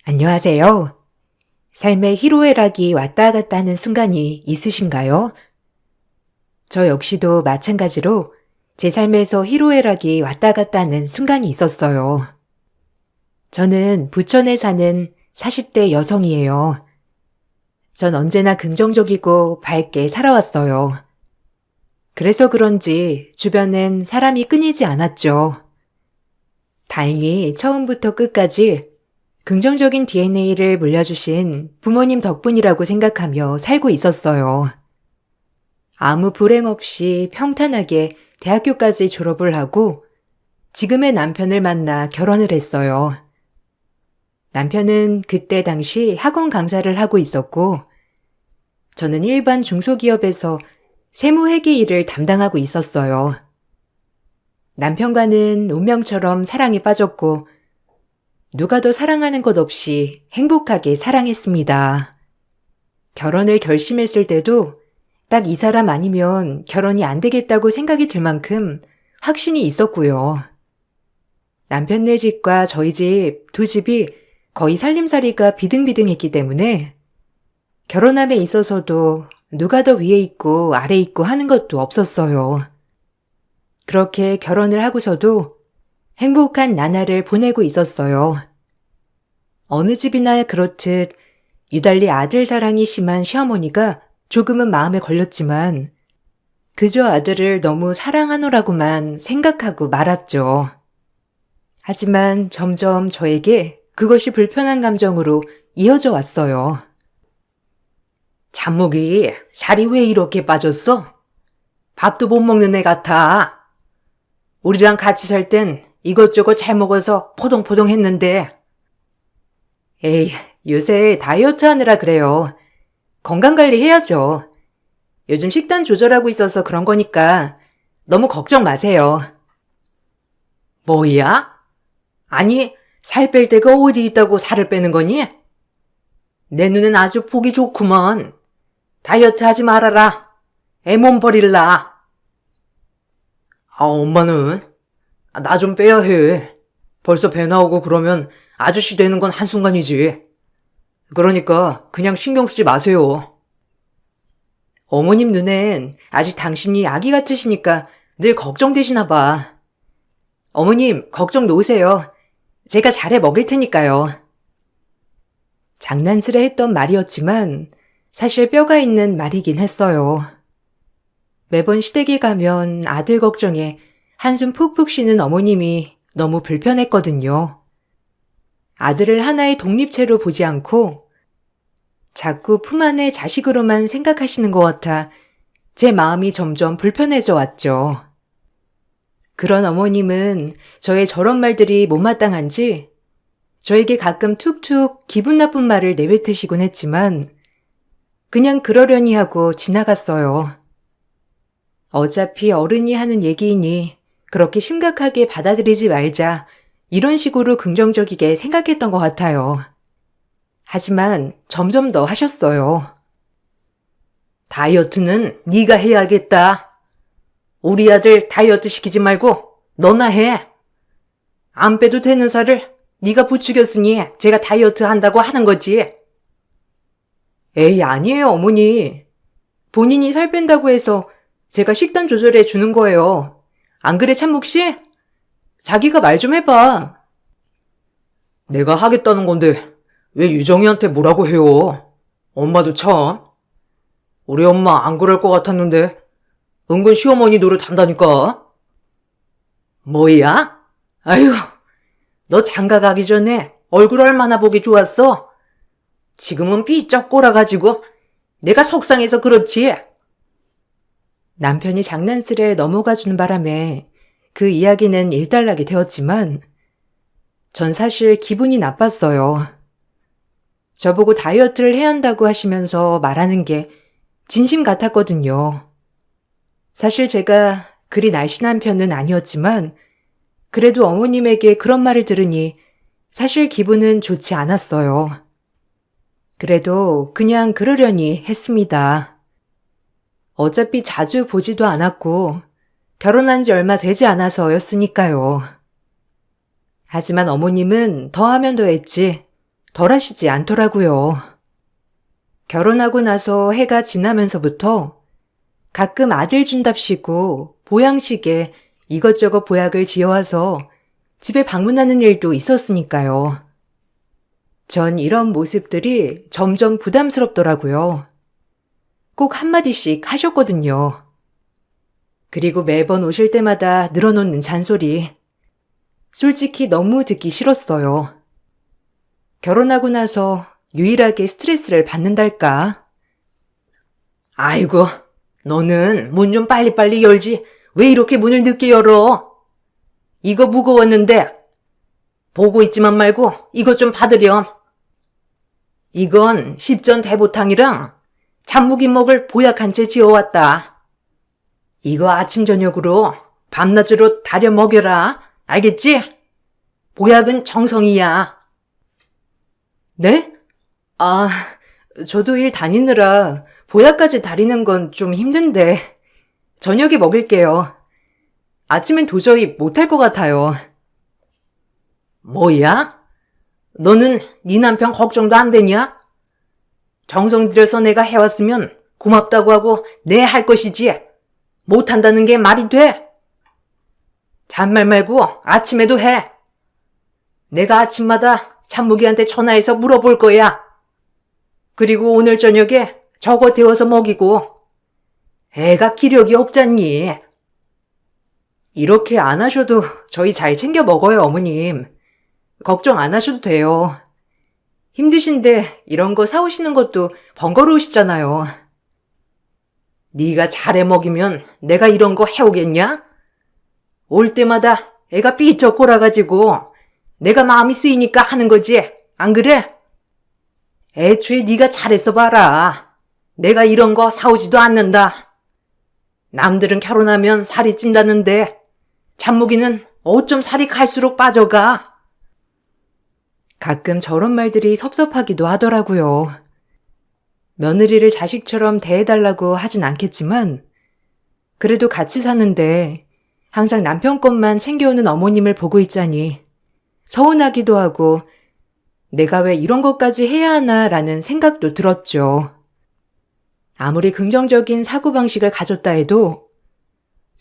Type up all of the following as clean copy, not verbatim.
안녕하세요. 삶의 희로애락이 왔다 갔다 하는 순간이 있으신가요? 저 역시도 마찬가지로 제 삶에서 희로애락이 왔다 갔다 하는 순간이 있었어요. 저는 부천에 사는 40대 여성이에요. 전 언제나 긍정적이고 밝게 살아왔어요. 그래서 그런지 주변엔 사람이 끊이지 않았죠. 다행히 처음부터 끝까지 긍정적인 DNA를 물려주신 부모님 덕분이라고 생각하며 살고 있었어요. 아무 불행 없이 평탄하게 대학교까지 졸업을 하고 지금의 남편을 만나 결혼을 했어요. 남편은 그때 당시 학원 강사를 하고 있었고 저는 일반 중소기업에서 세무회계 일을 담당하고 있었어요. 남편과는 운명처럼 사랑에 빠졌고 누가 더 사랑하는 것 없이 행복하게 사랑했습니다. 결혼을 결심했을 때도 딱 이 사람 아니면 결혼이 안 되겠다고 생각이 들 만큼 확신이 있었고요. 남편네 집과 저희 집 두 집이 거의 살림살이가 비등비등했기 때문에 결혼함에 있어서도 누가 더 위에 있고 아래 있고 하는 것도 없었어요. 그렇게 결혼을 하고서도 행복한 나날을 보내고 있었어요. 어느 집이나 그렇듯 유달리 아들 사랑이 심한 시어머니가 조금은 마음에 걸렸지만 그저 아들을 너무 사랑하노라고만 생각하고 말았죠. 하지만 점점 저에게 그것이 불편한 감정으로 이어져 왔어요. 잡목이 살이 왜 이렇게 빠졌어? 밥도 못 먹는 애 같아. 우리랑 같이 살 땐 이것저것 잘 먹어서 포동포동 했는데. 에이, 요새 다이어트 하느라 그래요. 건강관리 해야죠. 요즘 식단 조절하고 있어서 그런 거니까 너무 걱정 마세요. 뭐야? 아니, 살 뺄 데가 어디 있다고 살을 빼는 거니? 내 눈엔 아주 보기 좋구먼. 다이어트 하지 말아라. 애 몸 버릴라. 엄마는? 나 좀 빼야 해. 벌써 배 나오고 그러면 아저씨 되는 건 한순간이지. 그러니까 그냥 신경 쓰지 마세요. 어머님 눈엔 아직 당신이 아기 같으시니까 늘 걱정되시나 봐. 어머님, 걱정 놓으세요. 제가 잘해 먹일 테니까요. 장난스레 했던 말이었지만 사실 뼈가 있는 말이긴 했어요. 매번 시댁에 가면 아들 걱정에 한숨 푹푹 쉬는 어머님이 너무 불편했거든요. 아들을 하나의 독립체로 보지 않고 자꾸 품 안의 자식으로만 생각하시는 것 같아 제 마음이 점점 불편해져 왔죠. 그런 어머님은 저의 저런 말들이 못마땅한지 저에게 가끔 툭툭 기분 나쁜 말을 내뱉으시곤 했지만 그냥 그러려니 하고 지나갔어요. 어차피 어른이 하는 얘기이니 그렇게 심각하게 받아들이지 말자 이런 식으로 긍정적이게 생각했던 것 같아요. 하지만 점점 더 하셨어요. 다이어트는 네가 해야겠다. 우리 아들 다이어트 시키지 말고 너나 해. 안 빼도 되는 살을 네가 부추겼으니 제가 다이어트 한다고 하는 거지. 에이, 아니에요, 어머니. 본인이 살 뺀다고 해서 제가 식단 조절해 주는 거예요. 안 그래, 참목 씨? 자기가 말 좀 해봐. 내가 하겠다는 건데 왜 유정이한테 뭐라고 해요? 엄마도 참. 우리 엄마 안 그럴 것 같았는데 은근 시어머니 노릇 한다니까. 뭐야? 아휴, 너 장가 가기 전에 얼굴 얼마나 보기 좋았어? 지금은 삐쩍 꼬라가지고 내가 속상해서 그렇지. 남편이 장난스레 넘어가 주는 바람에 그 이야기는 일단락이 되었지만 전 사실 기분이 나빴어요. 저보고 다이어트를 해야 한다고 하시면서 말하는 게 진심 같았거든요. 사실 제가 그리 날씬한 편은 아니었지만 그래도 어머님에게 그런 말을 들으니 사실 기분은 좋지 않았어요. 그래도 그냥 그러려니 했습니다. 어차피 자주 보지도 않았고 결혼한 지 얼마 되지 않아서였으니까요. 하지만 어머님은 더 하면 더 했지 덜 하시지 않더라고요. 결혼하고 나서 해가 지나면서부터 가끔 아들 준답시고 보양식에 이것저것 보약을 지어와서 집에 방문하는 일도 있었으니까요. 전 이런 모습들이 점점 부담스럽더라고요. 꼭 한마디씩 하셨거든요. 그리고 매번 오실 때마다 늘어놓는 잔소리. 솔직히 너무 듣기 싫었어요. 결혼하고 나서 유일하게 스트레스를 받는달까? 아이고, 너는 문 좀 빨리빨리 열지. 왜 이렇게 문을 늦게 열어? 이거 무거웠는데. 보고 있지만 말고 이것 좀 받으렴. 이건 십전 대보탕이랑 잡무기 먹을 보약 한 채 지어왔다. 이거 아침 저녁으로 밤낮으로 다려 먹여라. 알겠지? 보약은 정성이야. 네? 아, 저도 일 다니느라 보약까지 다리는 건 좀 힘든데 저녁에 먹을게요. 아침엔 도저히 못할 것 같아요. 뭐야? 너는 네 남편 걱정도 안 되냐? 정성 들여서 내가 해왔으면 고맙다고 하고 내 할 것이지. 못한다는 게 말이 돼? 잔말 말고 아침에도 해. 내가 아침마다 참무기한테 전화해서 물어볼 거야. 그리고 오늘 저녁에 저거 데워서 먹이고. 애가 기력이 없잖니. 이렇게 안 하셔도 저희 잘 챙겨 먹어요, 어머님. 걱정 안 하셔도 돼요. 힘드신데 이런 거 사오시는 것도 번거로우시잖아요. 네가 잘해 먹이면 내가 이런 거 해오겠냐? 올 때마다 애가 삐쩍 골아가지고 내가 마음이 쓰이니까 하는 거지. 안 그래? 애초에 네가 잘했어 봐라. 내가 이런 거 사오지도 않는다. 남들은 결혼하면 살이 찐다는데 잡무기는 어쩜 살이 갈수록 빠져가. 가끔 저런 말들이 섭섭하기도 하더라고요. 며느리를 자식처럼 대해달라고 하진 않겠지만 그래도 같이 사는데 항상 남편 것만 챙겨오는 어머님을 보고 있자니 서운하기도 하고 내가 왜 이런 것까지 해야 하나라는 생각도 들었죠. 아무리 긍정적인 사고방식을 가졌다 해도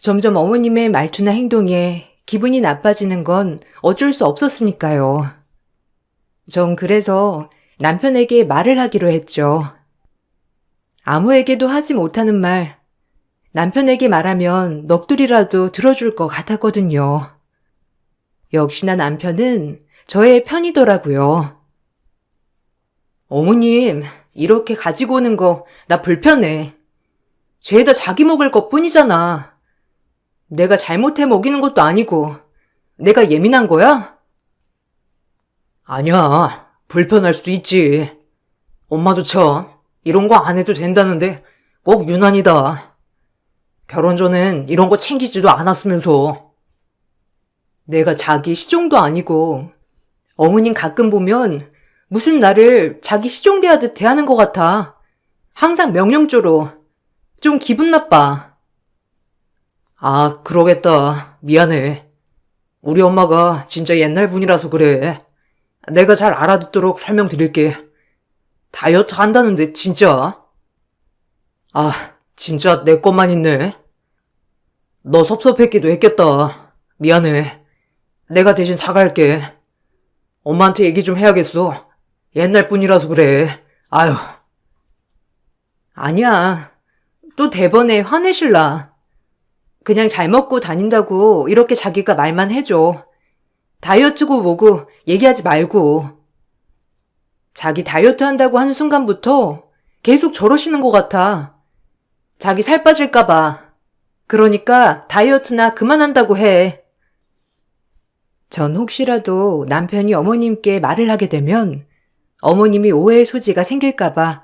점점 어머님의 말투나 행동에 기분이 나빠지는 건 어쩔 수 없었으니까요. 전 그래서 남편에게 말을 하기로 했죠. 아무에게도 하지 못하는 말, 남편에게 말하면 넋두리라도 들어줄 것 같았거든요. 역시나 남편은 저의 편이더라고요. 어머님, 이렇게 가지고 오는 거 나 불편해. 죄다 자기 먹을 것 뿐이잖아. 내가 잘못해 먹이는 것도 아니고 내가 예민한 거야? 아니야, 불편할 수도 있지. 엄마도 참 이런 거 안 해도 된다는데 꼭 유난이다. 결혼 전엔 이런 거 챙기지도 않았으면서. 내가 자기 시종도 아니고 어머님 가끔 보면 무슨 나를 자기 시종 대하듯 대하는 것 같아. 항상 명령조로. 좀 기분 나빠. 아, 그러겠다. 미안해. 우리 엄마가 진짜 옛날 분이라서 그래. 내가 잘 알아듣도록 설명드릴게. 다이어트 한다는데 진짜? 아, 진짜 내 것만 있네. 너 섭섭했기도 했겠다. 미안해. 내가 대신 사갈게. 엄마한테 얘기 좀 해야겠어. 옛날 분이라서 그래. 아유. 아니야. 또 대번에 화내실라. 그냥 잘 먹고 다닌다고 이렇게 자기가 말만 해줘. 다이어트고 뭐고 얘기하지 말고. 자기 다이어트 한다고 하는 순간부터 계속 저러시는 것 같아. 자기 살 빠질까봐. 그러니까 다이어트나 그만한다고 해. 전 혹시라도 남편이 어머님께 말을 하게 되면 어머님이 오해의 소지가 생길까봐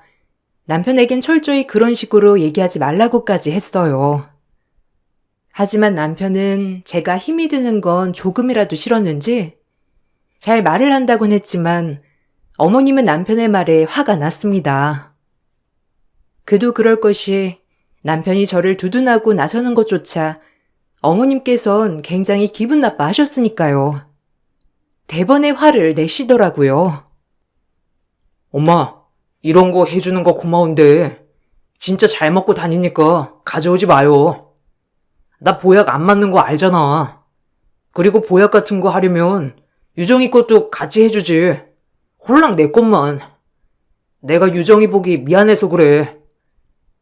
남편에겐 철저히 그런 식으로 얘기하지 말라고까지 했어요. 하지만 남편은 제가 힘이 드는 건 조금이라도 싫었는지 잘 말을 한다곤 했지만 어머님은 남편의 말에 화가 났습니다. 그도 그럴 것이 남편이 저를 두둔하고 나서는 것조차 어머님께선 굉장히 기분 나빠 하셨으니까요. 대번에 화를 내시더라고요. 엄마, 이런 거 해주는 거 고마운데 진짜 잘 먹고 다니니까 가져오지 마요. 나 보약 안 맞는 거 알잖아. 그리고 보약 같은 거 하려면 유정이 것도 같이 해주지. 홀랑 내 것만. 내가 유정이 보기 미안해서 그래.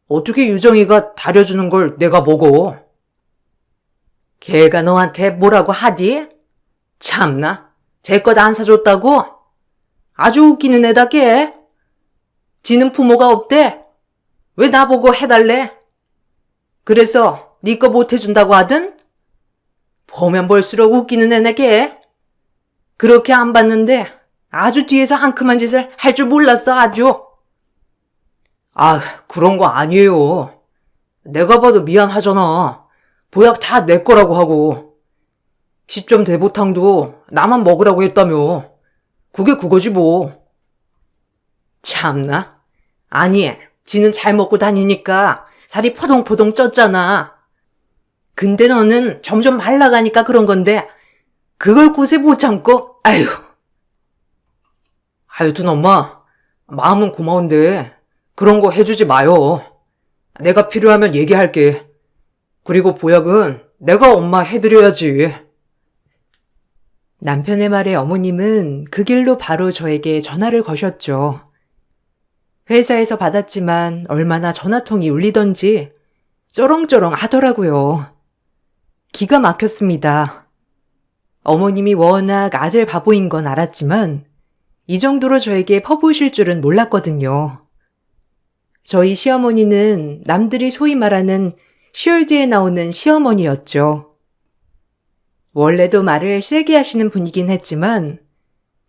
어떻게 유정이가 다려주는 걸 내가 먹어? 걔가 너한테 뭐라고 하디? 참나, 제 것 안 사줬다고? 아주 웃기는 애다 걔. 지는 부모가 없대. 왜 나보고 해달래? 그래서 네 거 못 해준다고 하든? 보면 볼수록 웃기는 애네 걔. 그렇게 안 봤는데 아주 뒤에서 한큼한 짓을 할 줄 몰랐어 아주. 아, 그런 거 아니에요. 내가 봐도 미안하잖아. 보약 다 내 거라고 하고. 10점 대보탕도 나만 먹으라고 했다며. 그게 그거지 뭐. 참나. 아니, 지는 잘 먹고 다니니까 살이 포동포동 쪘잖아. 근데 너는 점점 말라가니까 그런 건데 그걸 곳에 못 참고, 아휴. 하여튼 엄마, 마음은 고마운데 그런 거 해주지 마요. 내가 필요하면 얘기할게. 그리고 보약은 내가 엄마 해드려야지. 남편의 말에 어머님은 그 길로 바로 저에게 전화를 거셨죠. 회사에서 받았지만 얼마나 전화통이 울리던지 쩌렁쩌렁 하더라고요. 기가 막혔습니다. 어머님이 워낙 아들 바보인 건 알았지만 이 정도로 저에게 퍼부으실 줄은 몰랐거든요. 저희 시어머니는 남들이 소위 말하는 시월드에 나오는 시어머니였죠. 원래도 말을 세게 하시는 분이긴 했지만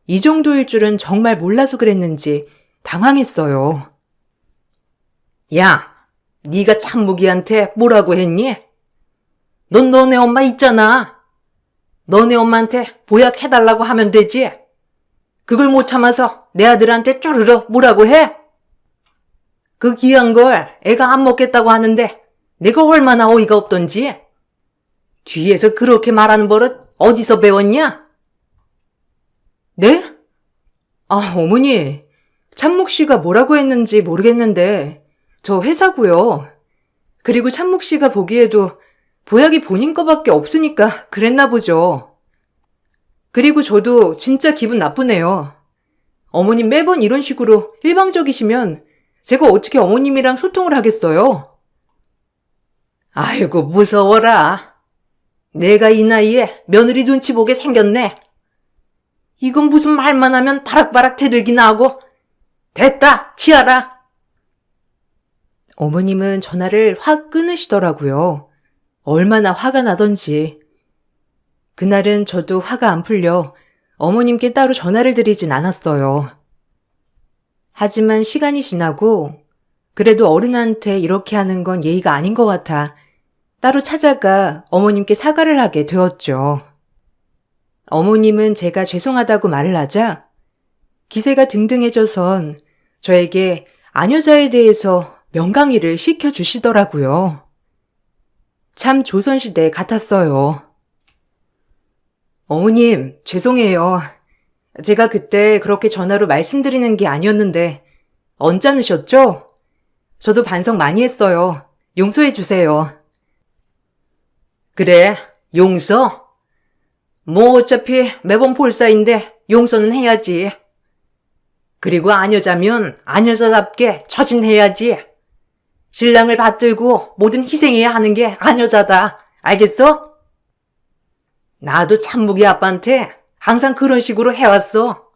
이 정도일 줄은 정말 몰라서 그랬는지 당황했어요. 야, 네가 참무기한테 뭐라고 했니? 넌 너네 엄마 있잖아. 너네 엄마한테 보약 해달라고 하면 되지. 그걸 못 참아서 내 아들한테 쪼르르 뭐라고 해? 그 귀한 걸 애가 안 먹겠다고 하는데 내가 얼마나 어이가 없던지. 뒤에서 그렇게 말하는 버릇 어디서 배웠냐? 네? 아, 어머니. 참목 씨가 뭐라고 했는지 모르겠는데 저 회사고요. 그리고 참목 씨가 보기에도 보약이 본인 거밖에 없으니까 그랬나 보죠. 그리고 저도 진짜 기분 나쁘네요. 어머님 매번 이런 식으로 일방적이시면 제가 어떻게 어머님이랑 소통을 하겠어요? 아이고 무서워라. 내가 이 나이에 며느리 눈치 보게 생겼네. 이건 무슨 말만 하면 바락바락 대들기나 하고. 됐다, 치아라. 어머님은 전화를 확 끊으시더라고요. 얼마나 화가 나던지. 그날은 저도 화가 안 풀려 어머님께 따로 전화를 드리진 않았어요. 하지만 시간이 지나고 그래도 어른한테 이렇게 하는 건 예의가 아닌 것 같아 따로 찾아가 어머님께 사과를 하게 되었죠. 어머님은 제가 죄송하다고 말을 하자 기세가 등등해져선 저에게 아녀자에 대해서 명강의를 시켜주시더라고요. 참 조선시대 같았어요. 어머님, 죄송해요. 제가 그때 그렇게 전화로 말씀드리는 게 아니었는데 언짢으셨죠? 저도 반성 많이 했어요. 용서해 주세요. 그래, 용서? 뭐 어차피 매번 볼 사이인데 용서는 해야지. 그리고 아녀자면 아녀자답게 처신해야지. 신랑을 받들고 뭐든 희생해야 하는 게 아녀자다. 알겠어? 나도 참무기 아빠한테 항상 그런 식으로 해왔어.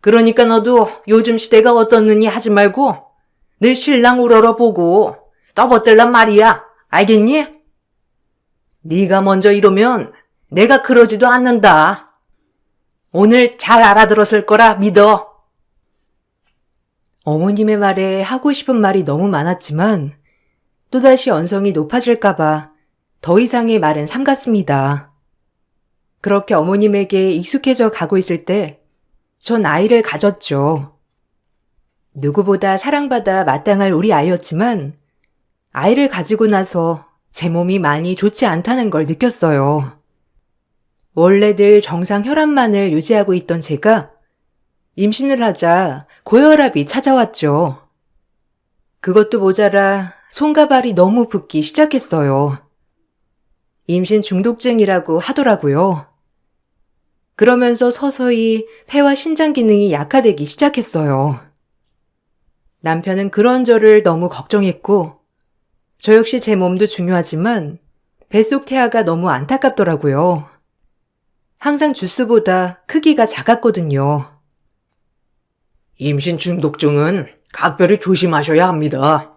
그러니까 너도 요즘 시대가 어떻느니 하지 말고 늘 신랑 우러러보고 떠벌들란 말이야. 알겠니? 네가 먼저 이러면 내가 그러지도 않는다. 오늘 잘 알아들었을 거라 믿어. 어머님의 말에 하고 싶은 말이 너무 많았지만 또다시 언성이 높아질까봐 더 이상의 말은 삼갔습니다. 그렇게 어머님에게 익숙해져 가고 있을 때 전 아이를 가졌죠. 누구보다 사랑받아 마땅할 우리 아이였지만 아이를 가지고 나서 제 몸이 많이 좋지 않다는 걸 느꼈어요. 원래 늘 정상 혈압만을 유지하고 있던 제가 임신을 하자 고혈압이 찾아왔죠. 그것도 모자라 손과 발이 너무 붓기 시작했어요. 임신 중독증이라고 하더라고요. 그러면서 서서히 폐와 신장 기능이 약화되기 시작했어요. 남편은 그런 저를 너무 걱정했고, 저 역시 제 몸도 중요하지만 뱃속 태아가 너무 안타깝더라고요. 항상 주스보다 크기가 작았거든요. 임신 중독증은 각별히 조심하셔야 합니다.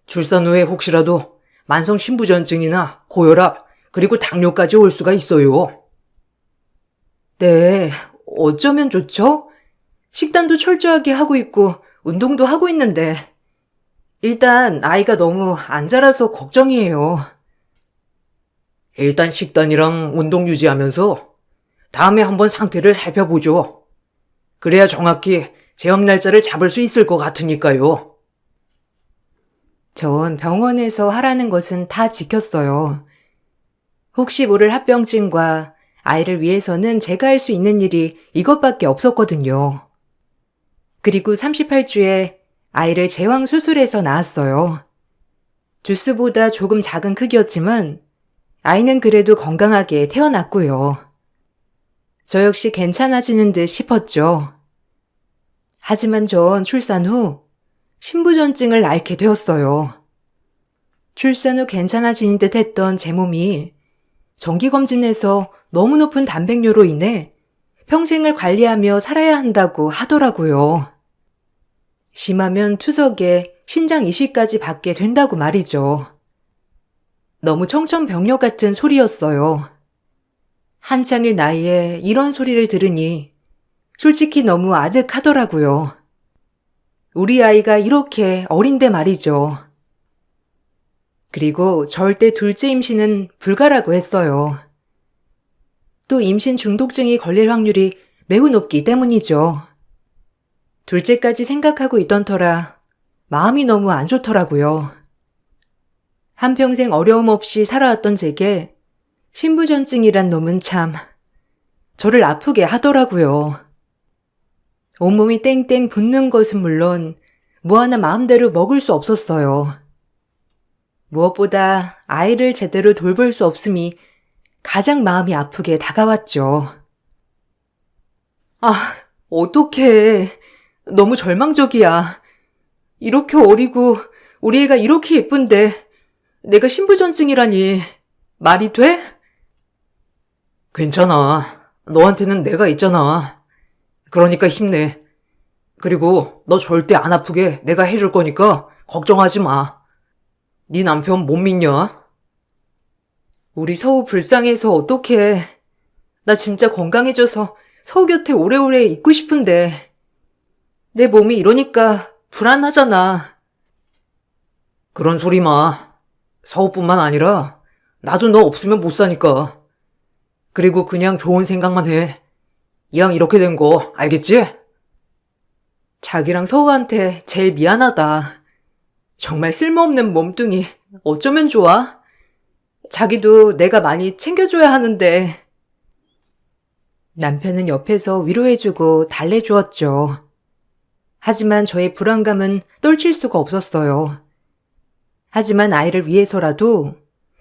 출산 후에 혹시라도 만성 신부전증이나 고혈압, 그리고 당뇨까지 올 수가 있어요. 네, 어쩌면 좋죠? 식단도 철저하게 하고 있고 운동도 하고 있는데 일단 아이가 너무 안 자라서 걱정이에요. 일단 식단이랑 운동 유지하면서 다음에 한번 상태를 살펴보죠. 그래야 정확히 재확 날짜를 잡을 수 있을 것 같으니까요. 전 병원에서 하라는 것은 다 지켰어요. 혹시 모를 합병증과 아이를 위해서는 제가 할 수 있는 일이 이것밖에 없었거든요. 그리고 38주에 아이를 제왕 수술해서 낳았어요. 주스보다 조금 작은 크기였지만 아이는 그래도 건강하게 태어났고요. 저 역시 괜찮아지는 듯 싶었죠. 하지만 전 출산 후 신부전증을 앓게 되었어요. 출산 후 괜찮아지는 듯 했던 제 몸이 정기검진에서 너무 높은 단백뇨로 인해 평생을 관리하며 살아야 한다고 하더라고요. 심하면 투석에 신장 이식까지 받게 된다고 말이죠. 너무 청천벽력 같은 소리였어요. 한창일 나이에 이런 소리를 들으니 솔직히 너무 아득하더라고요. 우리 아이가 이렇게 어린데 말이죠. 그리고 절대 둘째 임신은 불가라고 했어요. 또 임신 중독증이 걸릴 확률이 매우 높기 때문이죠. 둘째까지 생각하고 있던 터라 마음이 너무 안 좋더라고요. 한평생 어려움 없이 살아왔던 제게 신부전증이란 놈은 참 저를 아프게 하더라고요. 온몸이 땡땡 붓는 것은 물론 뭐 하나 마음대로 먹을 수 없었어요. 무엇보다 아이를 제대로 돌볼 수 없음이 가장 마음이 아프게 다가왔죠. 아, 어떡해. 너무 절망적이야. 이렇게 어리고 우리 애가 이렇게 예쁜데 내가 신부전증이라니 말이 돼? 괜찮아. 너한테는 내가 있잖아. 그러니까 힘내. 그리고 너 절대 안 아프게 내가 해줄 거니까 걱정하지 마. 네 남편 못 믿냐? 우리 서우 불쌍해서 어떡해. 나 진짜 건강해져서 서우 곁에 오래오래 있고 싶은데 내 몸이 이러니까 불안하잖아. 그런 소리 마. 서우뿐만 아니라 나도 너 없으면 못 사니까. 그리고 그냥 좋은 생각만 해. 이왕 이렇게 된 거 알겠지? 자기랑 서우한테 제일 미안하다. 정말 쓸모없는 몸뚱이 어쩌면 좋아? 자기도 내가 많이 챙겨줘야 하는데. 남편은 옆에서 위로해주고 달래주었죠. 하지만 저의 불안감은 떨칠 수가 없었어요. 하지만 아이를 위해서라도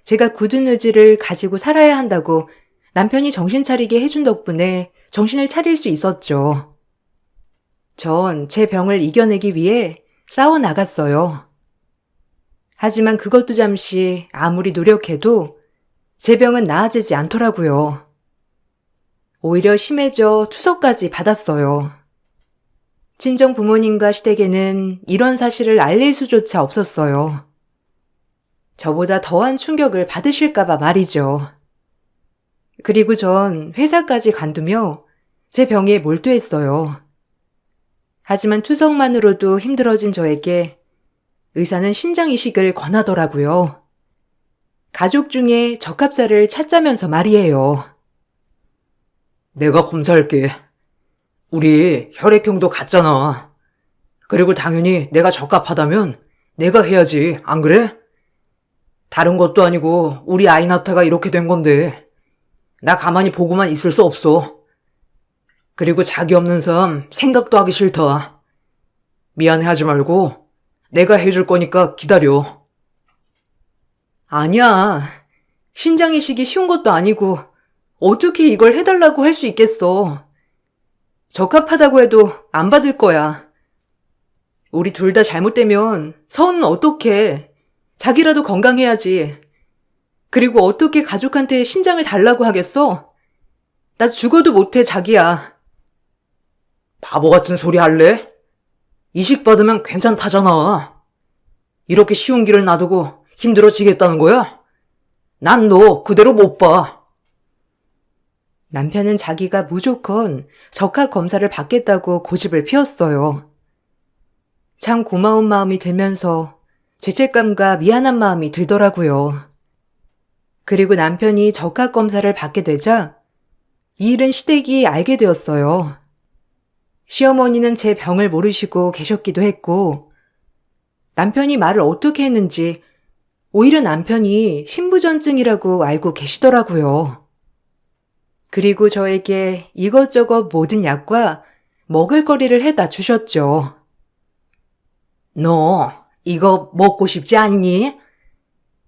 제가 굳은 의지를 가지고 살아야 한다고 남편이 정신 차리게 해준 덕분에 정신을 차릴 수 있었죠. 전 제 병을 이겨내기 위해 싸워 나갔어요. 하지만 그것도 잠시 아무리 노력해도 제 병은 나아지지 않더라고요. 오히려 심해져 투석까지 받았어요. 친정 부모님과 시댁에는 이런 사실을 알릴 수조차 없었어요. 저보다 더한 충격을 받으실까봐 말이죠. 그리고 전 회사까지 관두며 제 병에 몰두했어요. 하지만 투석만으로도 힘들어진 저에게 의사는 신장 이식을 권하더라고요. 가족 중에 적합자를 찾자면서 말이에요. 내가 검사할게. 우리 혈액형도 같잖아. 그리고 당연히 내가 적합하다면 내가 해야지, 안 그래? 다른 것도 아니고 우리 아이나타가 이렇게 된 건데 나 가만히 보고만 있을 수 없어. 그리고 자기 없는 삶 생각도 하기 싫다. 미안해하지 말고 내가 해줄 거니까 기다려. 아니야. 신장 이식이 쉬운 것도 아니고 어떻게 이걸 해달라고 할 수 있겠어. 적합하다고 해도 안 받을 거야. 우리 둘 다 잘못되면 서은은 어떡해. 자기라도 건강해야지. 그리고 어떻게 가족한테 신장을 달라고 하겠어? 나 죽어도 못해, 자기야. 바보 같은 소리 할래? 이식 받으면 괜찮다잖아. 이렇게 쉬운 길을 놔두고 힘들어지겠다는 거야? 난 너 그대로 못 봐. 남편은 자기가 무조건 적합 검사를 받겠다고 고집을 피웠어요. 참 고마운 마음이 들면서 죄책감과 미안한 마음이 들더라고요. 그리고 남편이 적합 검사를 받게 되자 이 일은 시댁이 알게 되었어요. 시어머니는 제 병을 모르시고 계셨기도 했고 남편이 말을 어떻게 했는지 오히려 남편이 신부전증이라고 알고 계시더라고요. 그리고 저에게 이것저것 모든 약과 먹을거리를 해다 주셨죠. 너 이거 먹고 싶지 않니?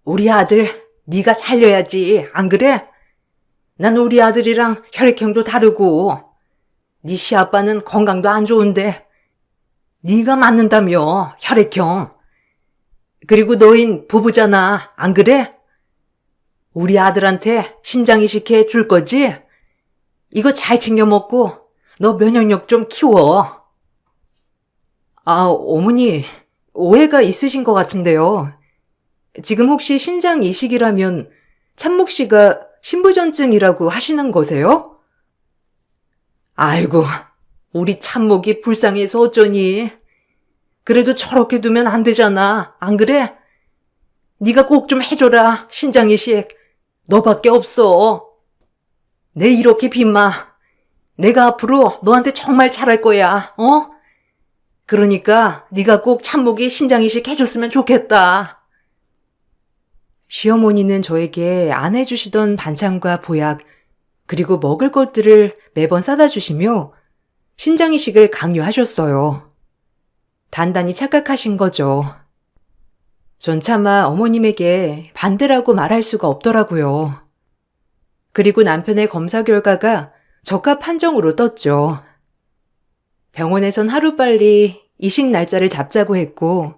우리 아들 네가 살려야지, 안 그래? 난 우리 아들이랑 혈액형도 다르고 네 시아빠는 건강도 안 좋은데 네가 맞는다며, 혈액형. 그리고 너흰 부부잖아, 안 그래? 우리 아들한테 신장이식해 줄 거지? 이거 잘 챙겨 먹고 너 면역력 좀 키워. 아, 어머니, 오해가 있으신 것 같은데요. 지금 혹시 신장 이식이라면 참목 씨가 신부전증이라고 하시는 거세요? 아이고, 우리 참목이 불쌍해서 어쩌니? 그래도 저렇게 두면 안 되잖아, 안 그래? 네가 꼭 좀 해줘라, 신장이식. 너밖에 없어. 내 이렇게 빈마. 내가 앞으로 너한테 정말 잘할 거야, 어? 그러니까 네가 꼭 참목이 신장이식 해줬으면 좋겠다. 시어머니는 저에게 안 해주시던 반찬과 보약, 그리고 먹을 것들을 매번 싸다 주시며 신장이식을 강요하셨어요. 단단히 착각하신 거죠. 전 차마 어머님에게 반대라고 말할 수가 없더라고요. 그리고 남편의 검사 결과가 적합 판정으로 떴죠. 병원에선 하루빨리 이식 날짜를 잡자고 했고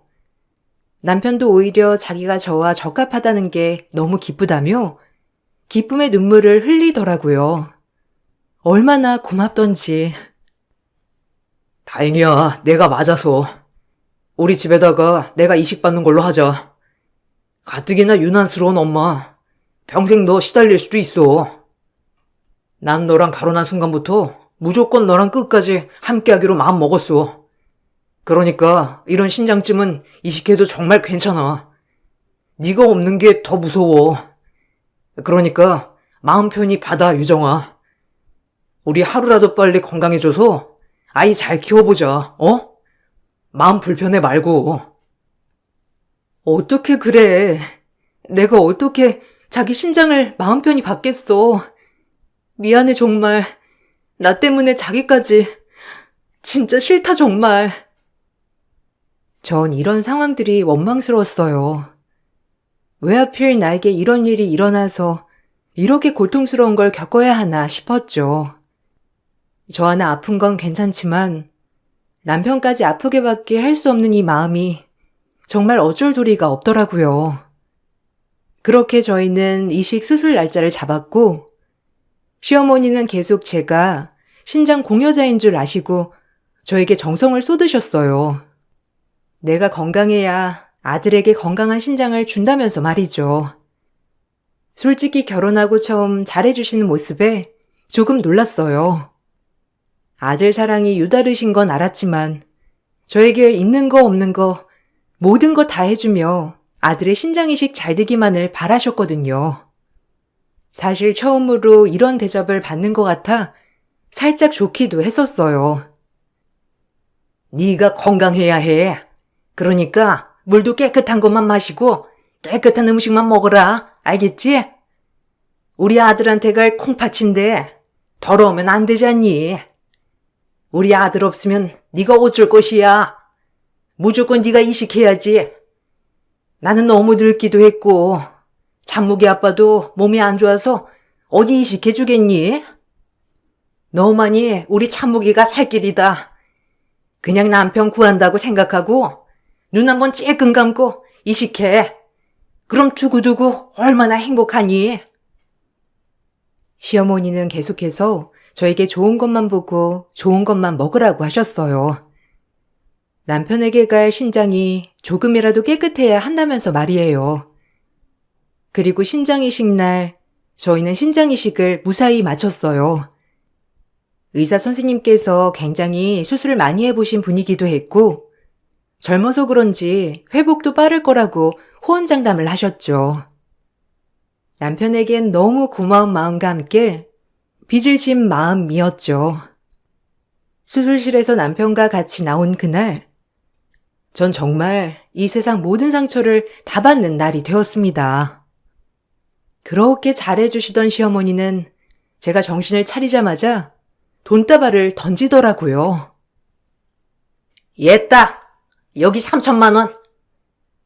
남편도 오히려 자기가 저와 적합하다는 게 너무 기쁘다며 기쁨의 눈물을 흘리더라고요. 얼마나 고맙던지. 다행이야, 내가 맞아서. 우리 집에다가 내가 이식받는 걸로 하자. 가뜩이나 유난스러운 엄마. 평생 너 시달릴 수도 있어. 난 너랑 결혼한 순간부터 무조건 너랑 끝까지 함께하기로 마음 먹었어. 그러니까 이런 신장쯤은 이식해도 정말 괜찮아. 네가 없는 게 더 무서워. 그러니까 마음 편히 받아, 유정아. 우리 하루라도 빨리 건강해져서 아이 잘 키워보자, 어? 마음 불편해 말고. 어떻게 그래. 내가 어떻게 자기 신장을 마음 편히 받겠어. 미안해 정말. 나 때문에 자기까지. 진짜 싫다 정말. 전 이런 상황들이 원망스러웠어요. 왜 하필 나에게 이런 일이 일어나서 이렇게 고통스러운 걸 겪어야 하나 싶었죠. 저 하나 아픈 건 괜찮지만 남편까지 아프게밖에 할 수 없는 이 마음이 정말 어쩔 도리가 없더라고요. 그렇게 저희는 이식 수술 날짜를 잡았고 시어머니는 계속 제가 신장 공여자인 줄 아시고 저에게 정성을 쏟으셨어요. 내가 건강해야 아들에게 건강한 신장을 준다면서 말이죠. 솔직히 결혼하고 처음 잘해주시는 모습에 조금 놀랐어요. 아들 사랑이 유다르신 건 알았지만 저에게 있는 거 없는 거 모든 거 다 해주며 아들의 신장이식 잘 되기만을 바라셨거든요. 사실 처음으로 이런 대접을 받는 것 같아 살짝 좋기도 했었어요. 네가 건강해야 해. 그러니까 물도 깨끗한 것만 마시고 깨끗한 음식만 먹어라. 알겠지? 우리 아들한테 갈 콩팥인데 더러우면 안 되잖니. 우리 아들 없으면 네가 어쩔 것이야. 무조건 네가 이식해야지. 나는 너무 늙기도 했고 장무기 아빠도 몸이 안 좋아서 어디 이식해 주겠니? 너만이 우리 참무기가 살 길이다. 그냥 남편 구한다고 생각하고 눈 한번 찔끔 감고 이식해. 그럼 두고두고 얼마나 행복하니? 시어머니는 계속해서 저에게 좋은 것만 보고 좋은 것만 먹으라고 하셨어요. 남편에게 갈 신장이 조금이라도 깨끗해야 한다면서 말이에요. 그리고 신장이식 날 저희는 신장이식을 무사히 마쳤어요. 의사 선생님께서 굉장히 수술을 많이 해보신 분이기도 했고 젊어서 그런지 회복도 빠를 거라고 호언장담을 하셨죠. 남편에겐 너무 고마운 마음과 함께 빚을 진 마음이었죠. 수술실에서 남편과 같이 나온 그날, 전 정말 이 세상 모든 상처를 다 받는 날이 되었습니다. 그렇게 잘해주시던 시어머니는 제가 정신을 차리자마자 돈다발을 던지더라고요. 얘따, 여기 3천만 원.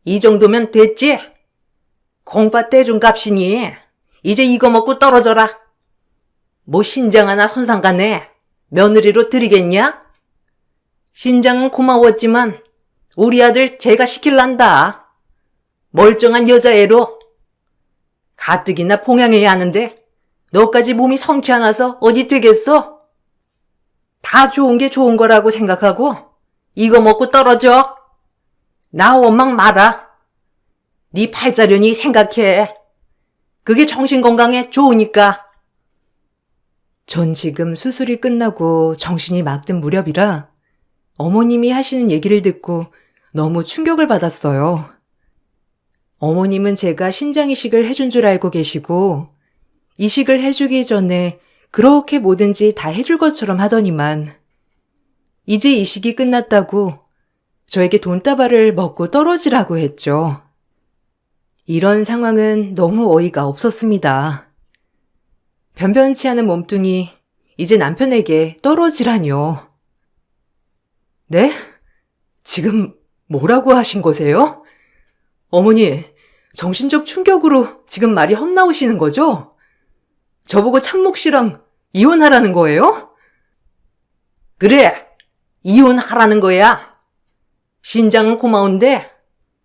이 정도면 됐지? 공파 떼준 값이니 이제 이거 먹고 떨어져라. 뭐 신장 하나 손상가네 며느리로 드리겠냐? 신장은 고마웠지만 우리 아들 제가 시킬란다. 멀쩡한 여자애로. 가뜩이나 봉양해야 하는데 너까지 몸이 성치 않아서 어디 되겠어? 다 좋은 게 좋은 거라고 생각하고 이거 먹고 떨어져. 나 원망 마라. 네 팔자련이 생각해. 그게 정신건강에 좋으니까. 전 지금 수술이 끝나고 정신이 막 든 무렵이라 어머님이 하시는 얘기를 듣고 너무 충격을 받았어요. 어머님은 제가 신장이식을 해준 줄 알고 계시고 이식을 해주기 전에 그렇게 뭐든지 다 해줄 것처럼 하더니만 이제 이식이 끝났다고 저에게 돈다발을 먹고 떨어지라고 했죠. 이런 상황은 너무 어이가 없었습니다. 변변치 않은 몸뚱이 이제 남편에게 떨어지라뇨. 네? 지금 뭐라고 하신 거세요? 어머니, 정신적 충격으로 지금 말이 헛나오시는 거죠? 저보고 참목 씨랑 이혼하라는 거예요? 그래, 이혼하라는 거야. 신장은 고마운데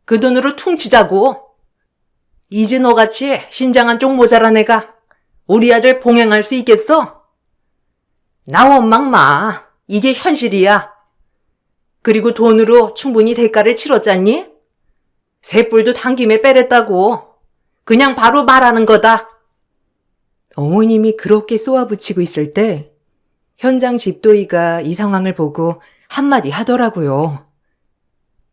그 돈으로 퉁치자고. 이제 너같이 신장 한쪽 모자란 애가 우리 아들 봉양할 수 있겠어? 나 원망 마. 이게 현실이야. 그리고 돈으로 충분히 대가를 치렀잖니? 셋불도 당김에 빼랬다고. 그냥 바로 말하는 거다. 어머님이 그렇게 쏘아붙이고 있을 때 현장 집도이가 이 상황을 보고 한마디 하더라고요.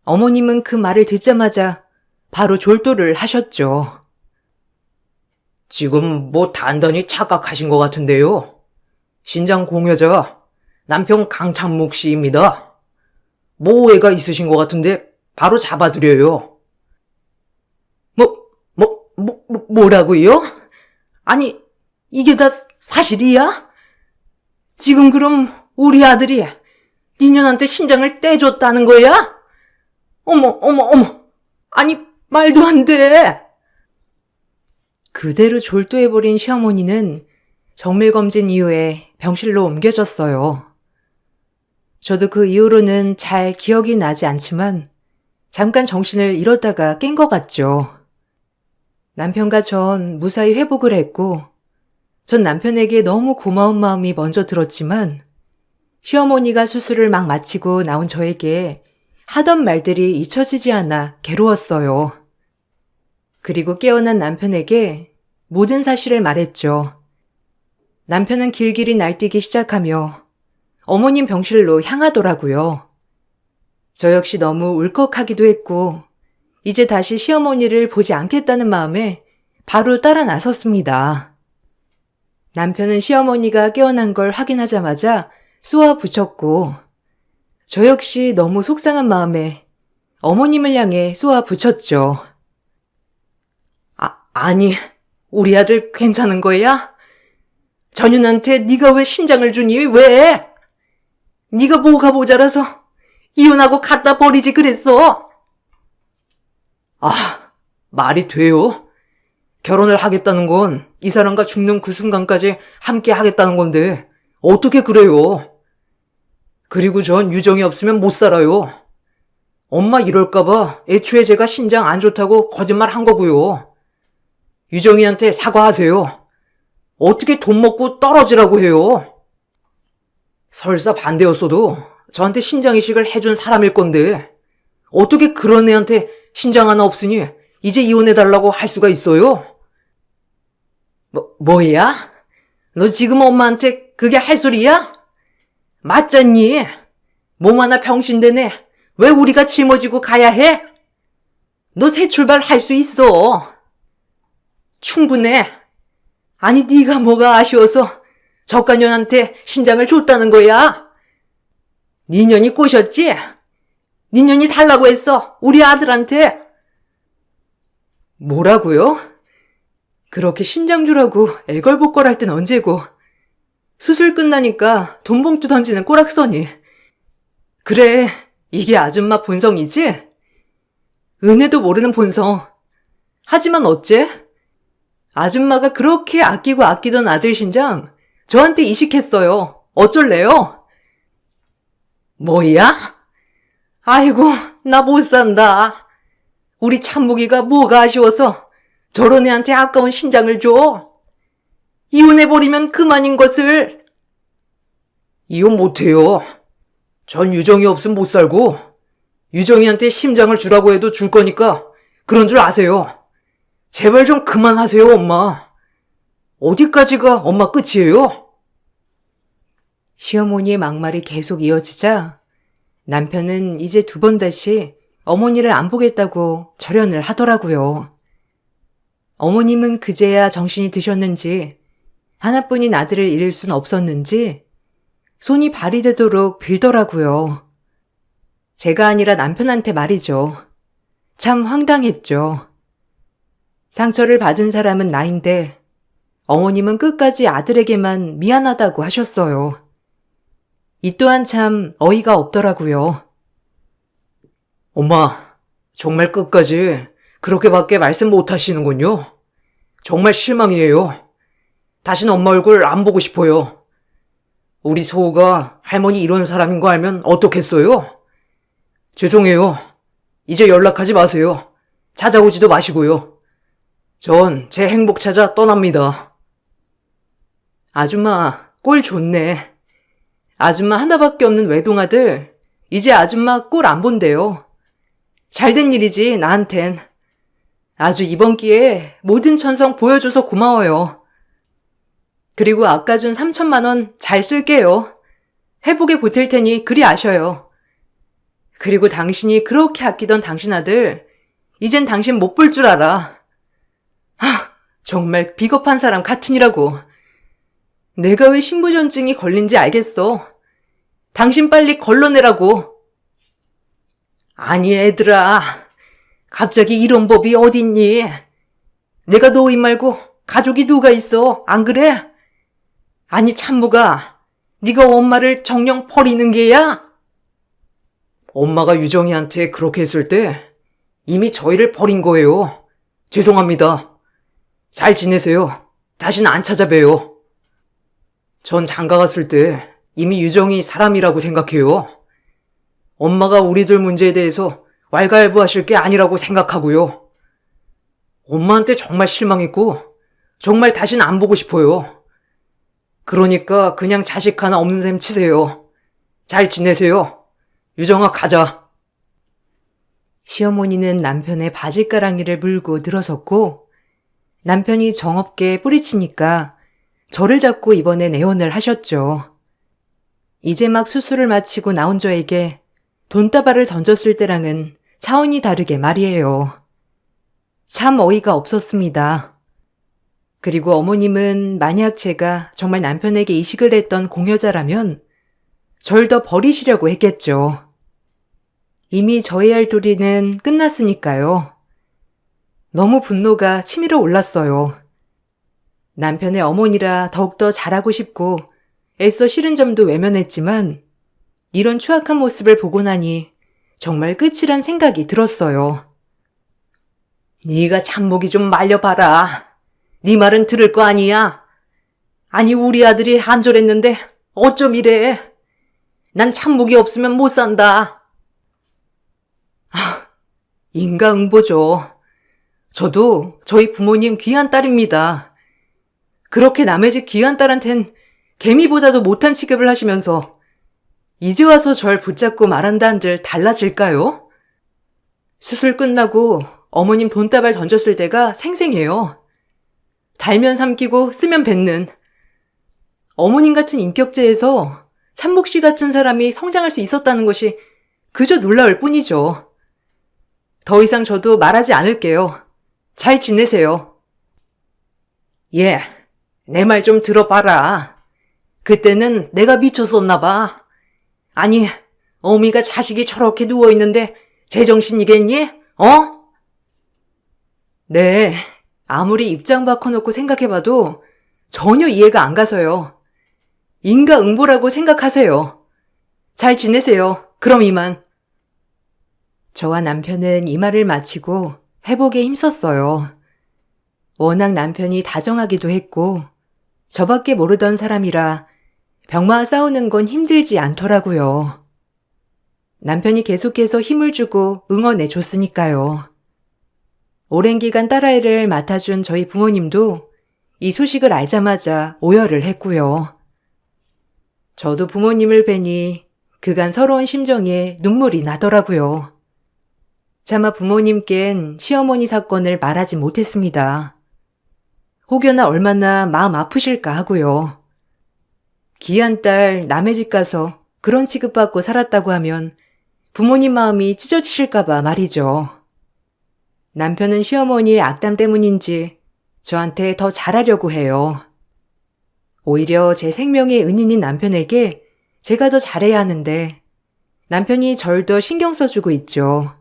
어머님은 그 말을 듣자마자 바로 졸도를 하셨죠. 지금 뭐 단단히 착각하신 것 같은데요. 신장 공여자 남편 강찬묵 씨입니다. 뭐 오해가 있으신 것 같은데 바로 잡아드려요. 뭐라고요? 아니, 이게 다 사실이야? 지금 그럼 우리 아들이 니년한테 신장을 떼줬다는 거야? 어머. 아니, 말도 안 돼. 그대로 졸도해버린 시어머니는 정밀검진 이후에 병실로 옮겨졌어요. 저도 그 이후로는 잘 기억이 나지 않지만 잠깐 정신을 잃었다가 깬 것 같죠. 남편과 전 무사히 회복을 했고 전 남편에게 너무 고마운 마음이 먼저 들었지만 시어머니가 수술을 막 마치고 나온 저에게 하던 말들이 잊혀지지 않아 괴로웠어요. 그리고 깨어난 남편에게 모든 사실을 말했죠. 남편은 길길이 날뛰기 시작하며 어머님 병실로 향하더라고요. 저 역시 너무 울컥하기도 했고 이제 다시 시어머니를 보지 않겠다는 마음에 바로 따라 나섰습니다. 남편은 시어머니가 깨어난 걸 확인하자마자 쏘아 붙였고 저 역시 너무 속상한 마음에 어머님을 향해 쏘아 붙였죠. 아니, 우리 아들 괜찮은 거야? 전윤한테 네가 왜 신장을 주니? 왜? 네가 뭐가 모자라서 이혼하고 갖다 버리지 그랬어? 아, 말이 돼요? 결혼을 하겠다는 건 이 사람과 죽는 그 순간까지 함께 하겠다는 건데 어떻게 그래요? 그리고 전 유정이 없으면 못 살아요. 엄마 이럴까봐 애초에 제가 신장 안 좋다고 거짓말 한 거고요. 유정이한테 사과하세요. 어떻게 돈 먹고 떨어지라고 해요? 설사 반대였어도 저한테 신장 이식을 해준 사람일 건데 어떻게 그런 애한테 신장 하나 없으니 이제 이혼해달라고 할 수가 있어요? 뭐야? 너 지금 엄마한테 그게 할 소리야? 맞잖니? 몸 하나 병신되네. 왜 우리가 짊어지고 가야 해? 너 새 출발 할 수 있어. 충분해. 아니 네가 뭐가 아쉬워서 저가년한테 신장을 줬다는 거야? 네 년이 꼬셨지? 네 년이 달라고 했어. 우리 아들한테. 뭐라고요? 그렇게 신장 주라고 애걸복걸할 땐 언제고. 수술 끝나니까 돈 봉투 던지는 꼬락서니. 그래, 이게 아줌마 본성이지? 은혜도 모르는 본성. 하지만 어째? 아줌마가 그렇게 아끼고 아끼던 아들 신장 저한테 이식했어요. 어쩔래요? 뭐야? 아이고, 나 못 산다. 우리 참무기가 뭐가 아쉬워서 저런 애한테 아까운 신장을 줘? 이혼해버리면 그만인 것을. 이혼 못해요. 전 유정이 없으면 못 살고 유정이한테 심장을 주라고 해도 줄 거니까 그런 줄 아세요. 제발 좀 그만하세요, 엄마. 어디까지가 엄마 끝이에요? 시어머니의 막말이 계속 이어지자 남편은 이제 두 번 다시 어머니를 안 보겠다고 절연을 하더라고요. 어머님은 그제야 정신이 드셨는지 하나뿐인 아들을 잃을 순 없었는지 손이 발이 되도록 빌더라고요. 제가 아니라 남편한테 말이죠. 참 황당했죠. 상처를 받은 사람은 나인데 어머님은 끝까지 아들에게만 미안하다고 하셨어요. 이 또한 참 어이가 없더라고요. 엄마, 정말 끝까지 그렇게밖에 말씀 못 하시는군요. 정말 실망이에요. 다신 엄마 얼굴 안 보고 싶어요. 우리 소우가 할머니 이런 사람인 거 알면 어떻겠어요? 죄송해요. 이제 연락하지 마세요. 찾아오지도 마시고요. 전 제 행복 찾아 떠납니다. 아줌마, 꼴 좋네. 아줌마 하나밖에 없는 외동아들, 이제 아줌마 꼴 안 본대요. 잘된 일이지, 나한텐. 아주 이번 기회에 모든 천성 보여줘서 고마워요. 그리고 아까 준 3천만 원 잘 쓸게요. 회복에 보탤 테니 그리 아셔요. 그리고 당신이 그렇게 아끼던 당신 아들, 이젠 당신 못 볼 줄 알아. 정말 비겁한 사람 같으니라고. 내가 왜 신부전증이 걸린지 알겠어. 당신 빨리 걸러내라고. 아니 애들아, 갑자기 이런 법이 어딨니? 내가 노인 말고 가족이 누가 있어, 안 그래? 아니 참무가 네가 엄마를 정녕 버리는 게야? 엄마가 유정이한테 그렇게 했을 때 이미 저희를 버린 거예요. 죄송합니다. 잘 지내세요. 다신 안 찾아봬요. 전 장가 갔을 때 이미 유정이 사람이라고 생각해요. 엄마가 우리들 문제에 대해서 왈가왈부하실 게 아니라고 생각하고요. 엄마한테 정말 실망했고 정말 다신 안 보고 싶어요. 그러니까 그냥 자식 하나 없는 셈 치세요. 잘 지내세요. 유정아 가자. 시어머니는 남편의 바지가랑이를 물고 늘어섰고 남편이 정없게 뿌리치니까 저를 잡고 이번엔 애원을 하셨죠. 이제 막 수술을 마치고 나온 저에게 돈다발을 던졌을 때랑은 차원이 다르게 말이에요. 참 어이가 없었습니다. 그리고 어머님은 만약 제가 정말 남편에게 이식을 했던 공여자라면 절 더 버리시려고 했겠죠. 이미 저의 할 도리는 끝났으니까요. 너무 분노가 치밀어 올랐어요. 남편의 어머니라 더욱더 잘하고 싶고 애써 싫은 점도 외면했지만 이런 추악한 모습을 보고 나니 정말 끝이란 생각이 들었어요. 네가 참목이 좀 말려봐라. 네 말은 들을 거 아니야. 아니 우리 아들이 한절했는데 어쩜 이래. 난 참목이 없으면 못 산다. 인과응보죠. 저도 저희 부모님 귀한 딸입니다. 그렇게 남의 집 귀한 딸한텐 개미보다도 못한 취급을 하시면서 이제 와서 절 붙잡고 말한다 한들 달라질까요? 수술 끝나고 어머님 돈다발 던졌을 때가 생생해요. 달면 삼키고 쓰면 뱉는. 어머님 같은 인격체에서 참목 씨 같은 사람이 성장할 수 있었다는 것이 그저 놀라울 뿐이죠. 더 이상 저도 말하지 않을게요. 잘 지내세요. 예, 내 말 좀 들어봐라. 그때는 내가 미쳤었나 봐. 아니, 어미가 자식이 저렇게 누워있는데 제정신이겠니? 어? 네, 아무리 입장 바꿔놓고 생각해봐도 전혀 이해가 안 가서요. 인과응보라고 생각하세요. 잘 지내세요. 그럼 이만. 저와 남편은 이 말을 마치고 회복에 힘썼어요. 워낙 남편이 다정하기도 했고 저밖에 모르던 사람이라 병마와 싸우는 건 힘들지 않더라고요. 남편이 계속해서 힘을 주고 응원해 줬으니까요. 오랜 기간 딸아이를 맡아준 저희 부모님도 이 소식을 알자마자 오열을 했고요. 저도 부모님을 뵈니 그간 서러운 심정에 눈물이 나더라고요. 차마 부모님께는 시어머니 사건을 말하지 못했습니다. 혹여나 얼마나 마음 아프실까 하고요. 귀한 딸 남의 집 가서 그런 취급받고 살았다고 하면 부모님 마음이 찢어지실까봐 말이죠. 남편은 시어머니의 악담 때문인지 저한테 더 잘하려고 해요. 오히려 제 생명의 은인인 남편에게 제가 더 잘해야 하는데 남편이 절 더 신경 써주고 있죠.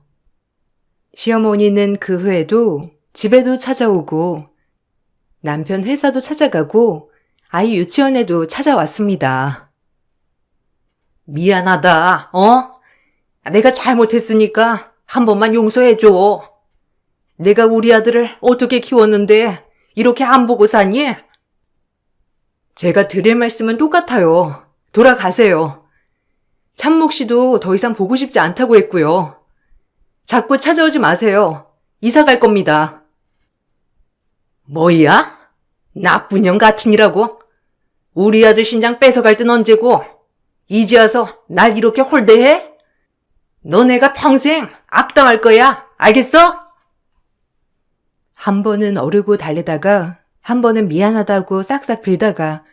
시어머니는 그 후에도 집에도 찾아오고 남편 회사도 찾아가고 아이 유치원에도 찾아왔습니다. 미안하다, 내가 잘못했으니까 한 번만 용서해줘. 내가 우리 아들을 어떻게 키웠는데 이렇게 안 보고 사니? 제가 드릴 말씀은 똑같아요. 돌아가세요. 참목 씨도 더 이상 보고 싶지 않다고 했고요. 자꾸 찾아오지 마세요. 이사 갈 겁니다. 뭐야? 나쁜 년 같으니라고? 우리 아들 신장 뺏어갈 땐 언제고? 이제 와서 날 이렇게 홀대해? 너네가 평생 악당할 거야. 알겠어? 한 번은 어르고 달래다가 한 번은 미안하다고 싹싹 빌다가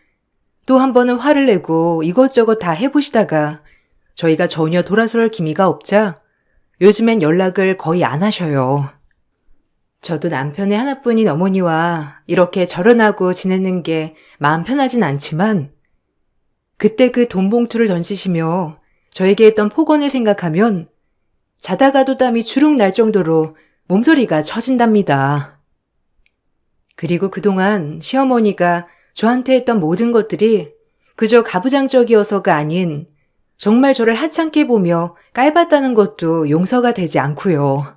또 한 번은 화를 내고 이것저것 다 해보시다가 저희가 전혀 돌아설 기미가 없자 요즘엔 연락을 거의 안 하셔요. 저도 남편의 하나뿐인 어머니와 이렇게 절연하고 지내는 게 마음 편하진 않지만 그때 그 돈 봉투를 던지시며 저에게 했던 폭언을 생각하면 자다가도 땀이 주룩 날 정도로 몸소리가 처진답니다. 그리고 그동안 시어머니가 저한테 했던 모든 것들이 그저 가부장적이어서가 아닌 정말 저를 하찮게 보며 깔봤다는 것도 용서가 되지 않고요.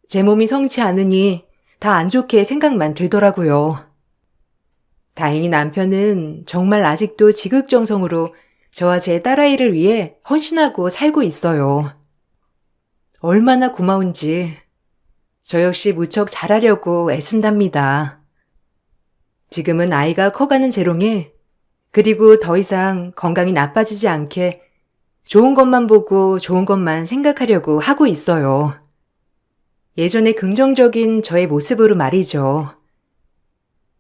제 몸이 성치 않으니 다 안 좋게 생각만 들더라고요. 다행히 남편은 정말 아직도 지극정성으로 저와 제 딸아이를 위해 헌신하고 살고 있어요. 얼마나 고마운지 저 역시 무척 잘하려고 애쓴답니다. 지금은 아이가 커가는 재롱에 그리고 더 이상 건강이 나빠지지 않게 좋은 것만 보고 좋은 것만 생각하려고 하고 있어요. 예전에 긍정적인 저의 모습으로 말이죠.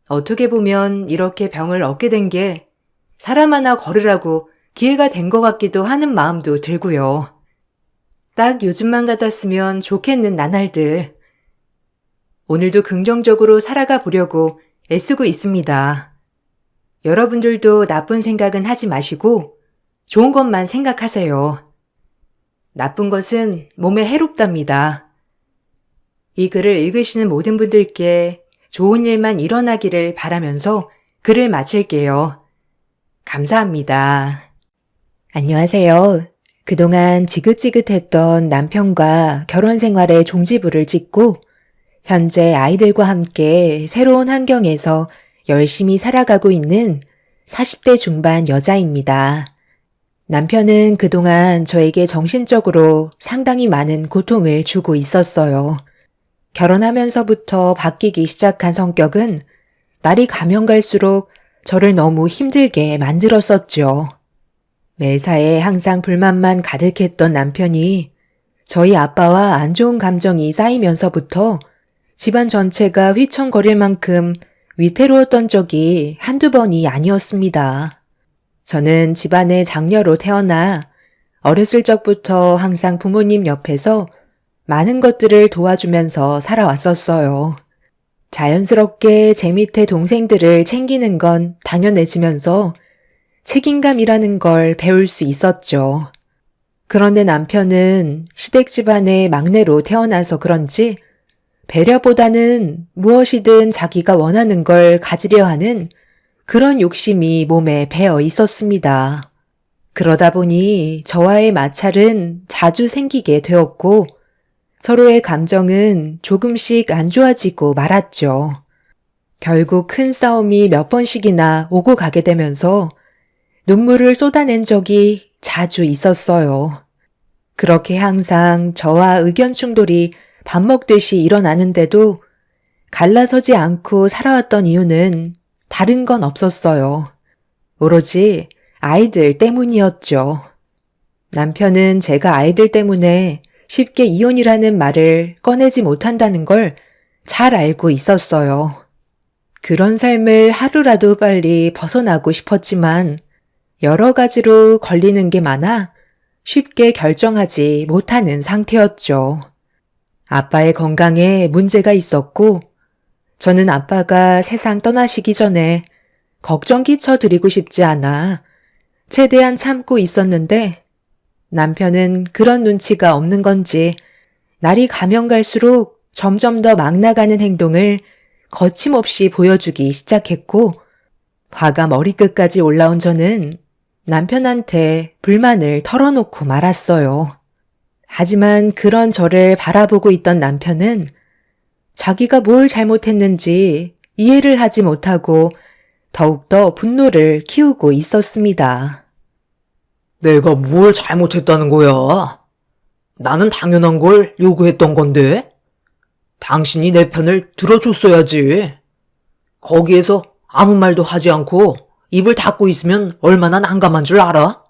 어떻게 보면 이렇게 병을 얻게 된 게 사람 하나 걸으라고 기회가 된 것 같기도 하는 마음도 들고요. 딱 요즘만 같았으면 좋겠는 나날들. 오늘도 긍정적으로 살아가 보려고 애쓰고 있습니다. 여러분들도 나쁜 생각은 하지 마시고 좋은 것만 생각하세요. 나쁜 것은 몸에 해롭답니다. 이 글을 읽으시는 모든 분들께 좋은 일만 일어나기를 바라면서 글을 마칠게요. 감사합니다. 안녕하세요. 그동안 지긋지긋했던 남편과 결혼 생활에 종지부를 찍고 현재 아이들과 함께 새로운 환경에서 열심히 살아가고 있는 40대 중반 여자입니다. 남편은 그동안 저에게 정신적으로 상당히 많은 고통을 주고 있었어요. 결혼하면서부터 바뀌기 시작한 성격은 날이 가면 갈수록 저를 너무 힘들게 만들었었죠. 매사에 항상 불만만 가득했던 남편이 저희 아빠와 안 좋은 감정이 쌓이면서부터 집안 전체가 휘청거릴 만큼 위태로웠던 적이 한두 번이 아니었습니다. 저는 집안의 장녀로 태어나 어렸을 적부터 항상 부모님 옆에서 많은 것들을 도와주면서 살아왔었어요. 자연스럽게 제 밑에 동생들을 챙기는 건 당연해지면서 책임감이라는 걸 배울 수 있었죠. 그런데 남편은 시댁 집안의 막내로 태어나서 그런지 배려보다는 무엇이든 자기가 원하는 걸 가지려 하는 그런 욕심이 몸에 배어 있었습니다. 그러다 보니 저와의 마찰은 자주 생기게 되었고 서로의 감정은 조금씩 안 좋아지고 말았죠. 결국 큰 싸움이 몇 번씩이나 오고 가게 되면서 눈물을 쏟아낸 적이 자주 있었어요. 그렇게 항상 저와 의견 충돌이 밥 먹듯이 일어나는데도 갈라서지 않고 살아왔던 이유는 다른 건 없었어요. 오로지 아이들 때문이었죠. 남편은 제가 아이들 때문에 쉽게 이혼이라는 말을 꺼내지 못한다는 걸 잘 알고 있었어요. 그런 삶을 하루라도 빨리 벗어나고 싶었지만 여러 가지로 걸리는 게 많아 쉽게 결정하지 못하는 상태였죠. 아빠의 건강에 문제가 있었고 저는 아빠가 세상 떠나시기 전에 걱정 끼쳐드리고 싶지 않아 최대한 참고 있었는데 남편은 그런 눈치가 없는 건지 날이 가면 갈수록 점점 더 막 나가는 행동을 거침없이 보여주기 시작했고 화가 머리끝까지 올라온 저는 남편한테 불만을 털어놓고 말았어요. 하지만 그런 저를 바라보고 있던 남편은 자기가 뭘 잘못했는지 이해를 하지 못하고 더욱더 분노를 키우고 있었습니다. 내가 뭘 잘못했다는 거야? 나는 당연한 걸 요구했던 건데? 당신이 내 편을 들어줬어야지. 거기에서 아무 말도 하지 않고 입을 닫고 있으면 얼마나 난감한 줄 알아?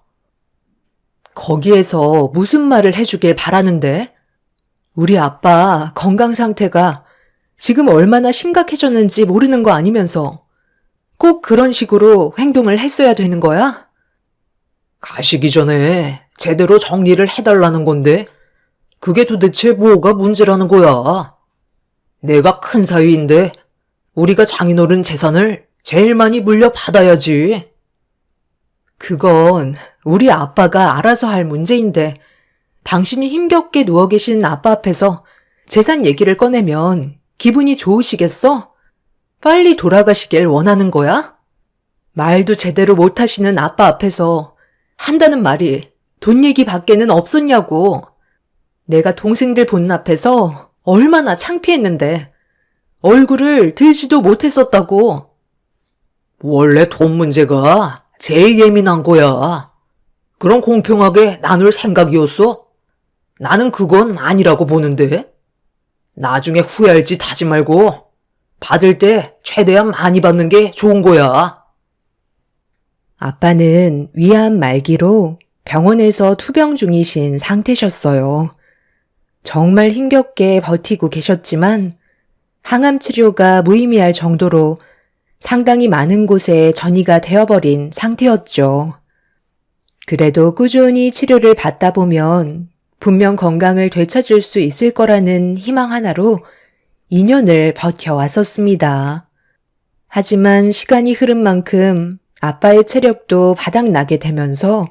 거기에서 무슨 말을 해주길 바라는데? 우리 아빠 건강 상태가 지금 얼마나 심각해졌는지 모르는 거 아니면서 꼭 그런 식으로 행동을 했어야 되는 거야? 가시기 전에 제대로 정리를 해달라는 건데 그게 도대체 뭐가 문제라는 거야? 내가 큰 사위인데 우리가 장인어른 재산을 제일 많이 물려받아야지. 그건 우리 아빠가 알아서 할 문제인데 당신이 힘겹게 누워 계신 아빠 앞에서 재산 얘기를 꺼내면 기분이 좋으시겠어? 빨리 돌아가시길 원하는 거야? 말도 제대로 못하시는 아빠 앞에서 한다는 말이 돈 얘기 밖에는 없었냐고. 내가 동생들 보는 앞에서 얼마나 창피했는데 얼굴을 들지도 못했었다고. 원래 돈 문제가 제일 예민한 거야. 그럼 공평하게 나눌 생각이었어? 나는 그건 아니라고 보는데. 나중에 후회할 짓 하지 말고 받을 때 최대한 많이 받는 게 좋은 거야. 아빠는 위암 말기로 병원에서 투병 중이신 상태셨어요. 정말 힘겹게 버티고 계셨지만 항암 치료가 무의미할 정도로 상당히 많은 곳에 전이가 되어버린 상태였죠. 그래도 꾸준히 치료를 받다 보면 분명 건강을 되찾을 수 있을 거라는 희망 하나로 2년을 버텨왔었습니다. 하지만 시간이 흐른 만큼 아빠의 체력도 바닥나게 되면서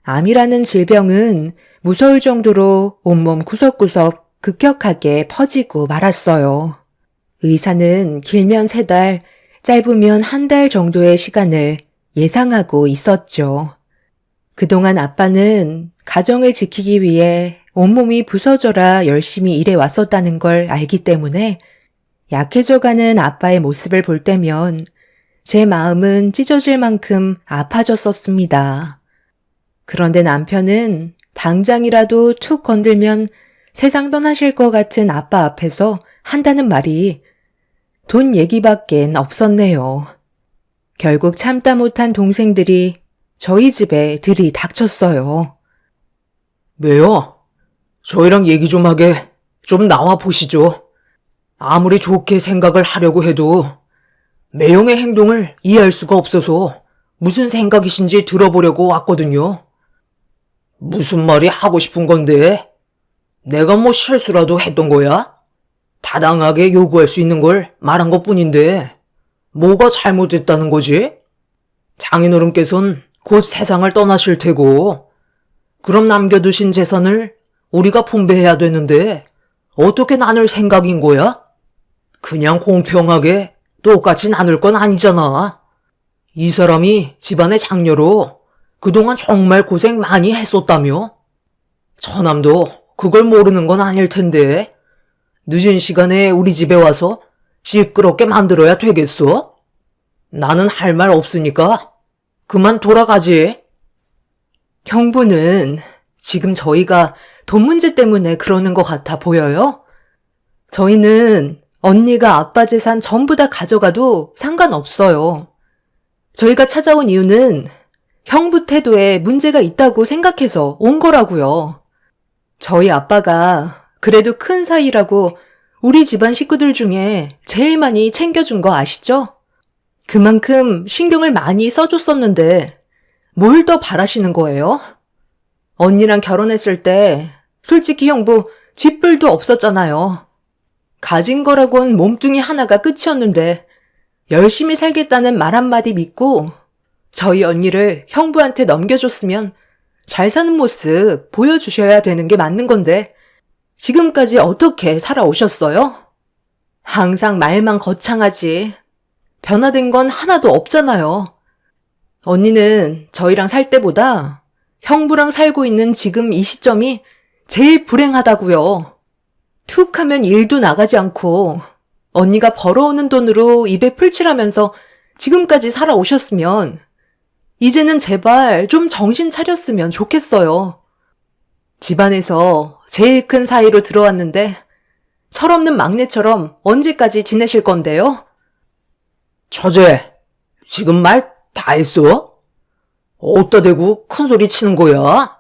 암이라는 질병은 무서울 정도로 온몸 구석구석 급격하게 퍼지고 말았어요. 의사는 길면 3달, 짧으면 1달 정도의 시간을 예상하고 있었죠. 그동안 아빠는 가정을 지키기 위해 온몸이 부서져라 열심히 일해 왔었다는 걸 알기 때문에 약해져가는 아빠의 모습을 볼 때면 제 마음은 찢어질 만큼 아파졌었습니다. 그런데 남편은 당장이라도 툭 건들면 세상 떠나실 것 같은 아빠 앞에서 한다는 말이 돈 얘기밖엔 없었네요. 결국 참다 못한 동생들이 저희 집에 들이닥쳤어요. 왜요? 저희랑 얘기 좀 하게 좀 나와 보시죠. 아무리 좋게 생각을 하려고 해도 매형의 행동을 이해할 수가 없어서 무슨 생각이신지 들어보려고 왔거든요. 무슨 말이 하고 싶은 건데? 내가 뭐 실수라도 했던 거야? 타당하게 요구할 수 있는 걸 말한 것뿐인데 뭐가 잘못됐다는 거지? 장인어른께선 곧 세상을 떠나실 테고 그럼 남겨두신 재산을 우리가 분배해야 되는데 어떻게 나눌 생각인 거야? 그냥 공평하게 똑같이 나눌 건 아니잖아. 이 사람이 집안의 장녀로 그동안 정말 고생 많이 했었다며? 처남도 그걸 모르는 건 아닐 텐데 늦은 시간에 우리 집에 와서 시끄럽게 만들어야 되겠어? 나는 할 말 없으니까 그만 돌아가지. 형부는 지금 저희가 돈 문제 때문에 그러는 것 같아 보여요? 저희는 언니가 아빠 재산 전부 다 가져가도 상관없어요. 저희가 찾아온 이유는 형부 태도에 문제가 있다고 생각해서 온 거라고요. 저희 아빠가 그래도 큰 사이라고 우리 집안 식구들 중에 제일 많이 챙겨준 거 아시죠? 그만큼 신경을 많이 써줬었는데 뭘 더 바라시는 거예요? 언니랑 결혼했을 때 솔직히 형부 쥐뿔도 없었잖아요. 가진 거라곤 몸뚱이 하나가 끝이었는데 열심히 살겠다는 말 한마디 믿고 저희 언니를 형부한테 넘겨줬으면 잘 사는 모습 보여주셔야 되는 게 맞는 건데 지금까지 어떻게 살아오셨어요? 항상 말만 거창하지 변화된 건 하나도 없잖아요. 언니는 저희랑 살 때보다 형부랑 살고 있는 지금 이 시점이 제일 불행하다고요. 툭 하면 일도 나가지 않고 언니가 벌어오는 돈으로 입에 풀칠하면서 지금까지 살아오셨으면 이제는 제발 좀 정신 차렸으면 좋겠어요. 집안에서 제일 큰 사이로 들어왔는데 철없는 막내처럼 언제까지 지내실 건데요? 처제, 지금 말 다 했어? 어디다 대고 큰 소리 치는 거야?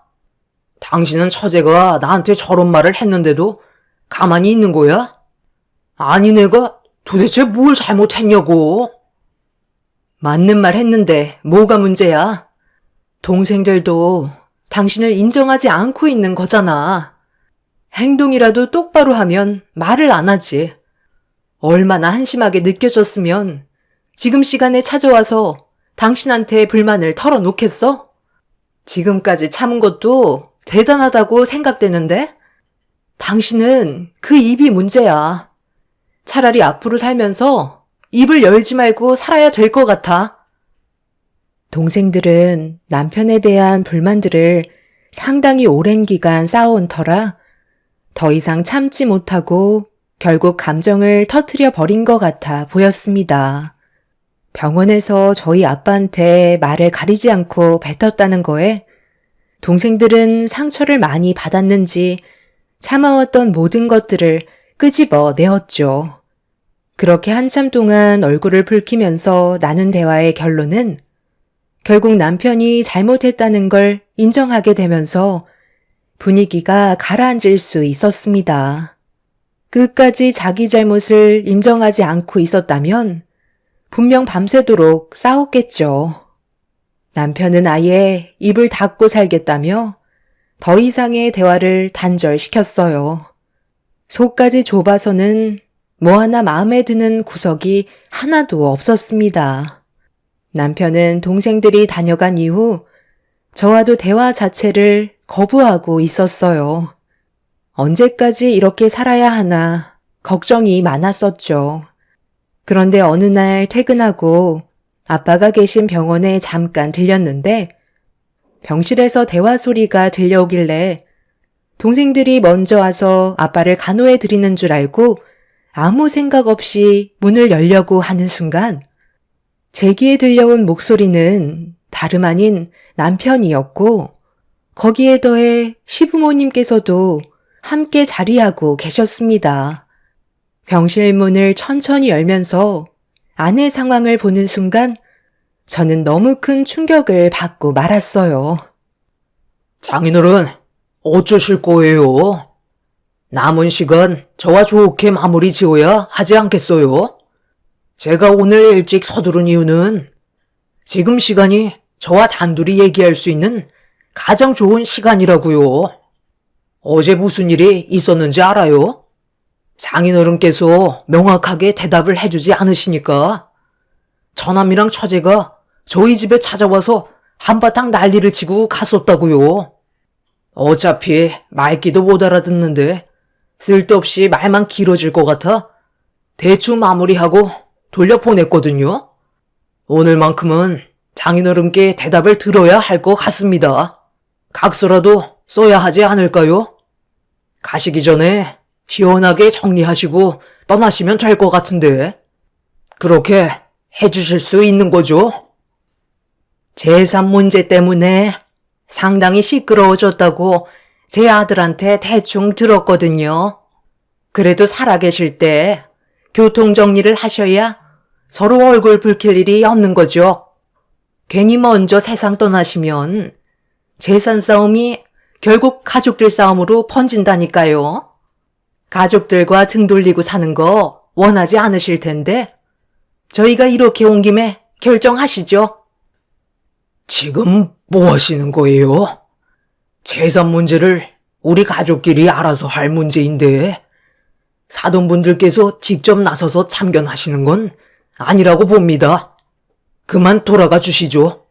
당신은 처제가 나한테 저런 말을 했는데도 가만히 있는 거야? 아니 내가 도대체 뭘 잘못했냐고. 맞는 말 했는데 뭐가 문제야? 동생들도 당신을 인정하지 않고 있는 거잖아. 행동이라도 똑바로 하면 말을 안 하지. 얼마나 한심하게 느껴졌으면 지금 시간에 찾아와서 당신한테 불만을 털어놓겠어? 지금까지 참은 것도 대단하다고 생각되는데? 당신은 그 입이 문제야. 차라리 앞으로 살면서 입을 열지 말고 살아야 될 것 같아. 동생들은 남편에 대한 불만들을 상당히 오랜 기간 쌓아온 터라 더 이상 참지 못하고 결국 감정을 터뜨려 버린 것 같아 보였습니다. 병원에서 저희 아빠한테 말을 가리지 않고 뱉었다는 거에 동생들은 상처를 많이 받았는지 참아왔던 모든 것들을 끄집어 내었죠. 그렇게 한참 동안 얼굴을 붉히면서 나눈 대화의 결론은 결국 남편이 잘못했다는 걸 인정하게 되면서 분위기가 가라앉을 수 있었습니다. 끝까지 자기 잘못을 인정하지 않고 있었다면 분명 밤새도록 싸웠겠죠. 남편은 아예 입을 닫고 살겠다며 더 이상의 대화를 단절시켰어요. 속까지 좁아서는 뭐 하나 마음에 드는 구석이 하나도 없었습니다. 남편은 동생들이 다녀간 이후 저와도 대화 자체를 거부하고 있었어요. 언제까지 이렇게 살아야 하나 걱정이 많았었죠. 그런데 어느 날 퇴근하고 아빠가 계신 병원에 잠깐 들렸는데 병실에서 대화 소리가 들려오길래 동생들이 먼저 와서 아빠를 간호해 드리는 줄 알고 아무 생각 없이 문을 열려고 하는 순간 제 귀에 들려온 목소리는 다름 아닌 남편이었고 거기에 더해 시부모님께서도 함께 자리하고 계셨습니다. 병실 문을 천천히 열면서 아내 상황을 보는 순간 저는 너무 큰 충격을 받고 말았어요. 장인어른, 어쩌실 거예요? 남은 시간 저와 좋게 마무리 지어야 하지 않겠어요? 제가 오늘 일찍 서두른 이유는 지금 시간이 저와 단둘이 얘기할 수 있는 가장 좋은 시간이라고요. 어제 무슨 일이 있었는지 알아요? 장인어른께서 명확하게 대답을 해주지 않으시니까 처남이랑 처제가 저희 집에 찾아와서 한바탕 난리를 치고 갔었다고요. 어차피 말귀도 못 알아듣는데 쓸데없이 말만 길어질 것 같아 대충 마무리하고 돌려보냈거든요. 오늘만큼은 장인어른께 대답을 들어야 할 것 같습니다. 각서라도 써야 하지 않을까요? 가시기 전에 시원하게 정리하시고 떠나시면 될 것 같은데 그렇게 해주실 수 있는 거죠? 재산 문제 때문에 상당히 시끄러워졌다고 제 아들한테 대충 들었거든요. 그래도 살아계실 때 교통 정리를 하셔야 서로 얼굴 붉힐 일이 없는 거죠. 괜히 먼저 세상 떠나시면 재산 싸움이 결국 가족들 싸움으로 번진다니까요. 가족들과 등 돌리고 사는 거 원하지 않으실 텐데 저희가 이렇게 온 김에 결정하시죠. 지금 뭐 하시는 거예요? 재산 문제를 우리 가족끼리 알아서 할 문제인데 사돈분들께서 직접 나서서 참견하시는 건 아니라고 봅니다. 그만 돌아가 주시죠.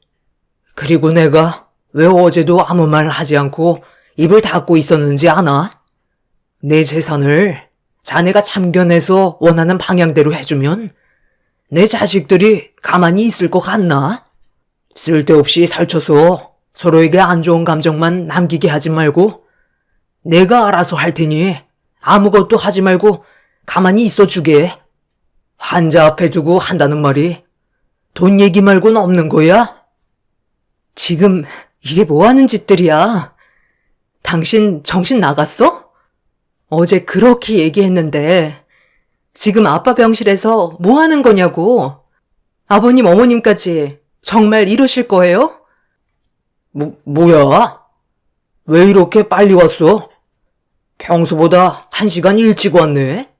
그리고 내가 왜 어제도 아무 말 하지 않고 입을 닫고 있었는지 아나? 내 재산을 자네가 참견해서 원하는 방향대로 해주면 내 자식들이 가만히 있을 것 같나? 쓸데없이 살쳐서 서로에게 안 좋은 감정만 남기게 하지 말고 내가 알아서 할 테니 아무것도 하지 말고 가만히 있어 주게. 환자 앞에 두고 한다는 말이 돈 얘기 말고는 없는 거야? 지금 이게 뭐 하는 짓들이야? 당신 정신 나갔어? 어제 그렇게 얘기했는데 지금 아빠 병실에서 뭐 하는 거냐고. 아버님 어머님까지 정말 이러실 거예요? 뭐야? 왜 이렇게 빨리 왔어? 평소보다 1시간 일찍 왔네?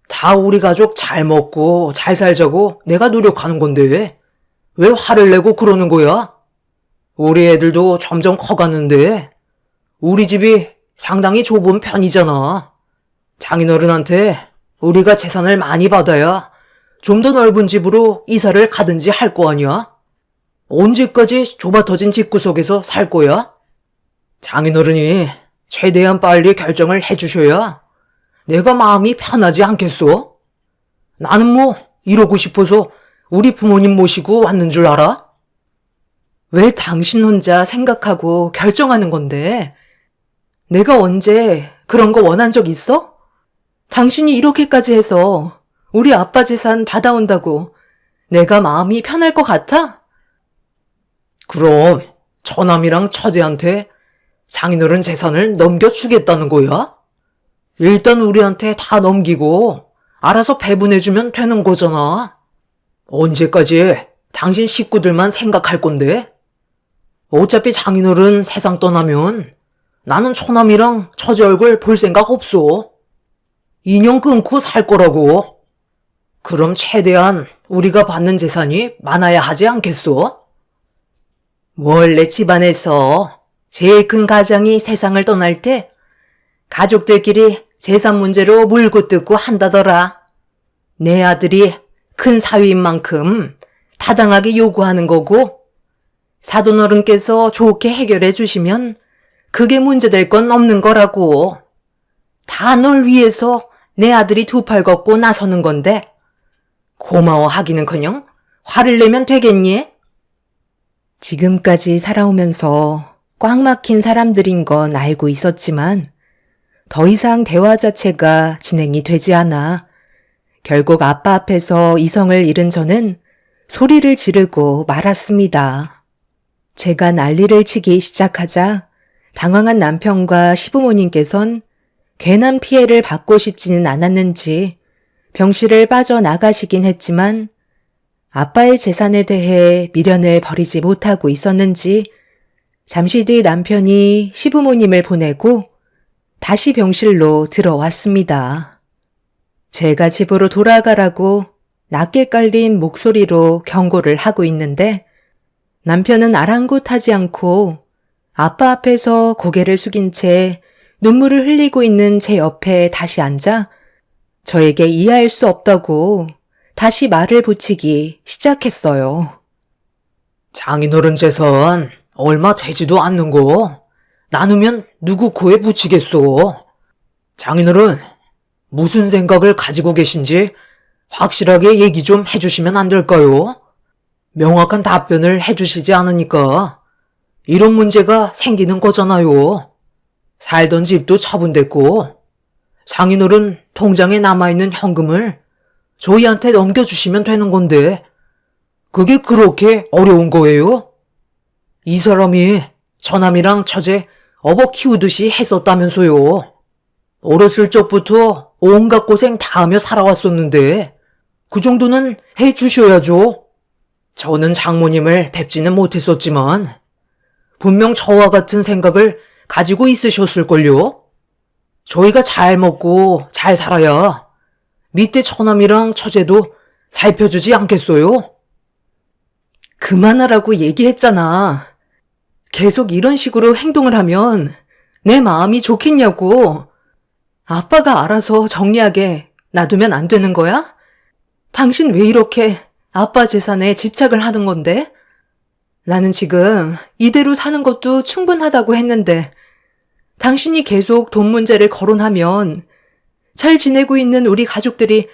다 우리 가족 잘 먹고 잘 살자고 내가 노력하는 건데 왜 화를 내고 그러는 거야? 우리 애들도 점점 커가는데 우리 집이 상당히 좁은 편이잖아. 장인어른한테 우리가 재산을 많이 받아야 좀 더 넓은 집으로 이사를 가든지 할 거 아니야? 언제까지 좁아터진 집구석에서 살 거야? 장인어른이 최대한 빨리 결정을 해주셔야 내가 마음이 편하지 않겠어? 나는 뭐 이러고 싶어서 우리 부모님 모시고 왔는 줄 알아? 왜 당신 혼자 생각하고 결정하는 건데? 내가 언제 그런 거 원한 적 있어? 당신이 이렇게까지 해서 우리 아빠 재산 받아온다고 내가 마음이 편할 것 같아? 그럼 처남이랑 처제한테 장인어른 재산을 넘겨주겠다는 거야? 일단 우리한테 다 넘기고 알아서 배분해주면 되는 거잖아. 언제까지 당신 식구들만 생각할 건데? 어차피 장인어른 세상 떠나면 나는 처남이랑 처제 얼굴 볼 생각 없어. 인연 끊고 살 거라고. 그럼 최대한 우리가 받는 재산이 많아야 하지 않겠어? 원래 집안에서 제일 큰 가장이 세상을 떠날 때 가족들끼리 재산 문제로 물고 뜯고 한다더라. 내 아들이 큰 사위인 만큼 타당하게 요구하는 거고 사돈어른께서 좋게 해결해 주시면 그게 문제될 건 없는 거라고. 다 널 위해서 내 아들이 두 팔 걷고 나서는 건데 고마워하기는커녕 화를 내면 되겠니? 지금까지 살아오면서 꽉 막힌 사람들인 건 알고 있었지만 더 이상 대화 자체가 진행이 되지 않아 결국 아빠 앞에서 이성을 잃은 저는 소리를 지르고 말았습니다. 제가 난리를 치기 시작하자 당황한 남편과 시부모님께선 괜한 피해를 받고 싶지는 않았는지 병실을 빠져나가시긴 했지만 아빠의 재산에 대해 미련을 버리지 못하고 있었는지 잠시 뒤 남편이 시부모님을 보내고 다시 병실로 들어왔습니다. 제가 집으로 돌아가라고 낮게 깔린 목소리로 경고를 하고 있는데 남편은 아랑곳하지 않고 아빠 앞에서 고개를 숙인 채 눈물을 흘리고 있는 제 옆에 다시 앉아 저에게 이해할 수 없다고 다시 말을 붙이기 시작했어요. 장인어른 재산 얼마 되지도 않는 거 나누면 누구 코에 붙이겠소. 장인어른 무슨 생각을 가지고 계신지 확실하게 얘기 좀 해주시면 안 될까요? 명확한 답변을 해주시지 않으니까 이런 문제가 생기는 거잖아요. 살던 집도 처분됐고 장인어른 통장에 남아있는 현금을 저희한테 넘겨주시면 되는 건데 그게 그렇게 어려운 거예요? 이 사람이 처남이랑 처제 업어 키우듯이 했었다면서요. 어렸을 적부터 온갖 고생 다 하며 살아왔었는데 그 정도는 해주셔야죠. 저는 장모님을 뵙지는 못했었지만 분명 저와 같은 생각을 가지고 있으셨을걸요. 저희가 잘 먹고 잘 살아야 밑에 처남이랑 처제도 살펴주지 않겠어요? 그만하라고 얘기했잖아. 계속 이런 식으로 행동을 하면 내 마음이 좋겠냐고. 아빠가 알아서 정리하게 놔두면 안 되는 거야? 당신 왜 이렇게 아빠 재산에 집착을 하는 건데? 나는 지금 이대로 사는 것도 충분하다고 했는데 당신이 계속 돈 문제를 거론하면 잘 지내고 있는 우리 가족들이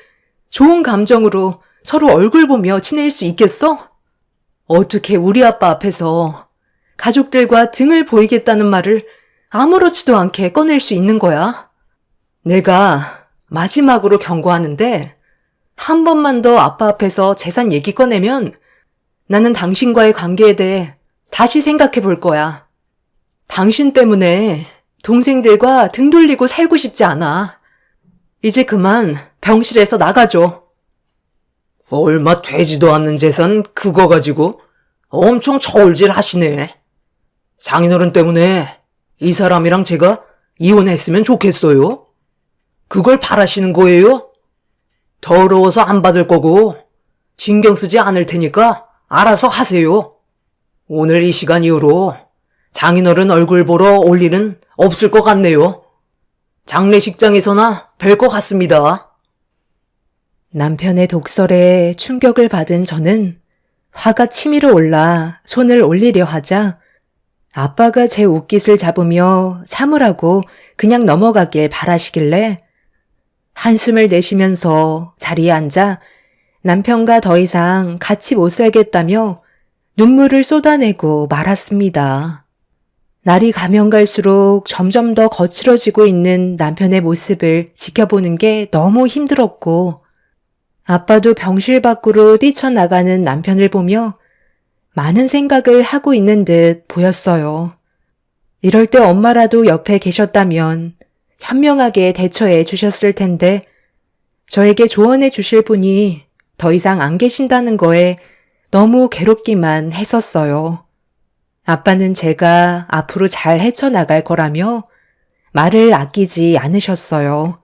좋은 감정으로 서로 얼굴 보며 지낼 수 있겠어? 어떻게 우리 아빠 앞에서 가족들과 등을 보이겠다는 말을 아무렇지도 않게 꺼낼 수 있는 거야? 내가 마지막으로 경고하는데 한 번만 더 아빠 앞에서 재산 얘기 꺼내면 나는 당신과의 관계에 대해 다시 생각해 볼 거야. 당신 때문에 동생들과 등 돌리고 살고 싶지 않아. 이제 그만 병실에서 나가줘. 얼마 되지도 않는 재산 그거 가지고 엄청 저울질 하시네. 장인어른 때문에 이 사람이랑 제가 이혼했으면 좋겠어요? 그걸 바라시는 거예요? 더러워서 안 받을 거고 신경 쓰지 않을 테니까 알아서 하세요. 오늘 이 시간 이후로 장인어른 얼굴 보러 올 일은 없을 것 같네요. 장례식장에서나 뵐 것 같습니다. 남편의 독설에 충격을 받은 저는 화가 치밀어 올라 손을 올리려 하자 아빠가 제 옷깃을 잡으며 참으라고 그냥 넘어가길 바라시길래 한숨을 내쉬면서 자리에 앉아 남편과 더 이상 같이 못 살겠다며 눈물을 쏟아내고 말았습니다. 날이 가면 갈수록 점점 더 거칠어지고 있는 남편의 모습을 지켜보는 게 너무 힘들었고 아빠도 병실 밖으로 뛰쳐나가는 남편을 보며 많은 생각을 하고 있는 듯 보였어요. 이럴 때 엄마라도 옆에 계셨다면 현명하게 대처해 주셨을 텐데 저에게 조언해 주실 분이 더 이상 안 계신다는 거에 너무 괴롭기만 했었어요. 아빠는 제가 앞으로 잘 헤쳐나갈 거라며 말을 아끼지 않으셨어요.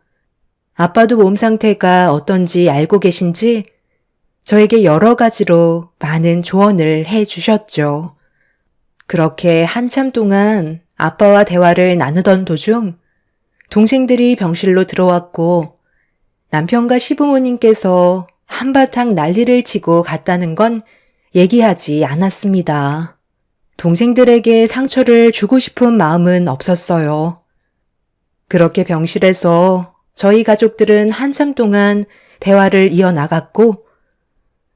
아빠도 몸 상태가 어떤지 알고 계신지 저에게 여러 가지로 많은 조언을 해 주셨죠. 그렇게 한참 동안 아빠와 대화를 나누던 도중 동생들이 병실로 들어왔고 남편과 시부모님께서 한바탕 난리를 치고 갔다는 건 얘기하지 않았습니다. 동생들에게 상처를 주고 싶은 마음은 없었어요. 그렇게 병실에서 저희 가족들은 한참 동안 대화를 이어나갔고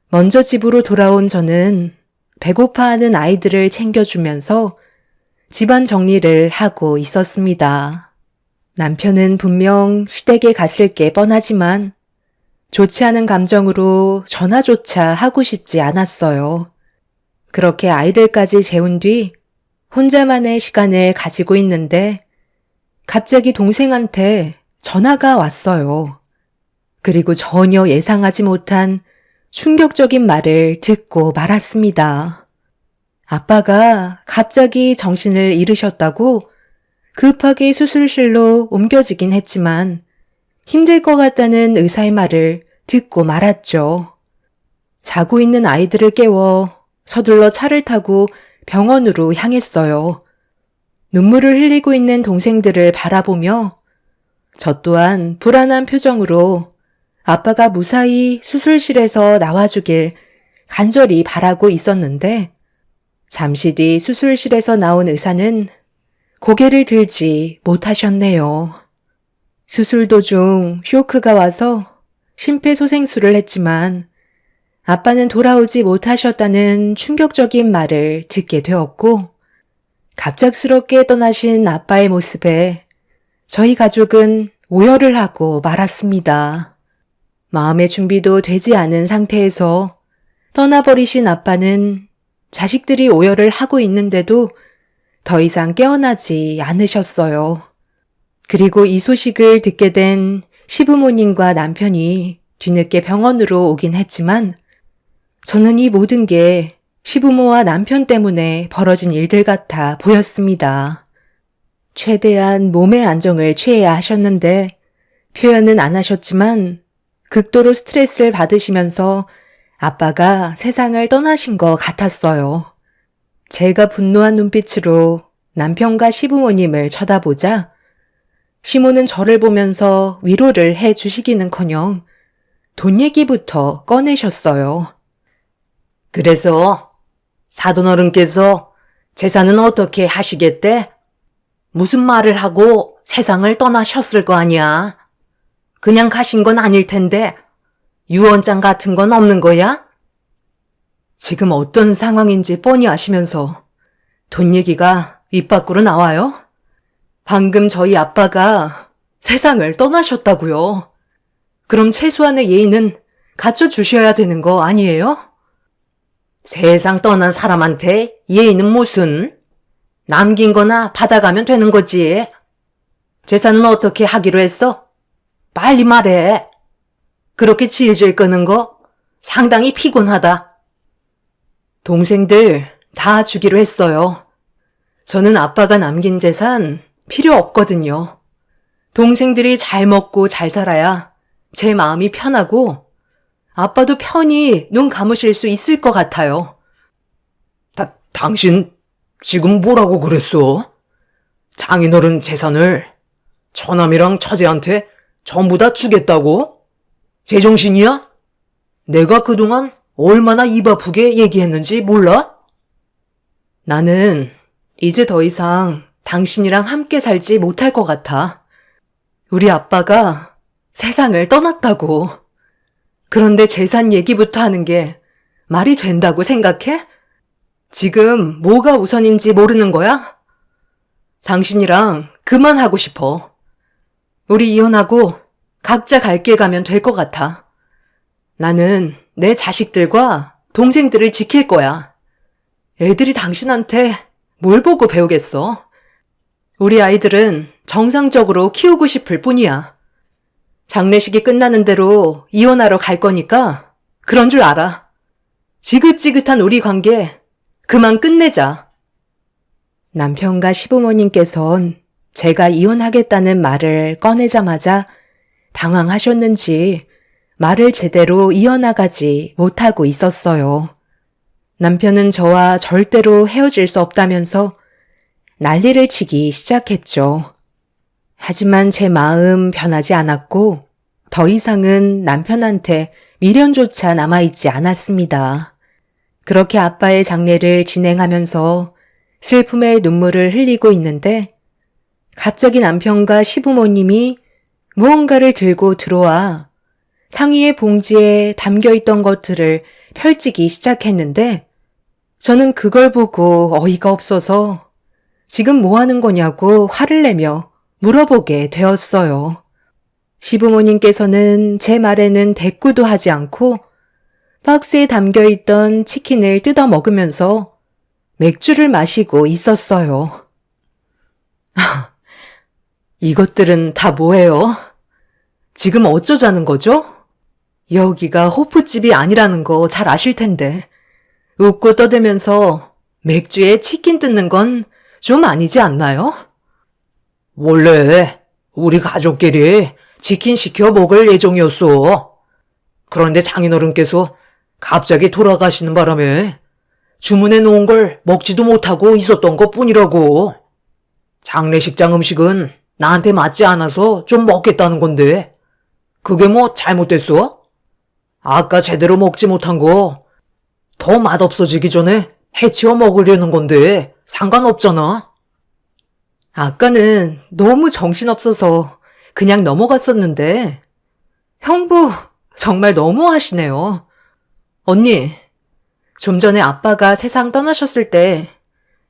먼저 집으로 돌아온 저는 배고파하는 아이들을 챙겨주면서 집안 정리를 하고 있었습니다. 남편은 분명 시댁에 갔을 게 뻔하지만 좋지 않은 감정으로 전화조차 하고 싶지 않았어요. 그렇게 아이들까지 재운 뒤 혼자만의 시간을 가지고 있는데 갑자기 동생한테 전화가 왔어요. 그리고 전혀 예상하지 못한 충격적인 말을 듣고 말았습니다. 아빠가 갑자기 정신을 잃으셨다고 급하게 수술실로 옮겨지긴 했지만 힘들 것 같다는 의사의 말을 듣고 말았죠. 자고 있는 아이들을 깨워 서둘러 차를 타고 병원으로 향했어요. 눈물을 흘리고 있는 동생들을 바라보며 저 또한 불안한 표정으로 아빠가 무사히 수술실에서 나와주길 간절히 바라고 있었는데 잠시 뒤 수술실에서 나온 의사는 고개를 들지 못하셨네요. 수술 도중 쇼크가 와서 심폐소생술을 했지만 아빠는 돌아오지 못하셨다는 충격적인 말을 듣게 되었고 갑작스럽게 떠나신 아빠의 모습에 저희 가족은 오열을 하고 말았습니다. 마음의 준비도 되지 않은 상태에서 떠나버리신 아빠는 자식들이 오열을 하고 있는데도 더 이상 깨어나지 않으셨어요. 그리고 이 소식을 듣게 된 시부모님과 남편이 뒤늦게 병원으로 오긴 했지만 저는 이 모든 게 시부모와 남편 때문에 벌어진 일들 같아 보였습니다. 최대한 몸의 안정을 취해야 하셨는데 표현은 안 하셨지만 극도로 스트레스를 받으시면서 아빠가 세상을 떠나신 것 같았어요. 제가 분노한 눈빛으로 남편과 시부모님을 쳐다보자 시모는 저를 보면서 위로를 해 주시기는커녕 돈 얘기부터 꺼내셨어요. 그래서 사돈어른께서 재산은 어떻게 하시겠대? 무슨 말을 하고 세상을 떠나셨을 거 아니야? 그냥 가신 건 아닐 텐데 유언장 같은 건 없는 거야? 지금 어떤 상황인지 뻔히 아시면서 돈 얘기가 입 밖으로 나와요? 방금 저희 아빠가 세상을 떠나셨다고요. 그럼 최소한의 예의는 갖춰주셔야 되는 거 아니에요? 세상 떠난 사람한테 예의는 무슨? 남긴 거나 받아가면 되는 거지. 재산은 어떻게 하기로 했어? 빨리 말해. 그렇게 질질 끄는 거 상당히 피곤하다. 동생들 다 주기로 했어요. 저는 아빠가 남긴 재산 필요 없거든요. 동생들이 잘 먹고 잘 살아야 제 마음이 편하고 아빠도 편히 눈 감으실 수 있을 것 같아요. 당신 지금 뭐라고 그랬어? 장인어른 재산을 처남이랑 처제한테 전부 다 주겠다고? 제정신이야? 내가 그동안 얼마나 입 아프게 얘기했는지 몰라? 나는 이제 더 이상 당신이랑 함께 살지 못할 것 같아. 우리 아빠가 세상을 떠났다고. 그런데 재산 얘기부터 하는 게 말이 된다고 생각해? 지금 뭐가 우선인지 모르는 거야? 당신이랑 그만하고 싶어. 우리 이혼하고 각자 갈 길 가면 될 것 같아. 나는 내 자식들과 동생들을 지킬 거야. 애들이 당신한테 뭘 보고 배우겠어? 우리 아이들은 정상적으로 키우고 싶을 뿐이야. 장례식이 끝나는 대로 이혼하러 갈 거니까 그런 줄 알아. 지긋지긋한 우리 관계 그만 끝내자. 남편과 시부모님께선 제가 이혼하겠다는 말을 꺼내자마자 당황하셨는지 말을 제대로 이어나가지 못하고 있었어요. 남편은 저와 절대로 헤어질 수 없다면서 난리를 치기 시작했죠. 하지만 제 마음 변하지 않았고 더 이상은 남편한테 미련조차 남아있지 않았습니다. 그렇게 아빠의 장례를 진행하면서 슬픔의 눈물을 흘리고 있는데 갑자기 남편과 시부모님이 무언가를 들고 들어와 상의의 봉지에 담겨있던 것들을 펼치기 시작했는데 저는 그걸 보고 어이가 없어서 지금 뭐 하는 거냐고 화를 내며 물어보게 되었어요. 시부모님께서는 제 말에는 대꾸도 하지 않고 박스에 담겨있던 치킨을 뜯어 먹으면서 맥주를 마시고 있었어요. 이것들은 다 뭐예요? 지금 어쩌자는 거죠? 여기가 호프집이 아니라는 거 잘 아실 텐데 웃고 떠들면서 맥주에 치킨 뜯는 건 좀 아니지 않나요? 원래 우리 가족끼리 치킨 시켜 먹을 예정이었어. 그런데 장인어른께서 갑자기 돌아가시는 바람에 주문해 놓은 걸 먹지도 못하고 있었던 것 뿐이라고. 장례식장 음식은 나한테 맞지 않아서 좀 먹겠다는 건데 그게 뭐 잘못됐어? 아까 제대로 먹지 못한 거 더 맛없어지기 전에 해치워 먹으려는 건데 상관없잖아. 아까는 너무 정신없어서 그냥 넘어갔었는데 형부 정말 너무하시네요. 언니, 좀 전에 아빠가 세상 떠나셨을 때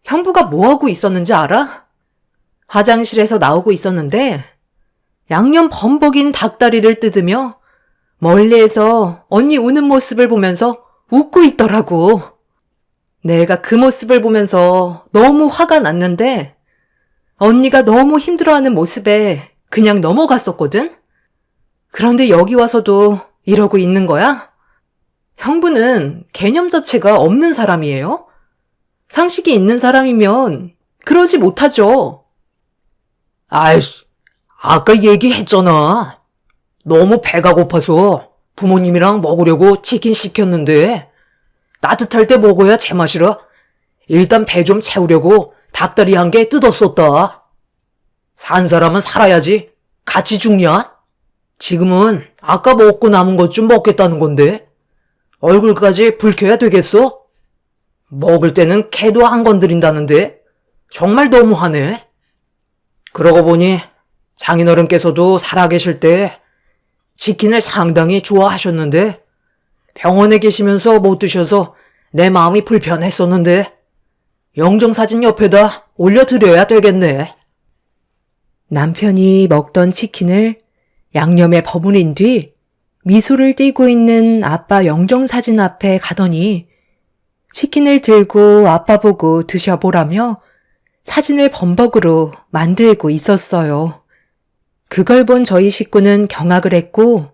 형부가 뭐하고 있었는지 알아? 화장실에서 나오고 있었는데 양념 범벅인 닭다리를 뜯으며 멀리에서 언니 우는 모습을 보면서 웃고 있더라고. 내가 그 모습을 보면서 너무 화가 났는데 언니가 너무 힘들어하는 모습에 그냥 넘어갔었거든? 그런데 여기 와서도 이러고 있는 거야? 형부는 개념 자체가 없는 사람이에요? 상식이 있는 사람이면 그러지 못하죠. 아이씨, 아까 얘기했잖아. 너무 배가 고파서 부모님이랑 먹으려고 치킨 시켰는데 따뜻할 때 먹어야 제맛이라 일단 배 좀 채우려고 닭다리 한 개 뜯었었다. 산 사람은 살아야지 같이 죽냐? 지금은 아까 먹고 남은 것 좀 먹겠다는 건데 얼굴까지 붉혀야 되겠어? 먹을 때는 개도 안 건드린다는데 정말 너무하네. 그러고 보니 장인어른께서도 살아계실 때 치킨을 상당히 좋아하셨는데 병원에 계시면서 못 드셔서 내 마음이 불편했었는데 영정사진 옆에다 올려드려야 되겠네. 남편이 먹던 치킨을 양념에 버무린 뒤 미소를 띠고 있는 아빠 영정사진 앞에 가더니 치킨을 들고 아빠 보고 드셔보라며 사진을 범벅으로 만들고 있었어요. 그걸 본 저희 식구는 경악을 했고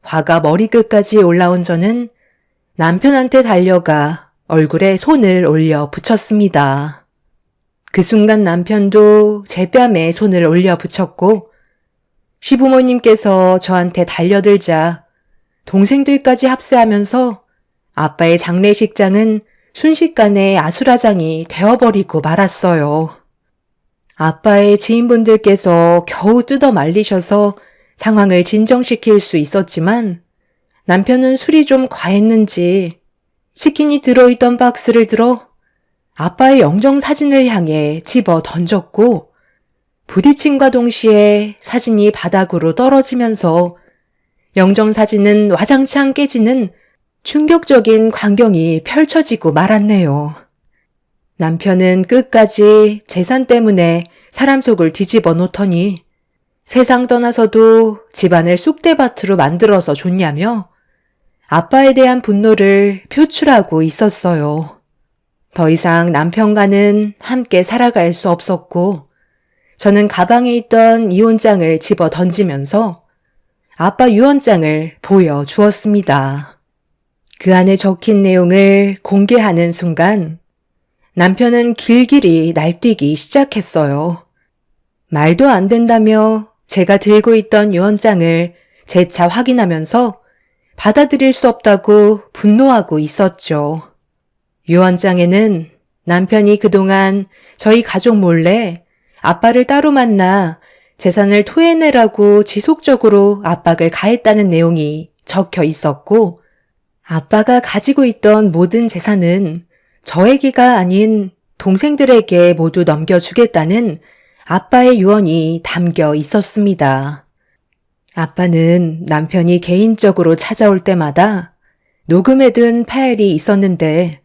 화가 머리끝까지 올라온 저는 남편한테 달려가 얼굴에 손을 올려 붙였습니다. 그 순간 남편도 제 뺨에 손을 올려 붙였고 시부모님께서 저한테 달려들자 동생들까지 합세하면서 아빠의 장례식장은 순식간에 아수라장이 되어버리고 말았어요. 아빠의 지인분들께서 겨우 뜯어 말리셔서 상황을 진정시킬 수 있었지만 남편은 술이 좀 과했는지 치킨이 들어있던 박스를 들어 아빠의 영정 사진을 향해 집어 던졌고 부딪힘과 동시에 사진이 바닥으로 떨어지면서 영정 사진은 와장창 깨지는 충격적인 광경이 펼쳐지고 말았네요. 남편은 끝까지 재산 때문에 사람 속을 뒤집어 놓더니 세상 떠나서도 집안을 쑥대밭으로 만들어서 줬냐며 아빠에 대한 분노를 표출하고 있었어요. 더 이상 남편과는 함께 살아갈 수 없었고 저는 가방에 있던 이혼장을 집어 던지면서 아빠 유언장을 보여주었습니다. 그 안에 적힌 내용을 공개하는 순간 남편은 길길이 날뛰기 시작했어요. 말도 안 된다며 제가 들고 있던 유언장을 재차 확인하면서 받아들일 수 없다고 분노하고 있었죠. 유언장에는 남편이 그동안 저희 가족 몰래 아빠를 따로 만나 재산을 토해내라고 지속적으로 압박을 가했다는 내용이 적혀 있었고 아빠가 가지고 있던 모든 재산은 저에게가 아닌 동생들에게 모두 넘겨주겠다는 아빠의 유언이 담겨 있었습니다. 아빠는 남편이 개인적으로 찾아올 때마다 녹음해둔 파일이 있었는데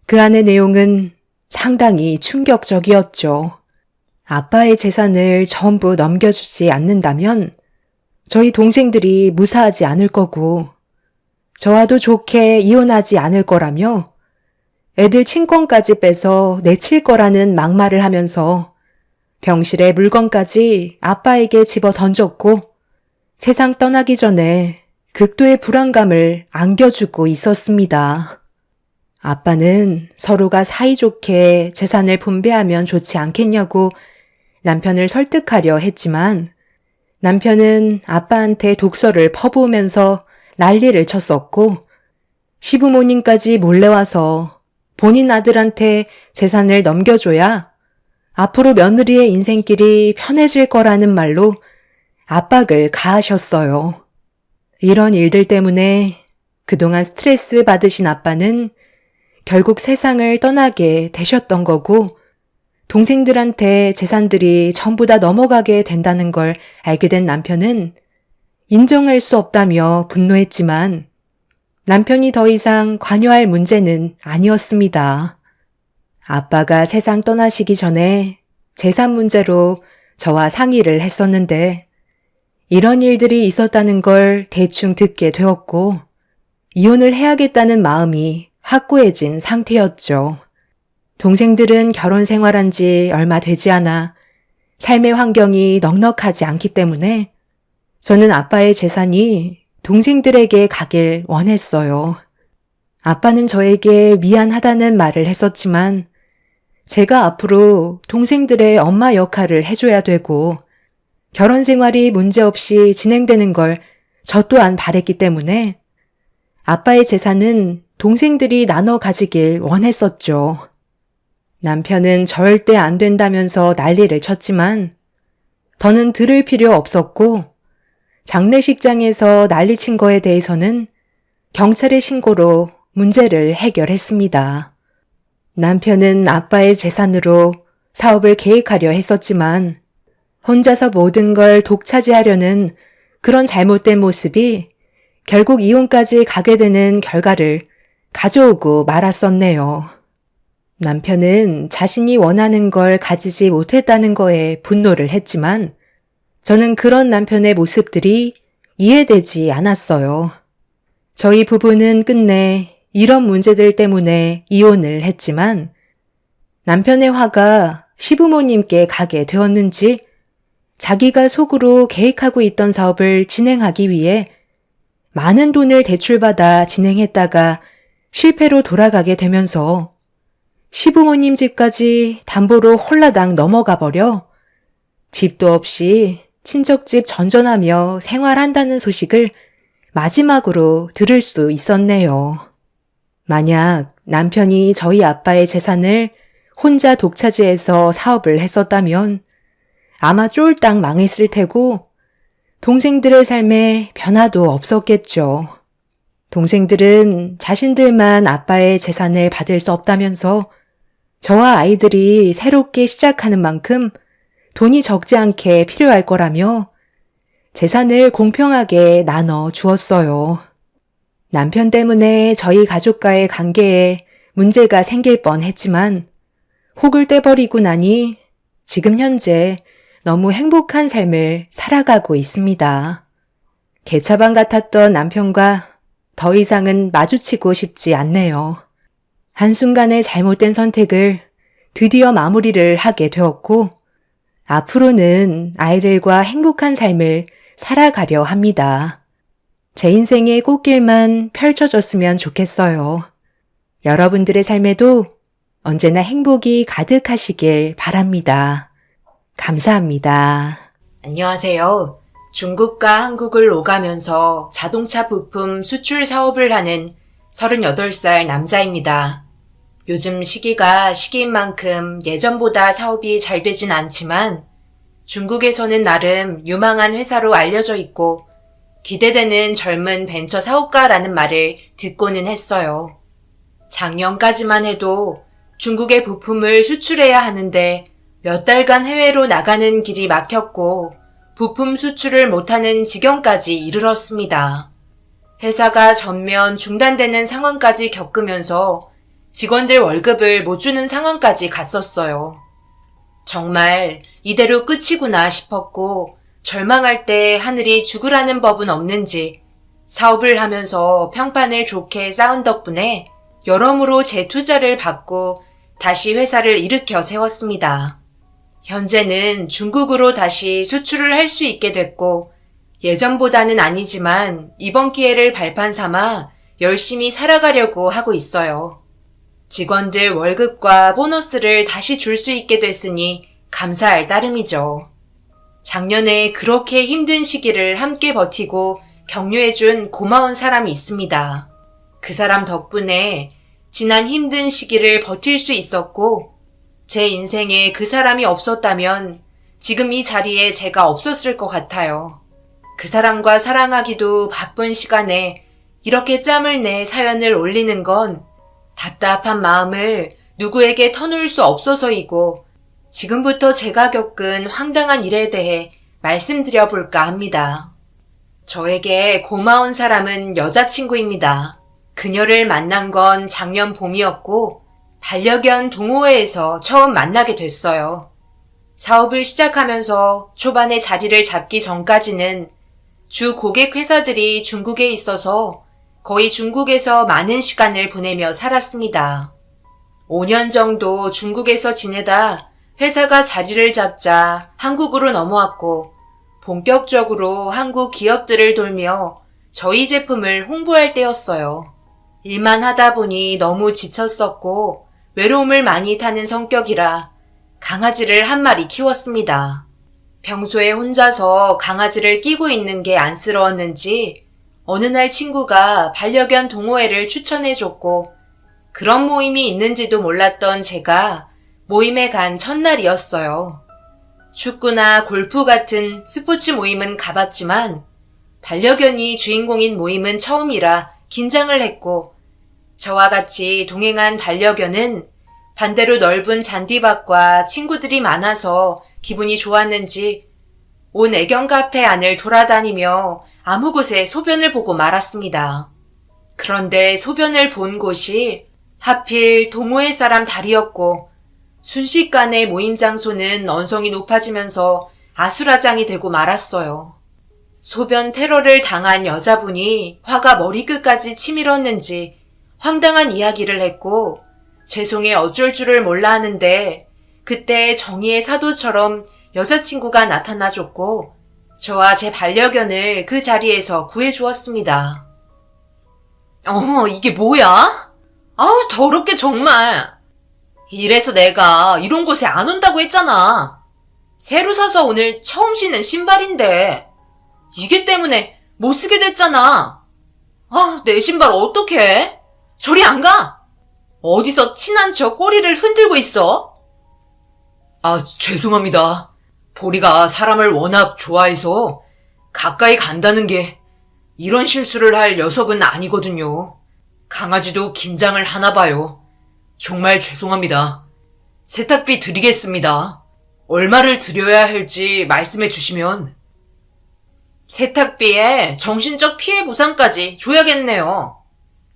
그 안의 내용은 상당히 충격적이었죠. 아빠의 재산을 전부 넘겨주지 않는다면 저희 동생들이 무사하지 않을 거고 저와도 좋게 이혼하지 않을 거라며 애들 친권까지 빼서 내칠 거라는 막말을 하면서 병실에 물건까지 아빠에게 집어 던졌고 세상 떠나기 전에 극도의 불안감을 안겨주고 있었습니다. 아빠는 서로가 사이좋게 재산을 분배하면 좋지 않겠냐고 남편을 설득하려 했지만 남편은 아빠한테 독서를 퍼부으면서 난리를 쳤었고 시부모님까지 몰래와서 본인 아들한테 재산을 넘겨줘야 앞으로 며느리의 인생길이 편해질 거라는 말로 압박을 가하셨어요. 이런 일들 때문에 그동안 스트레스 받으신 아빠는 결국 세상을 떠나게 되셨던 거고 동생들한테 재산들이 전부 다 넘어가게 된다는 걸 알게 된 남편은 인정할 수 없다며 분노했지만 남편이 더 이상 관여할 문제는 아니었습니다. 아빠가 세상 떠나시기 전에 재산 문제로 저와 상의를 했었는데 이런 일들이 있었다는 걸 대충 듣게 되었고 이혼을 해야겠다는 마음이 확고해진 상태였죠. 동생들은 결혼 생활한 지 얼마 되지 않아 삶의 환경이 넉넉하지 않기 때문에 저는 아빠의 재산이 동생들에게 가길 원했어요. 아빠는 저에게 미안하다는 말을 했었지만 제가 앞으로 동생들의 엄마 역할을 해줘야 되고 결혼 생활이 문제없이 진행되는 걸 저 또한 바랬기 때문에 아빠의 재산은 동생들이 나눠 가지길 원했었죠. 남편은 절대 안 된다면서 난리를 쳤지만 더는 들을 필요 없었고 장례식장에서 난리친 거에 대해서는 경찰에 신고로 문제를 해결했습니다. 남편은 아빠의 재산으로 사업을 계획하려 했었지만 혼자서 모든 걸 독차지하려는 그런 잘못된 모습이 결국 이혼까지 가게 되는 결과를 가져오고 말았었네요. 남편은 자신이 원하는 걸 가지지 못했다는 거에 분노를 했지만 저는 그런 남편의 모습들이 이해되지 않았어요. 저희 부부는 끝내 이런 문제들 때문에 이혼을 했지만 남편의 화가 시부모님께 가게 되었는지 자기가 속으로 계획하고 있던 사업을 진행하기 위해 많은 돈을 대출받아 진행했다가 실패로 돌아가게 되면서 시부모님 집까지 담보로 홀라당 넘어가 버려 집도 없이 친척집 전전하며 생활한다는 소식을 마지막으로 들을 수 있었네요. 만약 남편이 저희 아빠의 재산을 혼자 독차지해서 사업을 했었다면 아마 쫄딱 망했을 테고 동생들의 삶에 변화도 없었겠죠. 동생들은 자신들만 아빠의 재산을 받을 수 없다면서 저와 아이들이 새롭게 시작하는 만큼 돈이 적지 않게 필요할 거라며 재산을 공평하게 나눠 주었어요. 남편 때문에 저희 가족과의 관계에 문제가 생길 뻔했지만 혹을 떼버리고 나니 지금 현재 너무 행복한 삶을 살아가고 있습니다. 개차반 같았던 남편과 더 이상은 마주치고 싶지 않네요. 한순간의 잘못된 선택을 드디어 마무리를 하게 되었고 앞으로는 아이들과 행복한 삶을 살아가려 합니다. 제 인생의 꽃길만 펼쳐졌으면 좋겠어요. 여러분들의 삶에도 언제나 행복이 가득하시길 바랍니다. 감사합니다. 안녕하세요. 중국과 한국을 오가면서 자동차 부품 수출 사업을 하는 38살 남자입니다. 요즘 시기가 시기인 만큼 예전보다 사업이 잘 되진 않지만 중국에서는 나름 유망한 회사로 알려져 있고 기대되는 젊은 벤처 사업가라는 말을 듣고는 했어요. 작년까지만 해도 중국의 부품을 수출해야 하는데 몇 달간 해외로 나가는 길이 막혔고 부품 수출을 못하는 지경까지 이르렀습니다. 회사가 전면 중단되는 상황까지 겪으면서 직원들 월급을 못 주는 상황까지 갔었어요. 정말 이대로 끝이구나 싶었고 절망할 때 하늘이 죽으라는 법은 없는지 사업을 하면서 평판을 좋게 쌓은 덕분에 여러모로 재투자를 받고 다시 회사를 일으켜 세웠습니다. 현재는 중국으로 다시 수출을 할 수 있게 됐고 예전보다는 아니지만 이번 기회를 발판 삼아 열심히 살아가려고 하고 있어요. 직원들 월급과 보너스를 다시 줄 수 있게 됐으니 감사할 따름이죠. 작년에 그렇게 힘든 시기를 함께 버티고 격려해준 고마운 사람이 있습니다. 그 사람 덕분에 지난 힘든 시기를 버틸 수 있었고 제 인생에 그 사람이 없었다면 지금 이 자리에 제가 없었을 것 같아요. 그 사람과 사랑하기도 바쁜 시간에 이렇게 짬을 내 사연을 올리는 건 답답한 마음을 누구에게 터놓을 수 없어서이고 지금부터 제가 겪은 황당한 일에 대해 말씀드려 볼까 합니다. 저에게 고마운 사람은 여자친구입니다. 그녀를 만난 건 작년 봄이었고 반려견 동호회에서 처음 만나게 됐어요. 사업을 시작하면서 초반에 자리를 잡기 전까지는 주 고객 회사들이 중국에 있어서 거의 중국에서 많은 시간을 보내며 살았습니다. 5년 정도 중국에서 지내다 회사가 자리를 잡자 한국으로 넘어왔고 본격적으로 한국 기업들을 돌며 저희 제품을 홍보할 때였어요. 일만 하다 보니 너무 지쳤었고 외로움을 많이 타는 성격이라 강아지를 한 마리 키웠습니다. 평소에 혼자서 강아지를 끼고 있는 게 안쓰러웠는지 어느 날 친구가 반려견 동호회를 추천해줬고 그런 모임이 있는지도 몰랐던 제가 모임에 간 첫날이었어요. 축구나 골프 같은 스포츠 모임은 가봤지만 반려견이 주인공인 모임은 처음이라 긴장을 했고 저와 같이 동행한 반려견은 반대로 넓은 잔디밭과 친구들이 많아서 기분이 좋았는지 온 애견 카페 안을 돌아다니며 아무 곳에 소변을 보고 말았습니다. 그런데 소변을 본 곳이 하필 동호회 사람 다리였고 순식간에 모임 장소는 언성이 높아지면서 아수라장이 되고 말았어요. 소변 테러를 당한 여자분이 화가 머리끝까지 치밀었는지 황당한 이야기를 했고 죄송해 어쩔 줄을 몰라 하는데 그때 정의의 사도처럼 여자친구가 나타나줬고 저와 제 반려견을 그 자리에서 구해주었습니다. 이게 뭐야? 아우 더럽게 정말. 이래서 내가 이런 곳에 안 온다고 했잖아. 새로 사서 오늘 처음 신은 신발인데 이게 때문에 못 쓰게 됐잖아. 내 신발 어떡해? 저리 안 가. 어디서 친한 척 꼬리를 흔들고 있어? 죄송합니다. 보리가 사람을 워낙 좋아해서 가까이 간다는 게 이런 실수를 할 녀석은 아니거든요. 강아지도 긴장을 하나 봐요. 정말 죄송합니다. 세탁비 드리겠습니다. 얼마를 드려야 할지 말씀해 주시면. 세탁비에 정신적 피해 보상까지 줘야겠네요.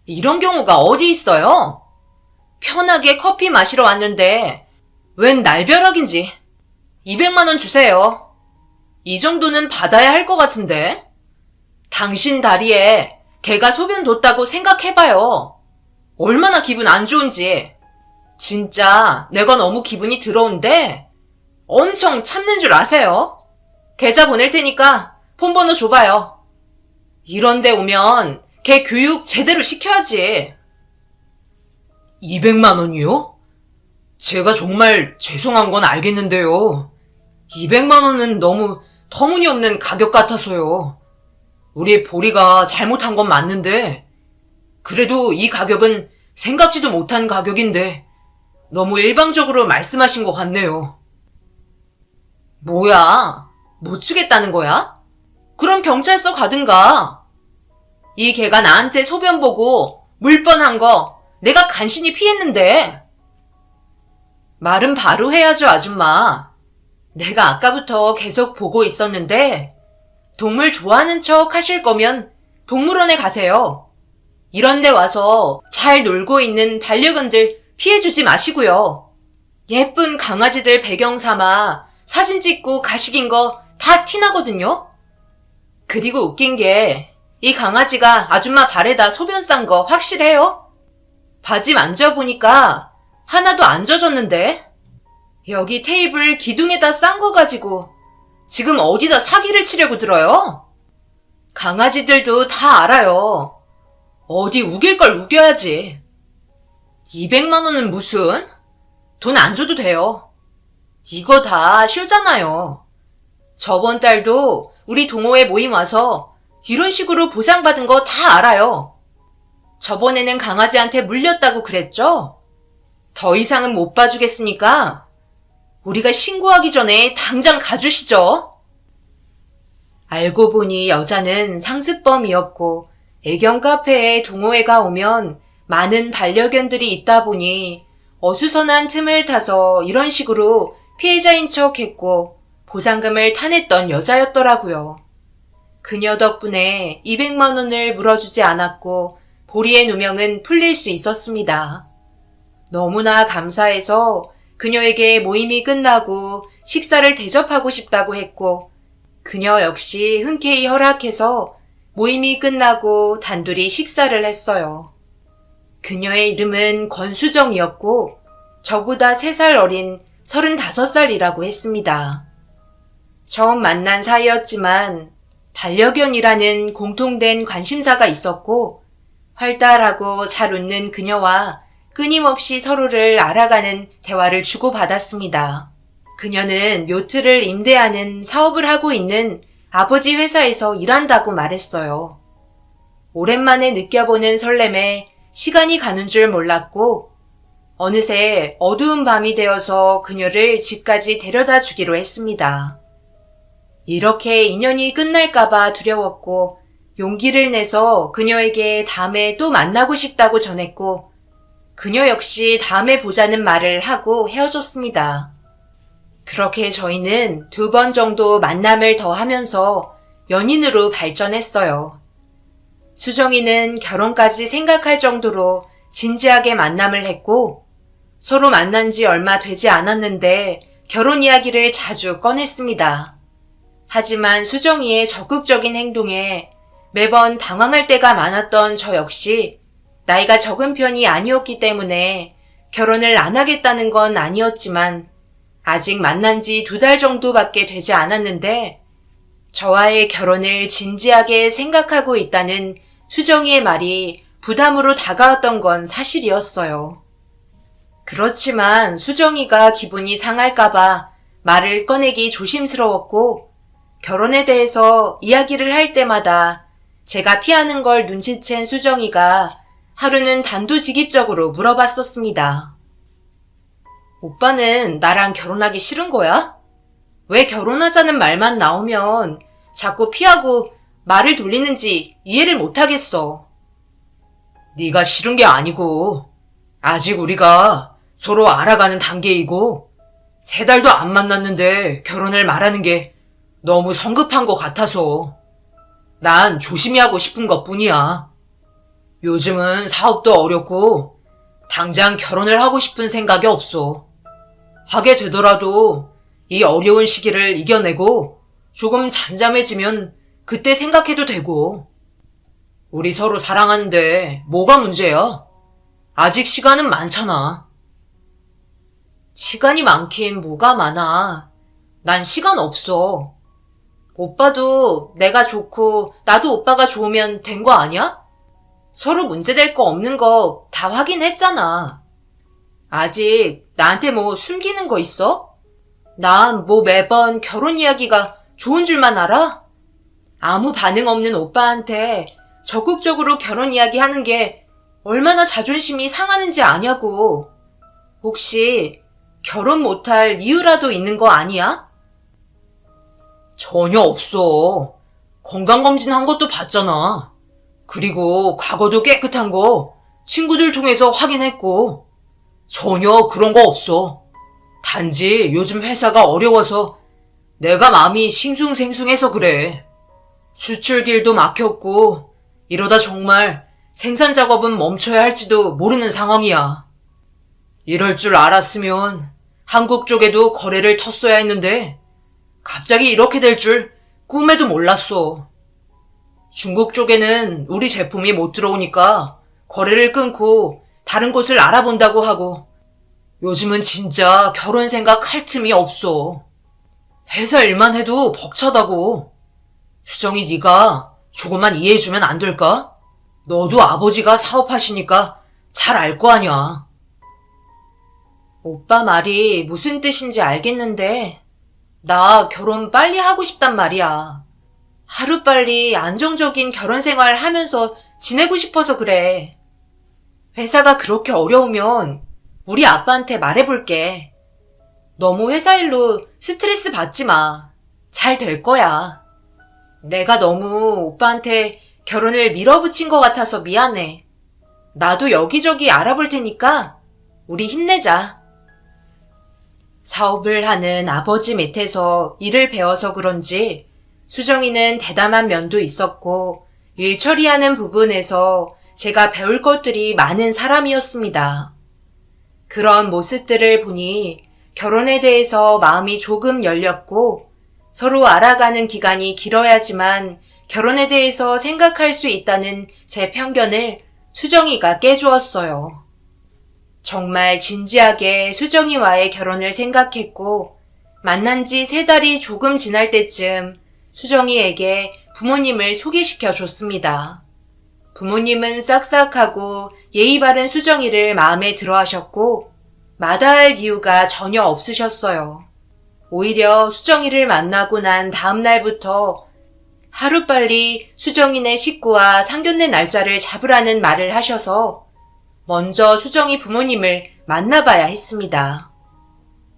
이런 경우가 어디 있어요? 편하게 커피 마시러 왔는데 웬 날벼락인지 200만 원 주세요. 이 정도는 받아야 할 것 같은데. 당신 다리에 개가 소변 뒀다고 생각해봐요. 얼마나 기분 안 좋은지. 진짜 내가 너무 기분이 더러운데 엄청 참는 줄 아세요? 계좌 보낼 테니까 폰번호 줘봐요. 이런 데 오면 개 교육 제대로 시켜야지. 200만 원이요? 제가 정말 죄송한 건 알겠는데요. 200만 원은 너무 터무니없는 가격 같아서요. 우리 보리가 잘못한 건 맞는데 그래도 이 가격은 생각지도 못한 가격인데 너무 일방적으로 말씀하신 것 같네요. 뭐야? 못 주겠다는 거야? 그럼 경찰서 가든가. 이 개가 나한테 소변 보고 물 뻔한 거 내가 간신히 피했는데. 말은 바로 해야죠, 아줌마. 내가 아까부터 계속 보고 있었는데 동물 좋아하는 척 하실 거면 동물원에 가세요. 이런 데 와서 잘 놀고 있는 반려견들 피해주지 마시고요. 예쁜 강아지들 배경 삼아 사진 찍고 가식인 거 다 티나거든요? 그리고 웃긴 게 이 강아지가 아줌마 발에다 소변 싼 거 확실해요? 바지 만져보니까 하나도 안 젖었는데? 여기 테이블 기둥에다 싼 거 가지고 지금 어디다 사기를 치려고 들어요? 강아지들도 다 알아요. 어디 우길 걸 우겨야지. 200만 원은 무슨? 돈 안 줘도 돼요. 이거 다 쇼잖아요. 저번 달도 우리 동호회 모임 와서 이런 식으로 보상받은 거 다 알아요. 저번에는 강아지한테 물렸다고 그랬죠? 더 이상은 못 봐주겠으니까 우리가 신고하기 전에 당장 가주시죠. 알고 보니 여자는 상습범이었고 애견 카페에 동호회가 오면 많은 반려견들이 있다 보니 어수선한 틈을 타서 이런 식으로 피해자인 척 했고 보상금을 타냈던 여자였더라고요. 그녀 덕분에 200만 원을 물어주지 않았고 보리의 누명은 풀릴 수 있었습니다. 너무나 감사해서 그녀에게 모임이 끝나고 식사를 대접하고 싶다고 했고 그녀 역시 흔쾌히 허락해서 모임이 끝나고 단둘이 식사를 했어요. 그녀의 이름은 권수정이었고 저보다 3살 어린 35살이라고 했습니다. 처음 만난 사이였지만 반려견이라는 공통된 관심사가 있었고 활달하고 잘 웃는 그녀와 끊임없이 서로를 알아가는 대화를 주고받았습니다. 그녀는 요트를 임대하는 사업을 하고 있는 아버지 회사에서 일한다고 말했어요. 오랜만에 느껴보는 설렘에 시간이 가는 줄 몰랐고 어느새 어두운 밤이 되어서 그녀를 집까지 데려다 주기로 했습니다. 이렇게 인연이 끝날까봐 두려웠고 용기를 내서 그녀에게 다음에 또 만나고 싶다고 전했고 그녀 역시 다음에 보자는 말을 하고 헤어졌습니다. 그렇게 저희는 2번 정도 만남을 더 하면서 연인으로 발전했어요. 수정이는 결혼까지 생각할 정도로 진지하게 만남을 했고 서로 만난 지 얼마 되지 않았는데 결혼 이야기를 자주 꺼냈습니다. 하지만 수정이의 적극적인 행동에 매번 당황할 때가 많았던 저 역시 나이가 적은 편이 아니었기 때문에 결혼을 안 하겠다는 건 아니었지만 아직 만난 지 2달 정도밖에 되지 않았는데 저와의 결혼을 진지하게 생각하고 있다는 수정이의 말이 부담으로 다가왔던 건 사실이었어요. 그렇지만 수정이가 기분이 상할까봐 말을 꺼내기 조심스러웠고 결혼에 대해서 이야기를 할 때마다 제가 피하는 걸 눈치챈 수정이가 하루는 단도직입적으로 물어봤었습니다. 오빠는 나랑 결혼하기 싫은 거야? 왜 결혼하자는 말만 나오면 자꾸 피하고 말을 돌리는지 이해를 못하겠어. 네가 싫은 게 아니고 아직 우리가 서로 알아가는 단계이고 3달도 안 만났는데 결혼을 말하는 게 너무 성급한 것 같아서 난 조심히 하고 싶은 것뿐이야. 요즘은 사업도 어렵고 당장 결혼을 하고 싶은 생각이 없어. 하게 되더라도 이 어려운 시기를 이겨내고 조금 잠잠해지면 그때 생각해도 되고. 우리 서로 사랑하는데 뭐가 문제야? 아직 시간은 많잖아. 시간이 많긴 뭐가 많아. 난 시간 없어. 오빠도 내가 좋고 나도 오빠가 좋으면 된 거 아니야? 서로 문제될 거 없는 거 다 확인했잖아. 아직 나한테 뭐 숨기는 거 있어? 난 뭐 매번 결혼 이야기가 좋은 줄만 알아? 아무 반응 없는 오빠한테 적극적으로 결혼 이야기 하는 게 얼마나 자존심이 상하는지 아냐고. 혹시 결혼 못할 이유라도 있는 거 아니야? 전혀 없어. 건강검진 한 것도 봤잖아. 그리고 과거도 깨끗한 거 친구들 통해서 확인했고 전혀 그런 거 없어. 단지 요즘 회사가 어려워서 내가 마음이 싱숭생숭해서 그래. 수출길도 막혔고 이러다 정말 생산 작업은 멈춰야 할지도 모르는 상황이야. 이럴 줄 알았으면 한국 쪽에도 거래를 텄어야 했는데 갑자기 이렇게 될 줄 꿈에도 몰랐어. 중국 쪽에는 우리 제품이 못 들어오니까 거래를 끊고 다른 곳을 알아본다고 하고 요즘은 진짜 결혼 생각할 틈이 없어. 회사 일만 해도 벅차다고. 수정이 네가 조금만 이해해주면 안 될까? 너도 아버지가 사업하시니까 잘 알 거 아냐. 오빠 말이 무슨 뜻인지 알겠는데 나 결혼 빨리 하고 싶단 말이야. 하루빨리 안정적인 결혼 생활 하면서 지내고 싶어서 그래. 회사가 그렇게 어려우면 우리 아빠한테 말해볼게. 너무 회사 일로 스트레스 받지 마. 잘 될 거야. 내가 너무 오빠한테 결혼을 밀어붙인 것 같아서 미안해. 나도 여기저기 알아볼 테니까 우리 힘내자. 사업을 하는 아버지 밑에서 일을 배워서 그런지 수정이는 대담한 면도 있었고 일 처리하는 부분에서 제가 배울 것들이 많은 사람이었습니다. 그런 모습들을 보니 결혼에 대해서 마음이 조금 열렸고 서로 알아가는 기간이 길어야지만 결혼에 대해서 생각할 수 있다는 제 편견을 수정이가 깨주었어요. 정말 진지하게 수정이와의 결혼을 생각했고 만난 지 3달이 조금 지날 때쯤 수정이에게 부모님을 소개시켜 줬습니다. 부모님은 싹싹하고 예의 바른 수정이를 마음에 들어 하셨고 마다할 이유가 전혀 없으셨어요. 오히려 수정이를 만나고 난 다음 날부터 하루빨리 수정이네 식구와 상견례 날짜를 잡으라는 말을 하셔서 먼저 수정이 부모님을 만나봐야 했습니다.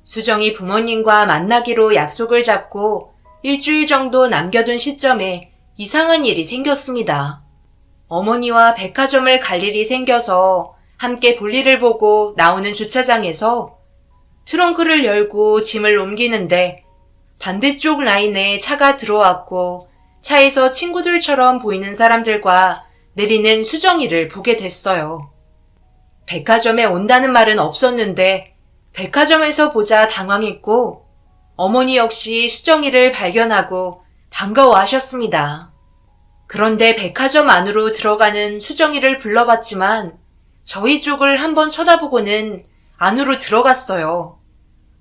수정이 부모님과 만나기로 약속을 잡고 일주일 정도 남겨둔 시점에 이상한 일이 생겼습니다. 어머니와 백화점을 갈 일이 생겨서 함께 볼일을 보고 나오는 주차장에서 트렁크를 열고 짐을 옮기는데 반대쪽 라인에 차가 들어왔고 차에서 친구들처럼 보이는 사람들과 내리는 수정이를 보게 됐어요. 백화점에 온다는 말은 없었는데 백화점에서 보자 당황했고 어머니 역시 수정이를 발견하고 반가워하셨습니다. 그런데 백화점 안으로 들어가는 수정이를 불러봤지만 저희 쪽을 한번 쳐다보고는 안으로 들어갔어요.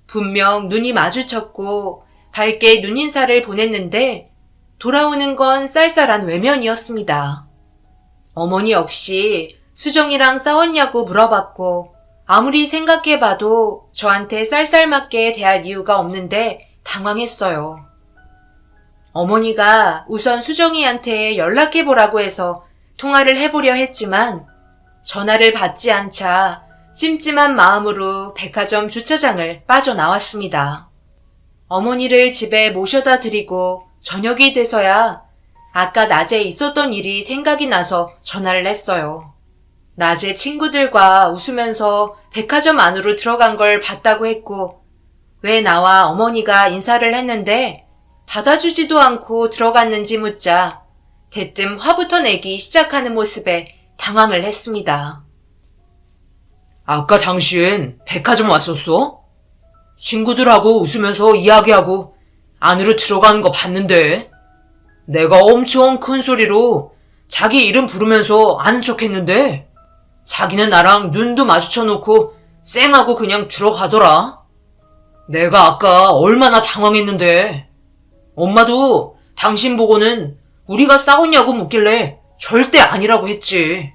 분명 눈이 마주쳤고 밝게 눈인사를 보냈는데 돌아오는 건 쌀쌀한 외면이었습니다. 어머니 역시 수정이랑 싸웠냐고 물어봤고 아무리 생각해봐도 저한테 쌀쌀맞게 대할 이유가 없는데 당황했어요. 어머니가 우선 수정이한테 연락해보라고 해서 통화를 해보려 했지만 전화를 받지 않자 찜찜한 마음으로 백화점 주차장을 빠져나왔습니다. 어머니를 집에 모셔다 드리고 저녁이 돼서야 아까 낮에 있었던 일이 생각이 나서 전화를 했어요. 낮에 친구들과 웃으면서 백화점 안으로 들어간 걸 봤다고 했고 왜 나와 어머니가 인사를 했는데 받아주지도 않고 들어갔는지 묻자 대뜸 화부터 내기 시작하는 모습에 당황을 했습니다. 아까 당신 백화점 왔었어? 친구들하고 웃으면서 이야기하고 안으로 들어가는 거 봤는데 내가 엄청 큰 소리로 자기 이름 부르면서 아는 척 했는데 자기는 나랑 눈도 마주쳐 놓고 쌩하고 그냥 들어가더라. 내가 아까 얼마나 당황했는데 엄마도 당신 보고는 우리가 싸웠냐고 묻길래 절대 아니라고 했지.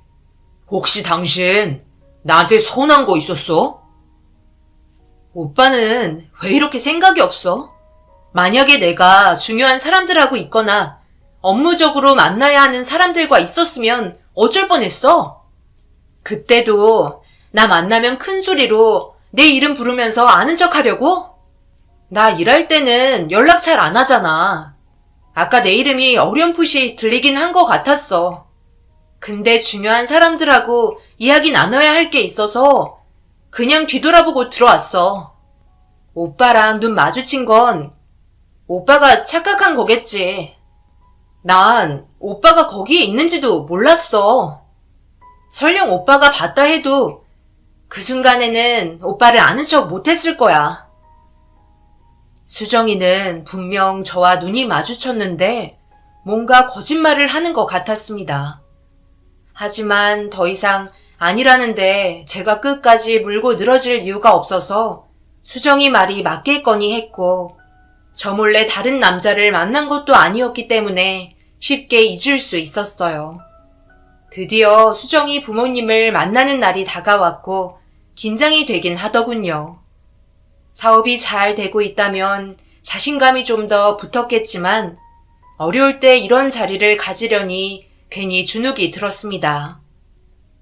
혹시 당신 나한테 서운한 거 있었어? 오빠는 왜 이렇게 생각이 없어? 만약에 내가 중요한 사람들하고 있거나 업무적으로 만나야 하는 사람들과 있었으면 어쩔 뻔했어? 그때도 나 만나면 큰 소리로 내 이름 부르면서 아는 척 하려고? 나 일할 때는 연락 잘 안 하잖아. 아까 내 이름이 어렴풋이 들리긴 한 것 같았어. 근데 중요한 사람들하고 이야기 나눠야 할 게 있어서 그냥 뒤돌아보고 들어왔어. 오빠랑 눈 마주친 건 오빠가 착각한 거겠지. 난 오빠가 거기에 있는지도 몰랐어. 설령 오빠가 봤다 해도 그 순간에는 오빠를 아는 척 못했을 거야. 수정이는 분명 저와 눈이 마주쳤는데 뭔가 거짓말을 하는 것 같았습니다. 하지만 더 이상 아니라는데 제가 끝까지 물고 늘어질 이유가 없어서 수정이 말이 맞겠거니 했고, 저 몰래 다른 남자를 만난 것도 아니었기 때문에 쉽게 잊을 수 있었어요. 드디어 수정이 부모님을 만나는 날이 다가왔고 긴장이 되긴 하더군요. 사업이 잘 되고 있다면 자신감이 좀 더 붙었겠지만 어려울 때 이런 자리를 가지려니 괜히 주눅이 들었습니다.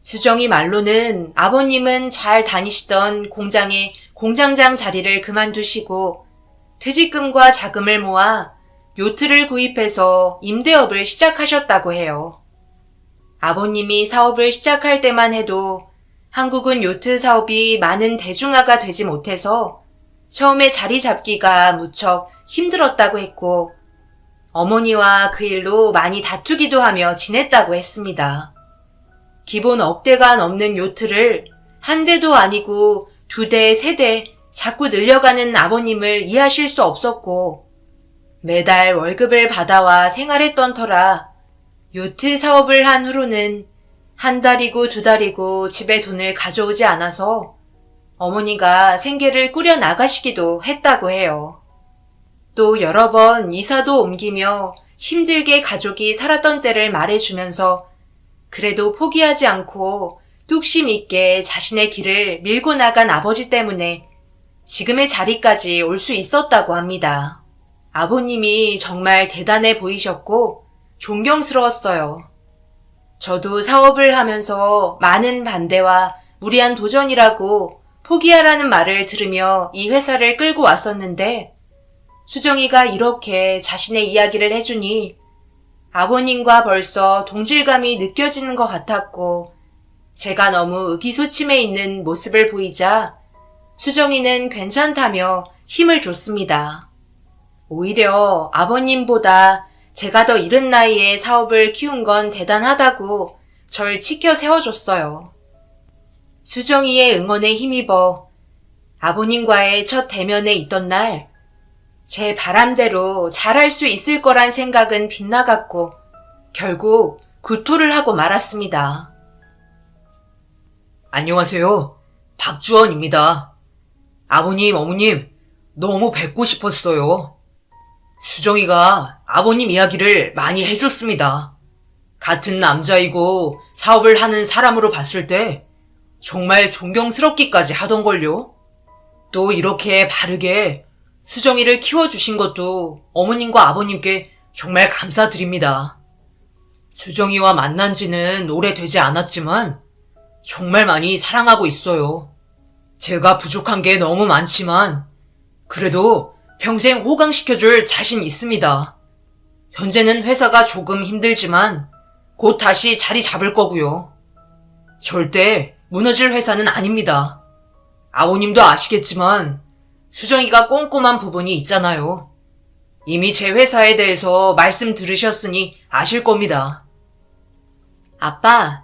수정이 말로는 아버님은 잘 다니시던 공장의 공장장 자리를 그만두시고 퇴직금과 자금을 모아 요트를 구입해서 임대업을 시작하셨다고 해요. 아버님이 사업을 시작할 때만 해도 한국은 요트 사업이 많은 대중화가 되지 못해서 처음에 자리 잡기가 무척 힘들었다고 했고, 어머니와 그 일로 많이 다투기도 하며 지냈다고 했습니다. 기본 억대가 넘는 요트를 한 대도 아니고 2대, 3대 자꾸 늘려가는 아버님을 이해하실 수 없었고, 매달 월급을 받아와 생활했던 터라 요트 사업을 한 후로는 1달이고 2달이고 집에 돈을 가져오지 않아서 어머니가 생계를 꾸려 나가시기도 했다고 해요. 또 여러 번 이사도 옮기며 힘들게 가족이 살았던 때를 말해주면서 그래도 포기하지 않고 뚝심 있게 자신의 길을 밀고 나간 아버지 때문에 지금의 자리까지 올 수 있었다고 합니다. 아버님이 정말 대단해 보이셨고 존경스러웠어요. 저도 사업을 하면서 많은 반대와 무리한 도전이라고 포기하라는 말을 들으며 이 회사를 끌고 왔었는데, 수정이가 이렇게 자신의 이야기를 해주니 아버님과 벌써 동질감이 느껴지는 것 같았고, 제가 너무 의기소침해 있는 모습을 보이자 수정이는 괜찮다며 힘을 줬습니다. 오히려 아버님보다 제가 더 이른 나이에 사업을 키운 건 대단하다고 절 치켜 세워줬어요. 수정이의 응원에 힘입어 아버님과의 첫 대면에 있던 날, 제 바람대로 잘할 수 있을 거란 생각은 빗나갔고 결국 구토를 하고 말았습니다. 안녕하세요. 박주원입니다. 아버님, 어머님, 너무 뵙고 싶었어요. 수정이가 아버님 이야기를 많이 해줬습니다. 같은 남자이고 사업을 하는 사람으로 봤을 때 정말 존경스럽기까지 하던걸요. 또 이렇게 바르게 수정이를 키워주신 것도 어머님과 아버님께 정말 감사드립니다. 수정이와 만난 지는 오래되지 않았지만 정말 많이 사랑하고 있어요. 제가 부족한 게 너무 많지만 그래도 평생 호강시켜줄 자신 있습니다. 현재는 회사가 조금 힘들지만 곧 다시 자리 잡을 거고요. 절대 무너질 회사는 아닙니다. 아버님도 아시겠지만 수정이가 꼼꼼한 부분이 있잖아요. 이미 제 회사에 대해서 말씀 들으셨으니 아실 겁니다. 아빠,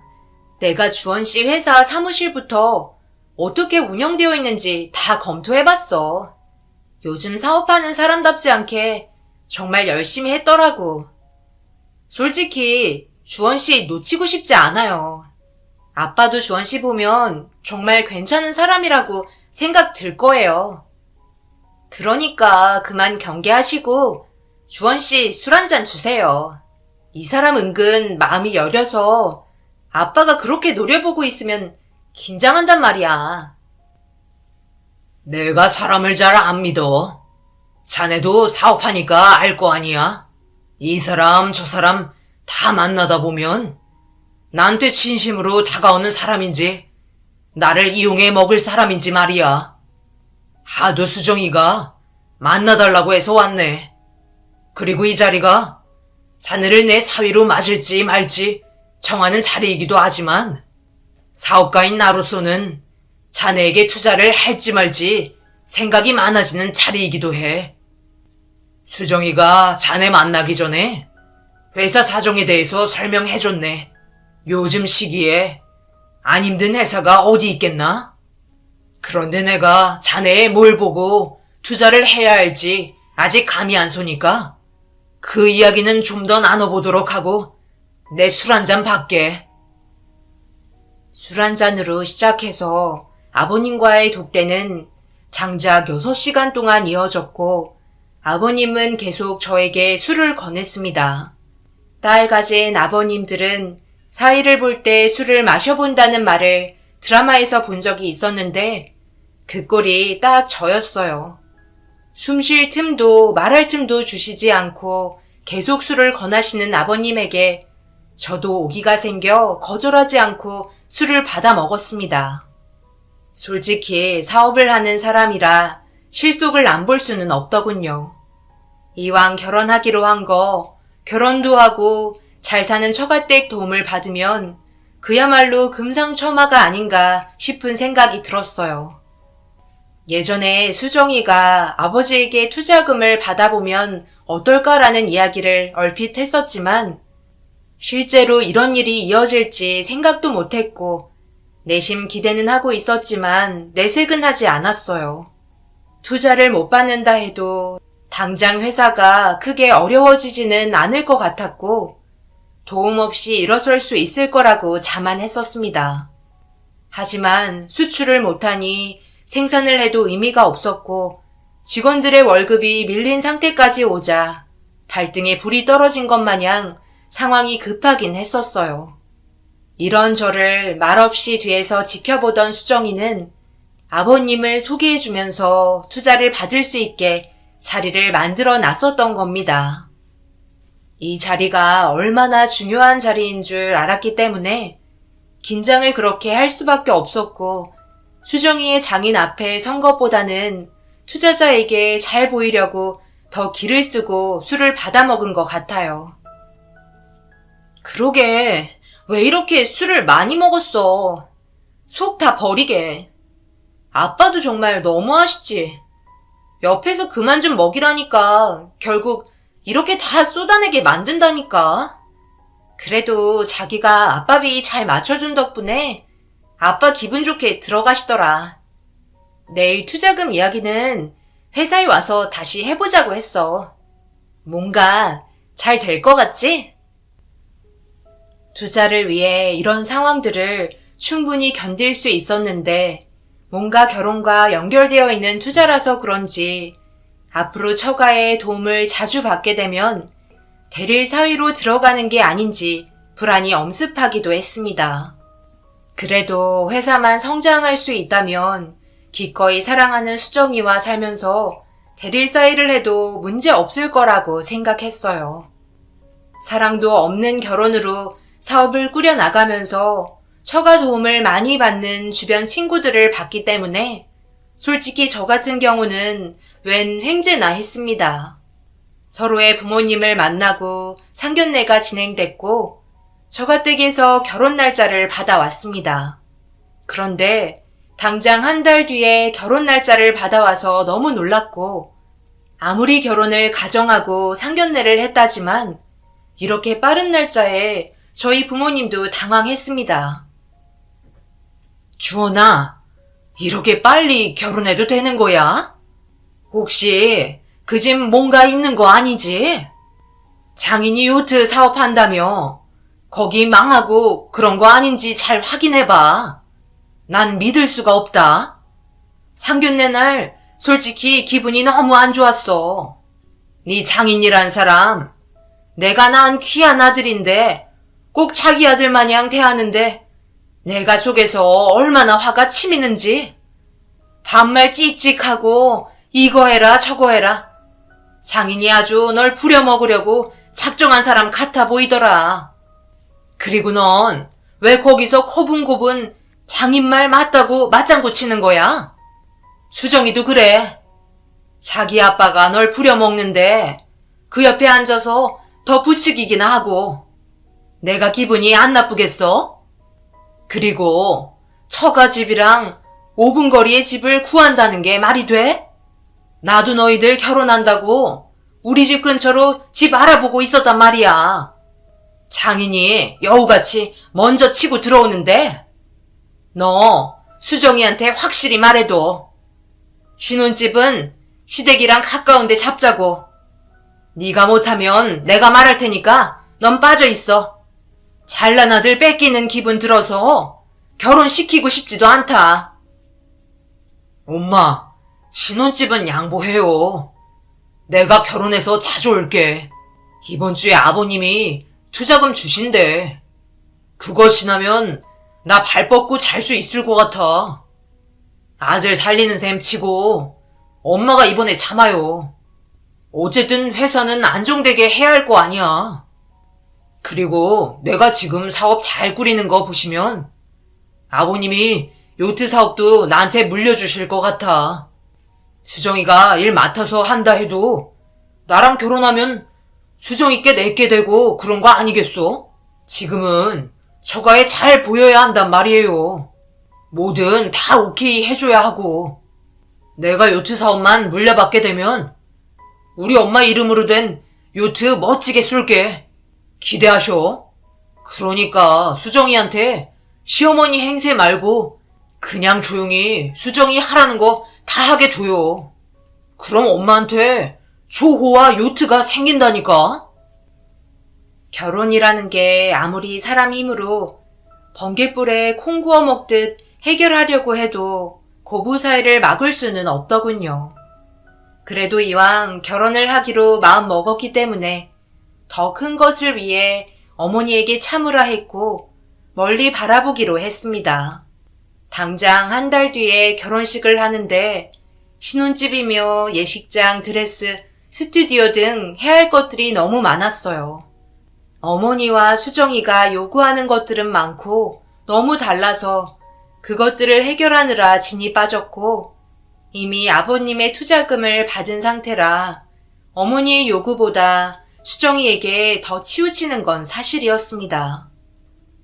내가 주원씨 회사 사무실부터 어떻게 운영되어 있는지 다 검토해봤어. 요즘 사업하는 사람답지 않게 정말 열심히 했더라고. 솔직히 주원씨 놓치고 싶지 않아요. 아빠도 주원씨 보면 정말 괜찮은 사람이라고 생각 들 거예요. 그러니까 그만 경계하시고 주원씨 술 한잔 주세요. 이 사람 은근 마음이 여려서 아빠가 그렇게 노려보고 있으면 긴장한단 말이야. 내가 사람을 잘 안 믿어. 자네도 사업하니까 알 거 아니야? 이 사람 저 사람 다 만나다 보면 나한테 진심으로 다가오는 사람인지 나를 이용해 먹을 사람인지 말이야. 하도 수정이가 만나달라고 해서 왔네. 그리고 이 자리가 자네를 내 사위로 맞을지 말지 정하는 자리이기도 하지만 사업가인 나로서는 자네에게 투자를 할지 말지 생각이 많아지는 자리이기도 해. 수정이가 자네 만나기 전에 회사 사정에 대해서 설명해줬네. 요즘 시기에 안 힘든 회사가 어디 있겠나? 그런데 내가 자네의 뭘 보고 투자를 해야 할지 아직 감이 안 서니까 그 이야기는 좀 더 나눠보도록 하고 내 술 한 잔 받게. 술 한 잔으로 시작해서 아버님과의 독대는 장작 6시간 동안 이어졌고 아버님은 계속 저에게 술을 권했습니다. 딸 가진 아버님들은 사위를 볼 때 술을 마셔본다는 말을 드라마에서 본 적이 있었는데 그 꼴이 딱 저였어요. 숨 쉴 틈도 말할 틈도 주시지 않고 계속 술을 권하시는 아버님에게 저도 오기가 생겨 거절하지 않고 술을 받아 먹었습니다. 솔직히 사업을 하는 사람이라 실속을 안 볼 수는 없더군요. 이왕 결혼하기로 한 거 결혼도 하고 잘 사는 처가댁 도움을 받으면 그야말로 금상첨화가 아닌가 싶은 생각이 들었어요. 예전에 수정이가 아버지에게 투자금을 받아보면 어떨까라는 이야기를 얼핏 했었지만 실제로 이런 일이 이어질지 생각도 못했고 내심 기대는 하고 있었지만 내색은 하지 않았어요. 투자를 못 받는다 해도 당장 회사가 크게 어려워지지는 않을 것 같았고 도움 없이 일어설 수 있을 거라고 자만했었습니다. 하지만 수출을 못하니 생산을 해도 의미가 없었고 직원들의 월급이 밀린 상태까지 오자 발등에 불이 떨어진 것 마냥 상황이 급하긴 했었어요. 이런 저를 말없이 뒤에서 지켜보던 수정이는 아버님을 소개해주면서 투자를 받을 수 있게 자리를 만들어 놨었던 겁니다. 이 자리가 얼마나 중요한 자리인 줄 알았기 때문에 긴장을 그렇게 할 수밖에 없었고 수정이의 장인 앞에 선 것보다는 투자자에게 잘 보이려고 더 기를 쓰고 술을 받아먹은 것 같아요. 그러게, 왜 이렇게 술을 많이 먹었어? 속 다 버리게. 아빠도 정말 너무하시지. 옆에서 그만 좀 먹이라니까 결국 이렇게 다 쏟아내게 만든다니까. 그래도 자기가 아빠비 잘 맞춰준 덕분에 아빠 기분 좋게 들어가시더라. 내일 투자금 이야기는 회사에 와서 다시 해보자고 했어. 뭔가 잘 될 것 같지? 투자를 위해 이런 상황들을 충분히 견딜 수 있었는데 뭔가 결혼과 연결되어 있는 투자라서 그런지 앞으로 처가의 도움을 자주 받게 되면 대릴 사위로 들어가는 게 아닌지 불안이 엄습하기도 했습니다. 그래도 회사만 성장할 수 있다면 기꺼이 사랑하는 수정이와 살면서 대릴 사위를 해도 문제 없을 거라고 생각했어요. 사랑도 없는 결혼으로 사업을 꾸려나가면서 처가 도움을 많이 받는 주변 친구들을 봤기 때문에 솔직히 저 같은 경우는 웬 횡재나 했습니다. 서로의 부모님을 만나고 상견례가 진행됐고 처가댁에서 결혼 날짜를 받아왔습니다. 그런데 당장 한 달 뒤에 결혼 날짜를 받아와서 너무 놀랐고 아무리 결혼을 가정하고 상견례를 했다지만 이렇게 빠른 날짜에 저희 부모님도 당황했습니다. 주원아, 이렇게 빨리 결혼해도 되는 거야? 혹시 그 집 뭔가 있는 거 아니지? 장인이 요트 사업한다며 거기 망하고 그런 거 아닌지 잘 확인해봐. 난 믿을 수가 없다. 상견례 날 솔직히 기분이 너무 안 좋았어. 네 장인이란 사람, 내가 낳은 귀한 아들인데 꼭 자기 아들 마냥 대하는데 내가 속에서 얼마나 화가 치미는지. 반말 찍찍하고 이거 해라 저거 해라. 장인이 아주 널 부려먹으려고 작정한 사람 같아 보이더라. 그리고 넌 왜 거기서 고분고분 장인 말 맞다고 맞장구 치는 거야? 수정이도 그래. 자기 아빠가 널 부려먹는데 그 옆에 앉아서 더 부추기기나 하고 내가 기분이 안 나쁘겠어? 그리고 처가집이랑 5분 거리의 집을 구한다는 게 말이 돼? 나도 너희들 결혼한다고 우리 집 근처로 집 알아보고 있었단 말이야. 장인이 여우같이 먼저 치고 들어오는데 너 수정이한테 확실히 말해둬. 신혼집은 시댁이랑 가까운 데 잡자고. 네가 못하면 내가 말할 테니까 넌 빠져있어. 잘난 아들 뺏기는 기분 들어서 결혼시키고 싶지도 않다. 엄마, 신혼집은 양보해요. 내가 결혼해서 자주 올게. 이번 주에 아버님이 투자금 주신대. 그거 지나면 나 발 뻗고 잘 수 있을 것 같아. 아들 살리는 셈 치고 엄마가 이번에 참아요. 어쨌든 회사는 안정되게 해야 할 거 아니야. 그리고 내가 지금 사업 잘 꾸리는 거 보시면 아버님이 요트 사업도 나한테 물려주실 것 같아. 수정이가 일 맡아서 한다 해도 나랑 결혼하면 수정이께 내게 되고 그런 거 아니겠어? 지금은 처가에 잘 보여야 한단 말이에요. 뭐든 다 오케이 해줘야 하고. 내가 요트 사업만 물려받게 되면 우리 엄마 이름으로 된 요트 멋지게 쏠게. 기대하셔. 그러니까 수정이한테 시어머니 행세 말고 그냥 조용히 수정이 하라는 거 다 하게 둬요. 그럼 엄마한테 조호와 요트가 생긴다니까? 결혼이라는 게 아무리 사람 힘으로 번갯불에 콩 구워 먹듯 해결하려고 해도 고부 사이를 막을 수는 없더군요. 그래도 이왕 결혼을 하기로 마음 먹었기 때문에 더 큰 것을 위해 어머니에게 참으라 했고 멀리 바라보기로 했습니다. 당장 한 달 뒤에 결혼식을 하는데 신혼집이며 예식장, 드레스, 스튜디오 등 해야 할 것들이 너무 많았어요. 어머니와 수정이가 요구하는 것들은 많고 너무 달라서 그것들을 해결하느라 진이 빠졌고 이미 아버님의 투자금을 받은 상태라 어머니의 요구보다 수정이에게 더 치우치는 건 사실이었습니다.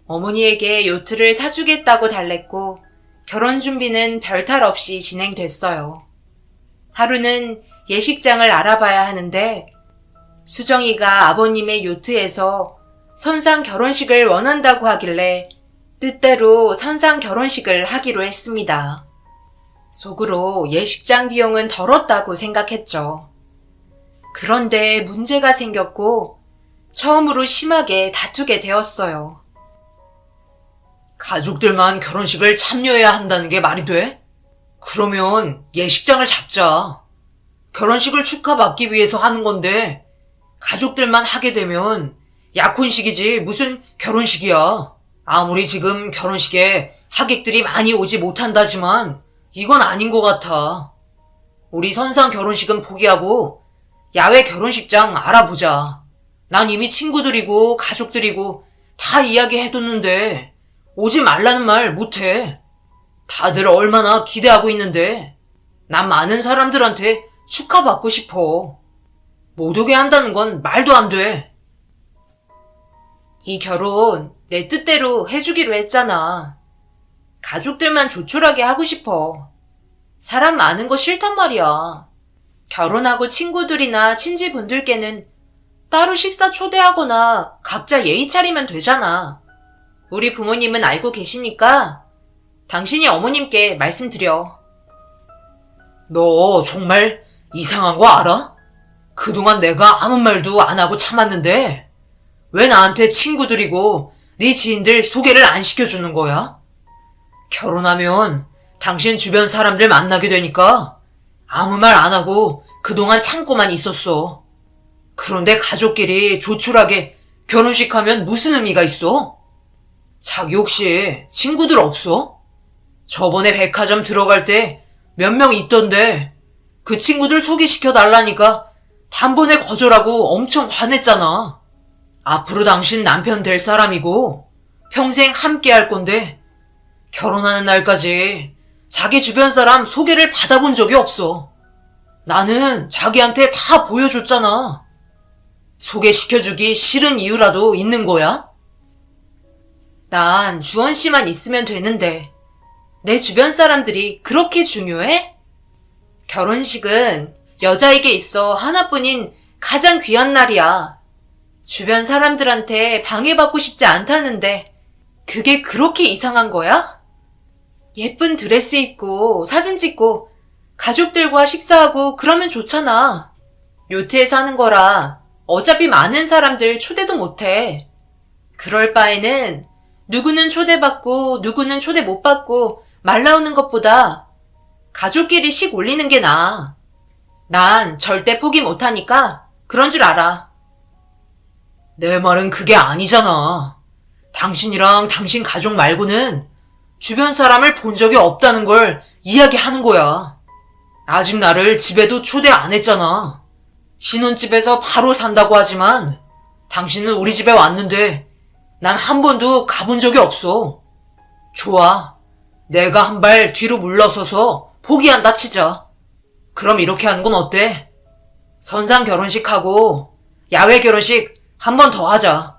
어머니에게 요트를 사주겠다고 달랬고 결혼 준비는 별탈 없이 진행됐어요. 하루는 예식장을 알아봐야 하는데 수정이가 아버님의 요트에서 선상 결혼식을 원한다고 하길래 뜻대로 선상 결혼식을 하기로 했습니다. 속으로 예식장 비용은 덜었다고 생각했죠. 그런데 문제가 생겼고 처음으로 심하게 다투게 되었어요. 가족들만 결혼식을 참여해야 한다는 게 말이 돼? 그러면 예식장을 잡자. 결혼식을 축하받기 위해서 하는 건데 가족들만 하게 되면 약혼식이지 무슨 결혼식이야. 아무리 지금 결혼식에 하객들이 많이 오지 못한다지만 이건 아닌 것 같아. 우리 선상 결혼식은 포기하고 야외 결혼식장 알아보자. 난 이미 친구들이고 가족들이고 다 이야기해뒀는데 오지 말라는 말 못해. 다들 얼마나 기대하고 있는데 난 많은 사람들한테 축하받고 싶어. 못 오게 한다는 건 말도 안 돼. 이 결혼 내 뜻대로 해주기로 했잖아. 가족들만 조촐하게 하고 싶어. 사람 많은 거 싫단 말이야. 결혼하고 친구들이나 친지분들께는 따로 식사 초대하거나 각자 예의 차리면 되잖아. 우리 부모님은 알고 계시니까 당신이 어머님께 말씀드려. 너 정말 이상한 거 알아? 그동안 내가 아무 말도 안 하고 참았는데 왜 나한테 친구들이고 네 지인들 소개를 안 시켜주는 거야? 결혼하면 당신 주변 사람들 만나게 되니까 아무 말 안 하고 그동안 참고만 있었어. 그런데 가족끼리 조촐하게 결혼식 하면 무슨 의미가 있어? 자기 혹시 친구들 없어? 저번에 백화점 들어갈 때 몇 명 있던데 그 친구들 소개시켜 달라니까 단번에 거절하고 엄청 화냈잖아. 앞으로 당신 남편 될 사람이고 평생 함께 할 건데 결혼하는 날까지 자기 주변 사람 소개를 받아본 적이 없어. 나는 자기한테 다 보여줬잖아. 소개시켜주기 싫은 이유라도 있는 거야? 난 주원 씨만 있으면 되는데 내 주변 사람들이 그렇게 중요해? 결혼식은 여자에게 있어 하나뿐인 가장 귀한 날이야. 주변 사람들한테 방해받고 싶지 않다는데 그게 그렇게 이상한 거야? 예쁜 드레스 입고 사진 찍고 가족들과 식사하고 그러면 좋잖아. 요트에 사는 거라 어차피 많은 사람들 초대도 못해. 그럴 바에는 누구는 초대받고 누구는 초대 못 받고 말 나오는 것보다 가족끼리 식 올리는 게 나아. 난 절대 포기 못하니까 그런 줄 알아. 내 말은 그게 아니잖아. 당신이랑 당신 가족 말고는 주변 사람을 본 적이 없다는 걸 이야기하는 거야. 아직 나를 집에도 초대 안 했잖아. 신혼집에서 바로 산다고 하지만 당신은 우리 집에 왔는데 난 한 번도 가본 적이 없어. 좋아. 내가 한 발 뒤로 물러서서 포기한다 치자. 그럼 이렇게 하는 건 어때? 선상 결혼식하고 야외 결혼식 한 번 더 하자.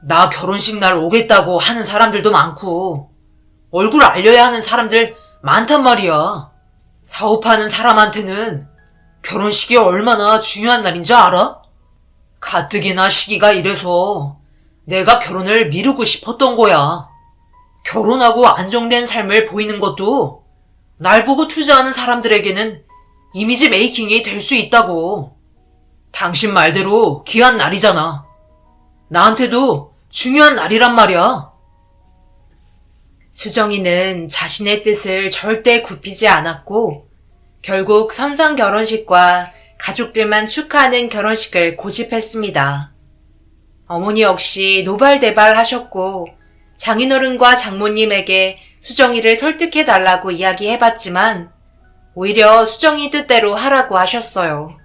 나 결혼식 날 오겠다고 하는 사람들도 많고 얼굴 알려야 하는 사람들 많단 말이야. 사업하는 사람한테는 결혼식이 얼마나 중요한 날인지 알아? 가뜩이나 시기가 이래서 내가 결혼을 미루고 싶었던 거야. 결혼하고 안정된 삶을 보이는 것도 날 보고 투자하는 사람들에게는 이미지 메이킹이 될 수 있다고. 당신 말대로 귀한 날이잖아. 나한테도 중요한 날이란 말이야. 수정이는 자신의 뜻을 절대 굽히지 않았고 결국 선상 결혼식과 가족들만 축하하는 결혼식을 고집했습니다. 어머니 역시 노발대발 하셨고 장인어른과 장모님에게 수정이를 설득해달라고 이야기해봤지만 오히려 수정이 뜻대로 하라고 하셨어요.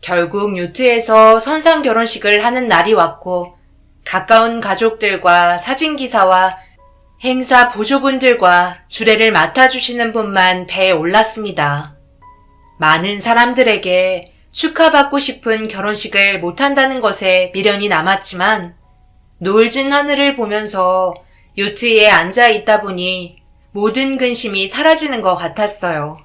결국 요트에서 선상 결혼식을 하는 날이 왔고 가까운 가족들과 사진기사와 행사 보조분들과 주례를 맡아주시는 분만 배에 올랐습니다. 많은 사람들에게 축하받고 싶은 결혼식을 못한다는 것에 미련이 남았지만 노을진 하늘을 보면서 요트 위에 앉아 있다 보니 모든 근심이 사라지는 것 같았어요.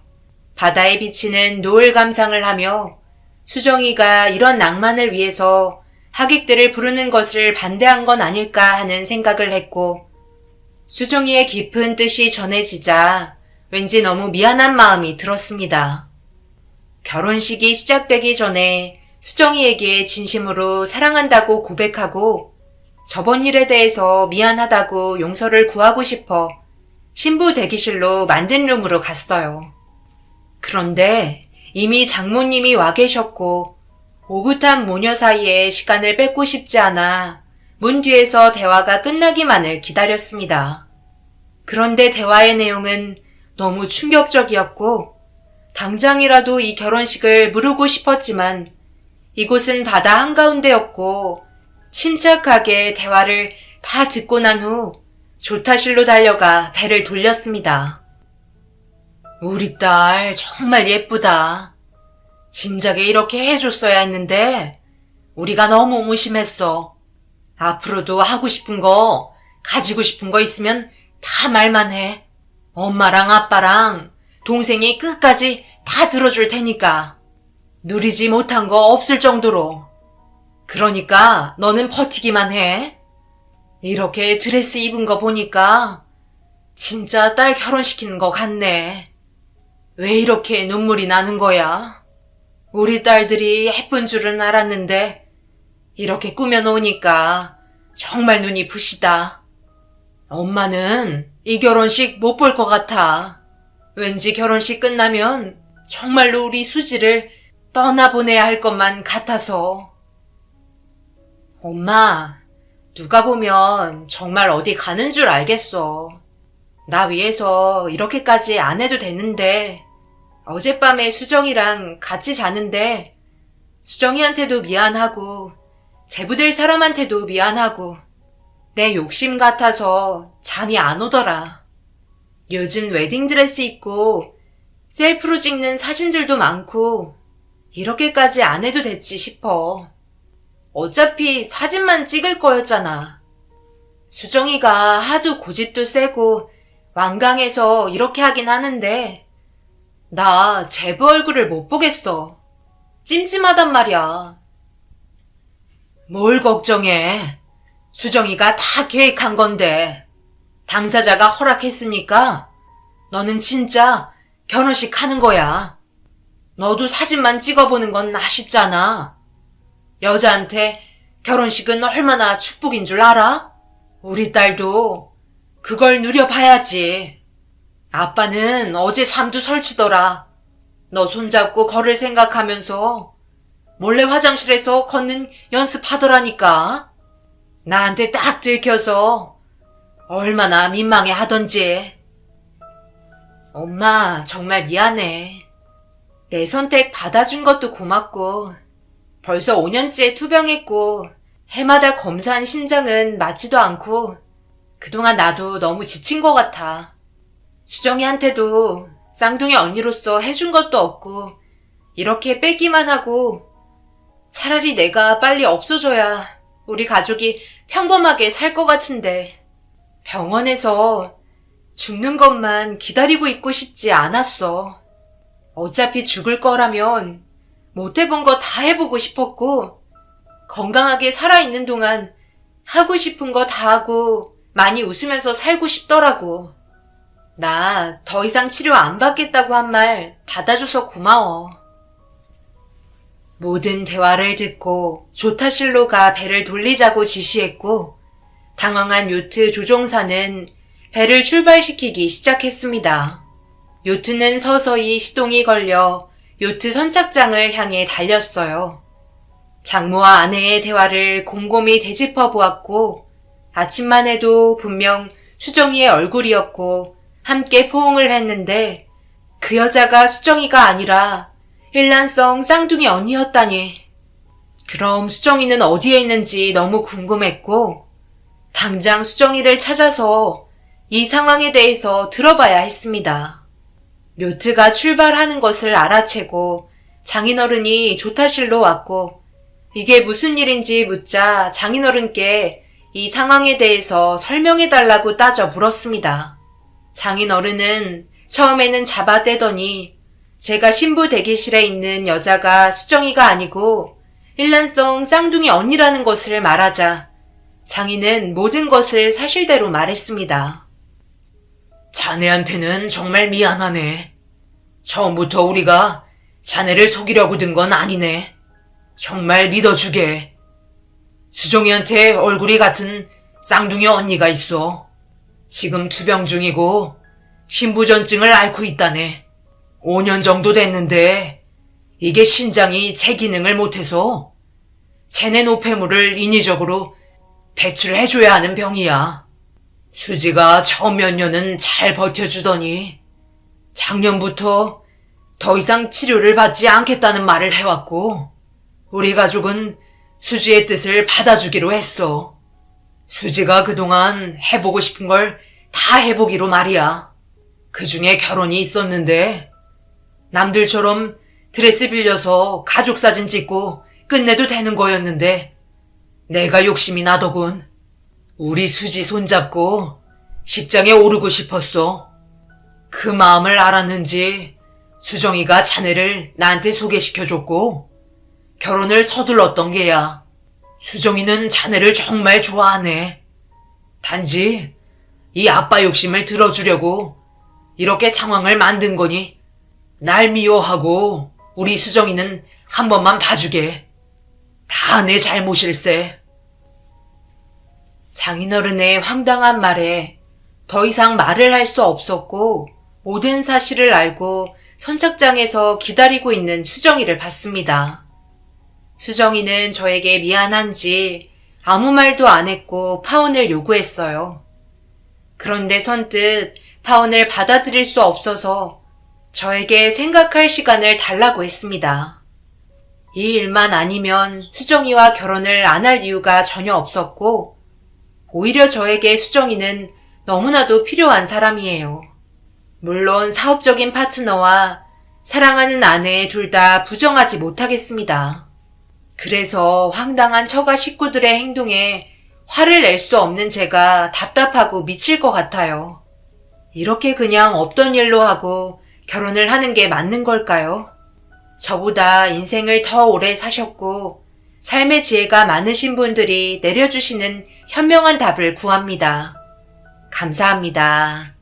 바다에 비치는 노을 감상을 하며 수정이가 이런 낭만을 위해서 하객들을 부르는 것을 반대한 건 아닐까 하는 생각을 했고 수정이의 깊은 뜻이 전해지자 왠지 너무 미안한 마음이 들었습니다. 결혼식이 시작되기 전에 수정이에게 진심으로 사랑한다고 고백하고 저번 일에 대해서 미안하다고 용서를 구하고 싶어 신부 대기실로 만든 룸으로 갔어요. 그런데 이미 장모님이 와 계셨고 오붓한 모녀 사이에 시간을 뺏고 싶지 않아 문 뒤에서 대화가 끝나기만을 기다렸습니다. 그런데 대화의 내용은 너무 충격적이었고 당장이라도 이 결혼식을 미루고 싶었지만 이곳은 바다 한가운데였고 침착하게 대화를 다 듣고 난 후 조타실로 달려가 배를 돌렸습니다. 우리 딸 정말 예쁘다. 진작에 이렇게 해줬어야 했는데 우리가 너무 무심했어. 앞으로도 하고 싶은 거, 가지고 싶은 거 있으면 다 말만 해. 엄마랑 아빠랑 동생이 끝까지 다 들어줄 테니까. 누리지 못한 거 없을 정도로. 그러니까 너는 버티기만 해. 이렇게 드레스 입은 거 보니까 진짜 딸 결혼시키는 거 같네. 왜 이렇게 눈물이 나는 거야? 우리 딸들이 예쁜 줄은 알았는데 이렇게 꾸며놓으니까 정말 눈이 부시다. 엄마는 이 결혼식 못 볼 것 같아. 왠지 결혼식 끝나면 정말로 우리 수지를 떠나보내야 할 것만 같아서. 엄마, 누가 보면 정말 어디 가는 줄 알겠어. 나 위해서 이렇게까지 안 해도 되는데 어젯밤에 수정이랑 같이 자는데 수정이한테도 미안하고 제부될 사람한테도 미안하고 내 욕심 같아서 잠이 안 오더라. 요즘 웨딩드레스 입고 셀프로 찍는 사진들도 많고 이렇게까지 안 해도 됐지 싶어. 어차피 사진만 찍을 거였잖아. 수정이가 하도 고집도 세고 완강해서 이렇게 하긴 하는데 나 제부 얼굴을 못 보겠어. 찜찜하단 말이야. 뭘 걱정해. 수정이가 다 계획한 건데 당사자가 허락했으니까 너는 진짜 결혼식 하는 거야. 너도 사진만 찍어보는 건 아쉽잖아. 여자한테 결혼식은 얼마나 축복인 줄 알아? 우리 딸도 그걸 누려봐야지. 아빠는 어제 잠도 설치더라. 너 손잡고 걸을 생각하면서 몰래 화장실에서 걷는 연습하더라니까. 나한테 딱 들켜서 얼마나 민망해 하던지. 엄마, 정말 미안해. 내 선택 받아준 것도 고맙고, 벌써 5년째 투병했고, 해마다 검사한 신장은 맞지도 않고, 그동안 나도 너무 지친 것 같아. 수정이한테도 쌍둥이 언니로서 해준 것도 없고, 이렇게 뺏기만 하고, 차라리 내가 빨리 없어져야 우리 가족이 평범하게 살 것 같은데, 병원에서 죽는 것만 기다리고 있고 싶지 않았어. 어차피 죽을 거라면 못 해본 거 다 해보고 싶었고, 건강하게 살아있는 동안 하고 싶은 거 다 하고 많이 웃으면서 살고 싶더라고. 나 더 이상 치료 안 받겠다고 한 말 받아줘서 고마워. 모든 대화를 듣고 조타실로가 배를 돌리자고 지시했고, 당황한 요트 조종사는 배를 출발시키기 시작했습니다. 요트는 서서히 시동이 걸려 요트 선착장을 향해 달렸어요. 장모와 아내의 대화를 곰곰이 되짚어 보았고, 아침만 해도 분명 수정이의 얼굴이었고 함께 포옹을 했는데, 그 여자가 수정이가 아니라 일란성 쌍둥이 언니였다니. 그럼 수정이는 어디에 있는지 너무 궁금했고, 당장 수정이를 찾아서 이 상황에 대해서 들어봐야 했습니다. 요트가 출발하는 것을 알아채고 장인어른이 조타실로 왔고, 이게 무슨 일인지 묻자 장인어른께 이 상황에 대해서 설명해달라고 따져 물었습니다. 장인어른은 처음에는 잡아떼더니 제가 신부 대기실에 있는 여자가 수정이가 아니고 일란성 쌍둥이 언니라는 것을 말하자 장인은 모든 것을 사실대로 말했습니다. 자네한테는 정말 미안하네. 처음부터 우리가 자네를 속이려고 든 건 아니네. 정말 믿어주게. 수정이한테 얼굴이 같은 쌍둥이 언니가 있어. 지금 투병 중이고 신부전증을 앓고 있다네. 5년 정도 됐는데 이게 신장이 제 기능을 못해서 체내 노폐물을 인위적으로 배출해줘야 하는 병이야. 수지가 처음 몇 년은 잘 버텨주더니 작년부터 더 이상 치료를 받지 않겠다는 말을 해왔고, 우리 가족은 수지의 뜻을 받아주기로 했어. 수지가 그동안 해보고 싶은 걸 다 해보기로 말이야. 그중에 결혼이 있었는데 남들처럼 드레스 빌려서 가족 사진 찍고 끝내도 되는 거였는데 내가 욕심이 나더군. 우리 수지 손잡고 십장에 오르고 싶었어. 그 마음을 알았는지 수정이가 자네를 나한테 소개시켜줬고 결혼을 서둘렀던 게야. 수정이는 자네를 정말 좋아하네. 단지 이 아빠 욕심을 들어주려고 이렇게 상황을 만든 거니 날 미워하고 우리 수정이는 한 번만 봐주게. 다 내 잘못일세. 장인어른의 황당한 말에 더 이상 말을 할 수 없었고, 모든 사실을 알고 선착장에서 기다리고 있는 수정이를 봤습니다. 수정이는 저에게 미안한지 아무 말도 안 했고 파혼을 요구했어요. 그런데 선뜻 파혼을 받아들일 수 없어서 저에게 생각할 시간을 달라고 했습니다. 이 일만 아니면 수정이와 결혼을 안 할 이유가 전혀 없었고, 오히려 저에게 수정이는 너무나도 필요한 사람이에요. 물론 사업적인 파트너와 사랑하는 아내 둘 다 부정하지 못하겠습니다. 그래서 황당한 처가 식구들의 행동에 화를 낼 수 없는 제가 답답하고 미칠 것 같아요. 이렇게 그냥 없던 일로 하고 결혼을 하는 게 맞는 걸까요? 저보다 인생을 더 오래 사셨고 삶의 지혜가 많으신 분들이 내려주시는 현명한 답을 구합니다. 감사합니다.